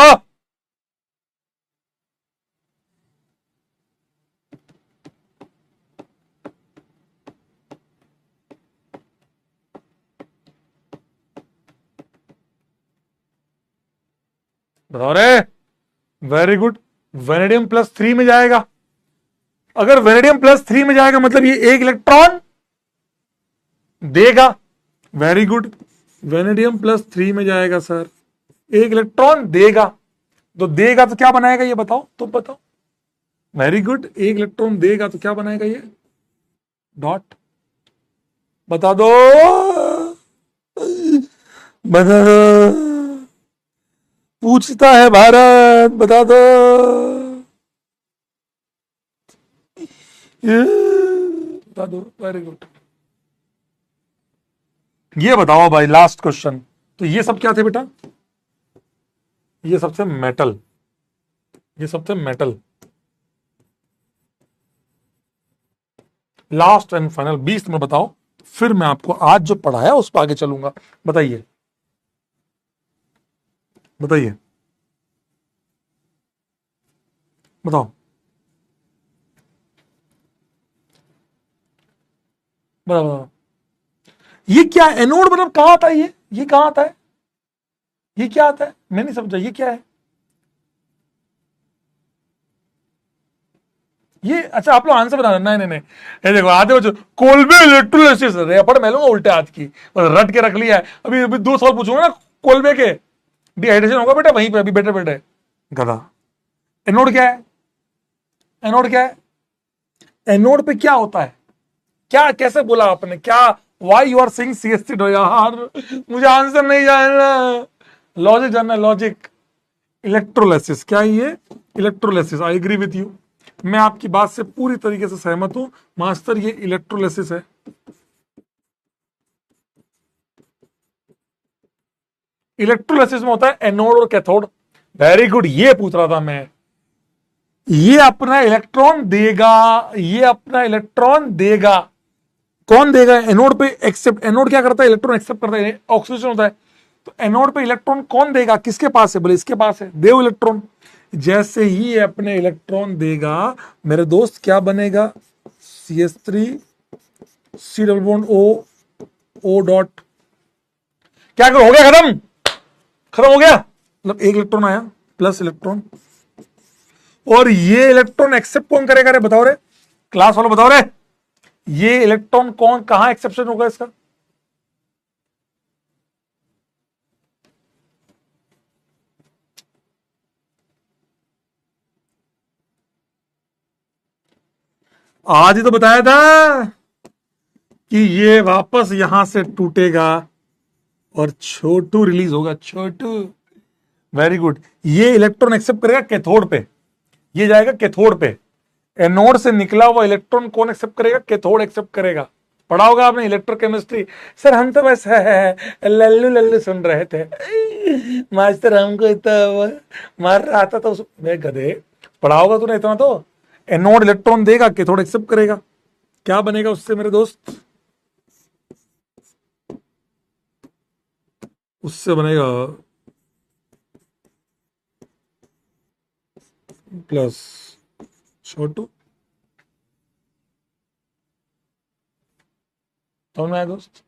बताओ रे। Very good. वेनेडियम +3 में जाएगा। अगर वेनेडियम +3 में जाएगा मतलब ये एक इलेक्ट्रॉन देगा। Very good. वेनेडियम +3 में जाएगा सर, एक इलेक्ट्रॉन देगा। तो देगा तो क्या बनाएगा ये बताओ, तुम बताओ। वेरी गुड, एक इलेक्ट्रॉन देगा तो क्या बनाएगा ये, डॉट। बता दो, बता दो। पूछता है भारत, बता दो। बता दो। Very good. ये बताओ भाई, लास्ट क्वेश्चन। तो ये सब क्या थे बेटा, ये सबसे मेटल, ये सबसे मेटल। लास्ट एंड फाइनल 20 में बताओ, फिर मैं आपको आज जो पढ़ाया उस पर आगे चलूंगा। बताइए बताइए बताओ बताओ बताओ। ये क्या एनोड मतलब कहां आता है, ये कहां आता है, ये क्या आता है, मैं नहीं समझा ये क्या है ये। अच्छा आप लोग आंसर बता रहे, नहीं नहीं नहीं, ये देखो आते बच्चों, कोलबे इलेक्ट्रोलाइसिस रेपड़ मैं लूंगा उल्टे हाथ की, और रट के रख लिया है। अभी अभी 2 सवाल पूछूंगा ना कोलबे के, डिहाइड्रेशन होगा बेटा वहीं पे, अभी बेटे बेटे गधा। एनोड क्या है, एनोड क्या है, एनोड पे क्या होता है, क्या कैसे बोला आपने, क्या why you are sing CST do यार, मुझे आंसर नहीं जानना, लॉजिक जानना, लॉजिक। इलेक्ट्रोलाइसिस क्या है ये, electrolysis, I agree with you, मैं आपकी बात से पूरी तरीके से सहमत हूं मास्टर, ये इलेक्ट्रोलाइसिस है। इलेक्ट्रोलाइसिस में होता है एनोड और कैथोड। वेरी गुड, ये पूछ रहा था मैं। ये अपना इलेक्ट्रॉन देगा, ये अपना इलेक्ट्रॉन देगा। कौन देगा, एनोड पे एक्सेप्ट, एनोड क्या करता है, इलेक्ट्रॉन एक्सेप्ट करता है, ऑक्सीजन होता है। तो एनोड पे इलेक्ट्रॉन कौन देगा, किसके पास है, बोले इसके पास है, देव इलेक्ट्रॉन। जैसे ही ये अपने इलेक्ट्रॉन देगा मेरे दोस्त, क्या बनेगा, CH3 C double bond O dot. क्या हो गया, खत्म, खत्म हो गया, मतलब एक इलेक्ट्रॉन आया प्लस इलेक्ट्रॉन। और ये इलेक्ट्रॉन एक्सेप्ट कौन करेगा रे, बताओ रे, क्लास वालों बताओ रे, ये इलेक्ट्रॉन कौन, कहां एक्सेप्शन होगा इसका। आज ही तो बताया था कि ये वापस यहां से टूटेगा और छोटू रिलीज होगा, छोटू। वेरी गुड, ये इलेक्ट्रॉन एक्सेप्ट करेगा कैथोड पे, ये जाएगा कैथोड पे। एनोड से निकला हुआ इलेक्ट्रॉन कौन एक्सेप्ट करेगा, कैथोड एक्सेप्ट करेगा। पढ़ा होगा आपने इलेक्ट्रोकेमिस्ट्री। सर हम तो बस है लल्लू लल्लू सुन रहे थे, मास्टर हमको इतना मार रहा था तो मैं गधे, पढ़ा होगा तूने इतना तो। एनोड इलेक्ट्रॉन देगा, कैथोड एक्सेप्ट करेगा, क्या बनेगा उससे मेरे दोस्त, उससे बनेगा प्लस छोटू। समझ में आया दोस्त।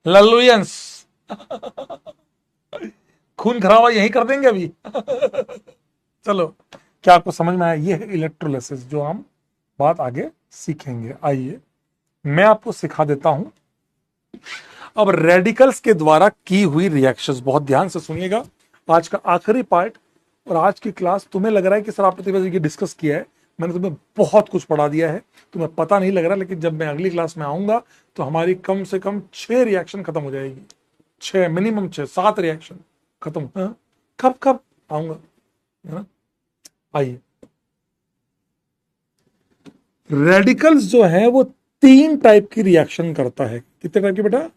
लल्लुयंस खून खराबा यही कर देंगे अभी। चलो, क्या आपको समझ में आया, ये है इलेक्ट्रोलाइसिस, जो हम बात आगे सीखेंगे। आइए मैं आपको सिखा देता हूं अब रेडिकल्स के द्वारा की हुई रिएक्शंस। बहुत ध्यान से सुनिएगा, आज का आखिरी पार्ट। और आज की क्लास तुम्हें लग रहा है कि सर आपने तो ये डिस्कस किया है, मैंने तुम्हें बहुत कुछ पढ़ा दिया है, तुम्हें पता नहीं लग रहा, लेकिन जब मैं अगली क्लास में आऊंगा तो हमारी कम से कम 6 रिएक्शन खत्म हो जाएगी, 6 मिनिमम, 6-7 रिएक्शन खत्म। हाँ? कब कब आऊंगा, है ना। आइए, रेडिकल्स जो है वो 3 टाइप की रिएक्शन करता है। कितने टाइप की बेटा,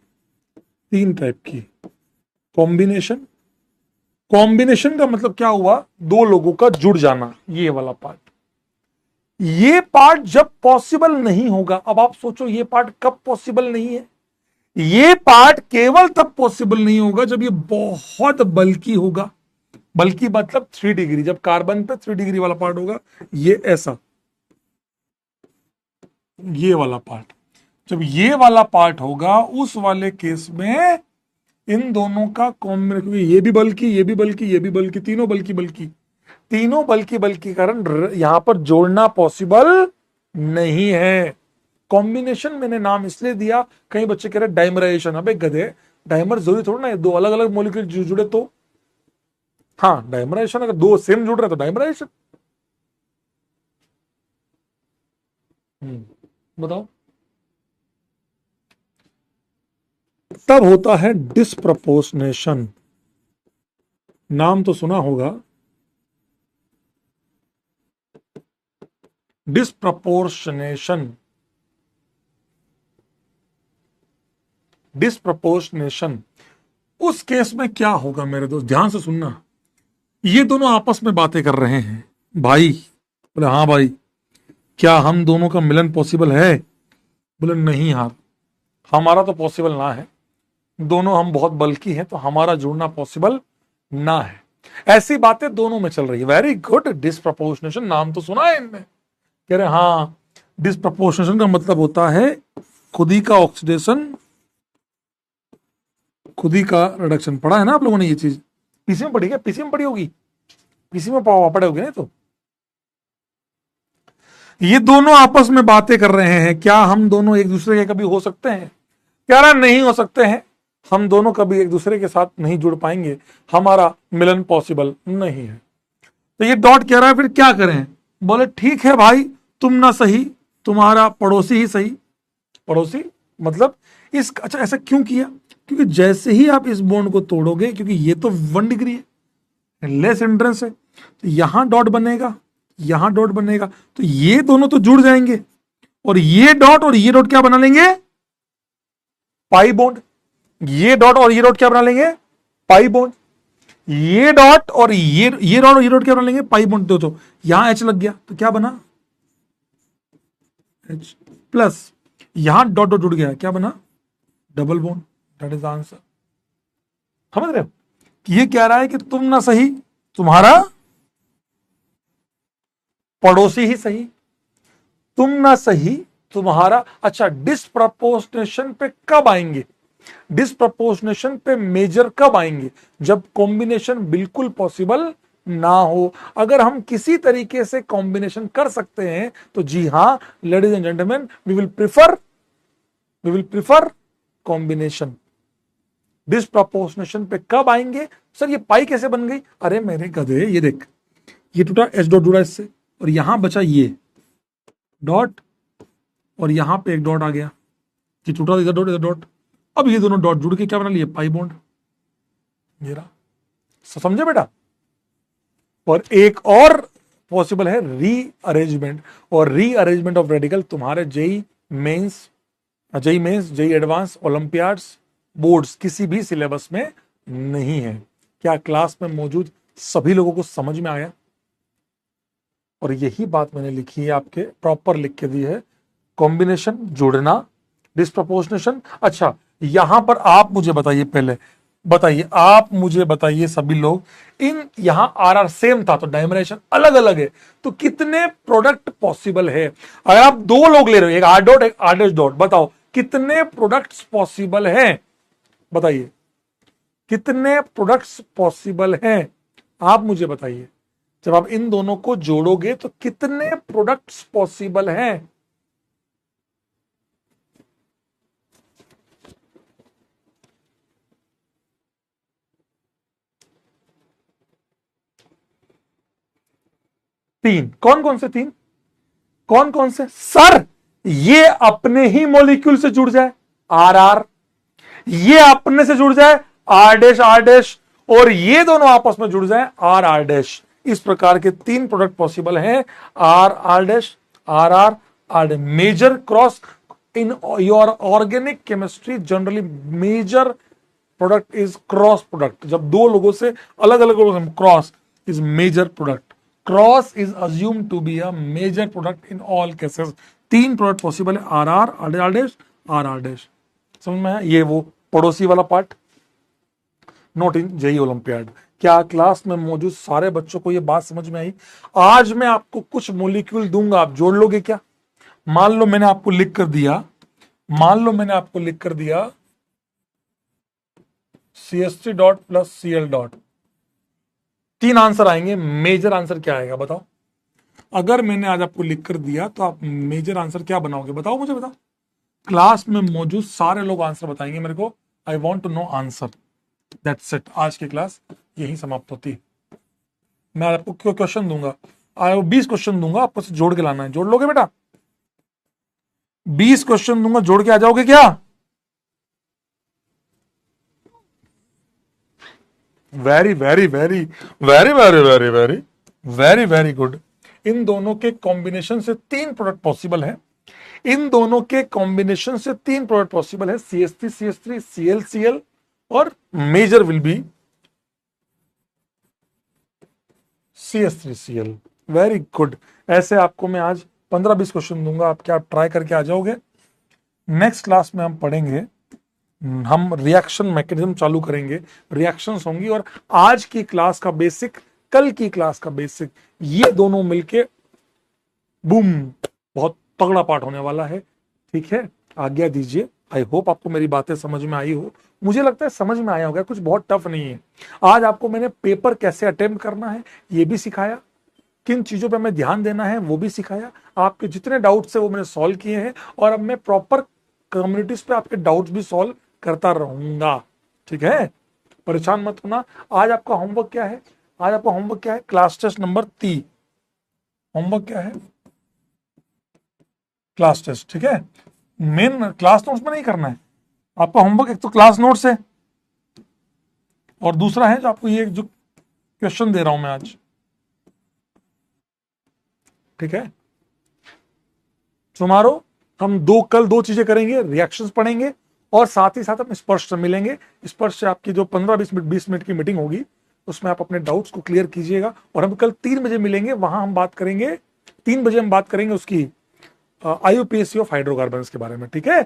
तीन टाइप की। कॉम्बिनेशन, कॉम्बिनेशन का मतलब क्या हुआ, दो लोगों का जुड़ जाना, ये वाला पार्ट। ये पार्ट जब पॉसिबल नहीं होगा, अब आप सोचो ये पार्ट कब पॉसिबल नहीं है, ये पार्ट केवल तब पॉसिबल नहीं होगा जब ये बहुत बल्की होगा। बल्कि मतलब 3 डिग्री, जब कार्बन पे 3 डिग्री वाला पार्ट होगा, ये ऐसा, ये वाला पार्ट, जब ये वाला पार्ट होगा उस वाले केस में इन दोनों का कॉम्बिनेशन, क्योंकि ये भी बल्कि, ये भी बल्कि, ये भी बल्कि, तीनों बल्कि बल्कि, तीनों बल्कि बल्कि कारण यहां पर जोड़ना पॉसिबल नहीं है। कॉम्बिनेशन मैंने नाम इसलिए दिया, कई बच्चे कह रहे डाइमराइजेशन, अबे गधे, डाइमर जरूरी थोड़ा ना है दो अलग अलग मॉलिक्यूल जुड़े तो, हाँ डाइमराइजेशन, अगर दो सेम जुड़ रहे तो डाइमराइजेशन। बताओ। तब होता है डिस्प्रपोर्शनेशन, नाम तो सुना होगा, डिस्प्रपोर्शनेशन। डिस्प्रपोर्शनेशन उस केस में क्या होगा मेरे दोस्त, ध्यान से सुनना। ये दोनों आपस में बातें कर रहे हैं, भाई बोले हाँ भाई, क्या हम दोनों का मिलन पॉसिबल है, बोले नहीं यार, हमारा तो पॉसिबल ना है, दोनों हम बहुत बल्कि हैं तो हमारा जुड़ना पॉसिबल ना है। ऐसी बातें दोनों में चल रही है। वेरी गुड, डिस्प्रपोर्शनेशन, नाम तो सुना है इनमें, कह रहे हाँ, डिस्प्रपोर्शनेशन का मतलब होता है खुद ही का ऑक्सीडेशन, खुद ही का रिडक्शन। पढ़ा है ना आप लोगों ने ये चीज, पीसी में पढ़ी क्या, पीसी में पढ़ी होगी, पीसी में पढ़े होगे ना। तो ये दोनों आपस में बातें कर रहे हैं, क्या हम दोनों एक दूसरे के कभी हो सकते हैं, कह रहा नहीं हो सकते हैं, हम दोनों कभी एक दूसरे के साथ नहीं जुड़ पाएंगे, हमारा मिलन पॉसिबल नहीं है। तो ये डॉट कह रहा है फिर क्या करें, बोले ठीक है भाई, तुम ना सही, तुम्हारा पड़ोसी ही सही। पड़ोसी मतलब इस, अच्छा ऐसा क्यों किया, क्योंकि जैसे ही आप इस बॉन्ड को तोड़ोगे, क्योंकि ये तो 1 डिग्री है, लेस हिंड्रेंस है, तो यहां डॉट बनेगा, यहां डॉट बनेगा, तो ये दोनों तो जुड़ जाएंगे, और ये डॉट क्या बना लेंगे, पाई बॉन्ड। ये डॉट और ये डॉट क्या बना लेंगे, पाई बॉन्ड। ये डॉट और ये डॉट और ये डॉट क्या बना लेंगे, पाई बॉन्ड। तो यहां एच लग गया तो क्या बना, एच प्लस, यहां डॉट डॉट जुड़ गया, क्या बना, double bond. That is answer. समझ रहे हो, ये कह रहा है कि तुम ना सही, तुम्हारा पड़ोसी ही सही, तुम ना सही, तुम्हारा। अच्छा, डिस्प्रपोर्शनेशन पे कब आएंगे, डिस्प्रपोर्शनेशन पे मेजर कब आएंगे, जब कॉम्बिनेशन बिल्कुल पॉसिबल ना हो। अगर हम किसी तरीके से कॉम्बिनेशन कर सकते हैं तो जी हां ladies and gentlemen, we will prefer combination. Disproportionation पे कब आएंगे, सर ये पाई कैसे बन गई, अरे मेरे गधे, ये देख, ये टूटा, एच डॉट जुड़ा इससे, और यहां बचा ये डॉट, और यहां पे एक डॉट आ गया, ये टूटा, इधर डॉट, इधर डॉट, अब ये दोनों डॉट जुड़ के क्या बना लिए, पाई बॉन्ड। ये रहा, समझे बेटा। और एक और पॉसिबल है रीअरेंजमेंट, और रीअरेंजमेंट ऑफ रेडिकल तुम्हारे JEE mains, JEE advance, olympiads, boards, किसी भी सिलेबस में नहीं है। क्या क्लास में मौजूद सभी लोगों को समझ में आया, और यही बात मैंने लिखी है, आपके प्रॉपर लिख के दी है, कॉम्बिनेशन, जुड़ना, डिस्प्रपोर्शनेशन। अच्छा, यहां पर आप मुझे बताइए, पहले बताइए, आप मुझे बताइए सभी लोग, इन यहां आर आर सेम था तो डायमेंशन अलग अलग है, तो कितने प्रोडक्ट पॉसिबल है। अगर आप दो लोग ले रहे हो, एक आर डॉट एक आर डैश डॉट, बताओ कितने प्रोडक्ट्स पॉसिबल हैं, बताइए कितने प्रोडक्ट्स पॉसिबल हैं, आप मुझे बताइए। जब आप इन दोनों को जोड़ोगे तो कितने प्रोडक्ट्स पॉसिबल हैं, तीन। कौन कौन से तीन, कौन कौन से सर, ये अपने ही मॉलिक्यूल से जुड़ जाए आर आर, ये अपने से जुड़ जाए आर डैश, और ये दोनों आपस में जुड़ जाए आर आर डैश। इस प्रकार के तीन प्रोडक्ट पॉसिबल हैं, R R dash, R R R. Major cross in your organic chemistry, generally major product is cross product, जब दो लोगों से अलग अलग cross is major product. Cross is assume to be a major product in all cases. तीन product possible है, R R R dash R R dash. समझ में आया? ये वो पड़ोसी वाला part, note in JEE olympiad. क्या क्लास में मौजूद सारे बच्चों को ये बात समझ में आई? आज मैं आपको कुछ मोलिक्यूल दूंगा, आप जोड़ लोगे क्या? मान लो मैंने आपको लिख कर दिया, CH3 dot plus Cl dot, तीन आंसर आएंगे। मेजर आंसर क्या आएगा बताओ? अगर मैंने आज आपको लिख कर दिया तो आप मेजर आंसर क्या बनाओगे? बताओ, मुझे बताओ। क्लास में मौजूद सारे लोग आंसर बताएंगे मेरे को। I want to know answer. That's it, आज की क्लास यही समाप्त होती है। मैं आपको क्वेश्चन दूंगा, 20 क्वेश्चन दूंगा, आपको जोड़ के लाना है। जोड़ लोगे बेटा? 20 क्वेश्चन दूंगा, जोड़ के आ जाओगे क्या? Very very very very very very very very very good. इन दोनों के कॉम्बिनेशन से तीन प्रोडक्ट पॉसिबल है। इन दोनों के कॉम्बिनेशन से तीन प्रोडक्ट पॉसिबल है, CH3 CH3 Cl Cl, और major will be CH3 Cl। Very good. ऐसे आपको मैं आज 15-20 क्वेश्चन दूंगा, आप क्या ट्राई करके आ जाओगे। नेक्स्ट क्लास में हम पढ़ेंगे, हम रिएक्शन मैकेनिज्म चालू करेंगे, रिएक्शंस होंगी, और आज की क्लास का बेसिक, कल की क्लास का बेसिक, ये दोनों मिलके बूम, बहुत तगड़ा पार्ट होने वाला है। ठीक है, आज्ञा दीजिए। आई होप आपको मेरी बातें समझ में आई हो। मुझे लगता है समझ में आया होगा, कुछ बहुत टफ नहीं है। आज आपको मैंने पेपर कैसे अटेम्प्ट करना है ये भी सिखाया, किन चीजों पे हमें ध्यान देना है वो भी सिखाया, आपके जितने डाउट्स है वो मैंने सॉल्व किए हैं, और अब मैं प्रॉपर कम्युनिटीज पे आपके डाउट्स भी सॉल्व करता रहूंगा। ठीक है, परेशान मत होना। आज आपका होमवर्क क्या है? आज आपका होमवर्क क्या है? Class test number 3। होमवर्क क्या है? Class test. ठीक है, मेन क्लास नोट्स में नहीं करना है आपका होमवर्क। एक तो क्लास नोट्स है, और दूसरा है जो आपको ये जो क्वेश्चन दे रहा हूं मैं आज। ठीक है, टुमारो हम कल दो चीजें करेंगे, रिएक्शंस पढ़ेंगे, और साथ ही साथ हम स्पर्श से मिलेंगे। स्पर्श से आपकी जो 15-20 मिनट की मीटिंग होगी, उसमें आप अपने डाउट्स को क्लियर कीजिएगा। और हम कल 3 बजे मिलेंगे, वहां हम बात करेंगे, 3 बजे हम बात करेंगे उसकी IUPAC ऑफ हाइड्रोकार्बन के बारे में। ठीक है,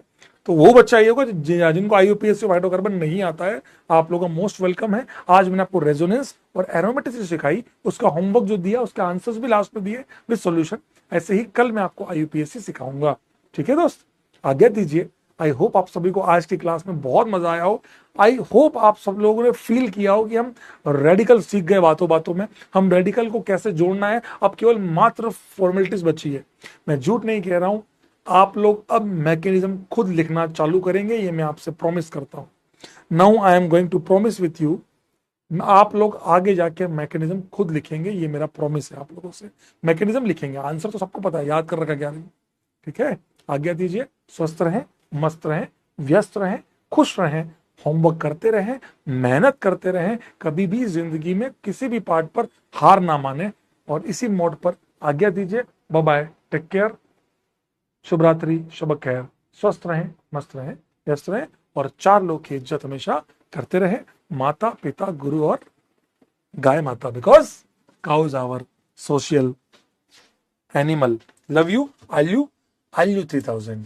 तो वो बच्चा ये होगा जिनको IUPAC ऑफ हाइड्रोकार्बन नहीं आता है, आप लोगों का मोस्ट वेलकम है। आज मैंने आपको रेजोनेंस और एरोमेटिसिटी सिखाई, उसका होमवर्क जो दिया उसके आंसर्स भी लास्ट में दिए विद सॉल्यूशन। ऐसे ही कल मैं आपको IUPAC सिखाऊंगा। ठीक है दोस्त, आज्ञा दीजिए। आई होप आप सभी को आज की क्लास में बहुत मजा आया हो। आई होप आप सब लोगों ने फील किया हो कि हम रेडिकल सीख गए बातों बातों में। हम रेडिकल को कैसे जोड़ना है, अब केवल मात्र फॉर्मेलिटीज बची है। मैं झूठ नहीं कह रहा हूं, आप लोग अब मैकेनिज्म खुद लिखना चालू करेंगे, ये मैं आपसे प्रॉमिस करता हूं। Now I am going to promise with you, आप लोग आगे जाके मैकेनिज्म खुद लिखेंगे, ये मेरा प्रॉमिस है आप लोगों से। मैकेनिज्म लिखेंगे, आंसर तो सबको पता है, याद कर रखा क्या नहीं। ठीक है, आज्ञा दीजिए। स्वस्थ रहें, मस्त रहें, व्यस्त रहें, खुश रहें, होमवर्क करते रहें, मेहनत करते रहें, कभी भी जिंदगी में किसी भी पार्ट पर हार ना माने, और इसी मोड पर आज्ञा दीजिए। बाय बाय, टेक केयर, शुभ रात्रि, शुभ खैर। स्वस्थ रहें, मस्त रहें, व्यस्त रहें, और 4 लोग की इज्जत हमेशा करते रहें, माता पिता गुरु और गाय माता, because cow is our social animal. Love you, I you 3000।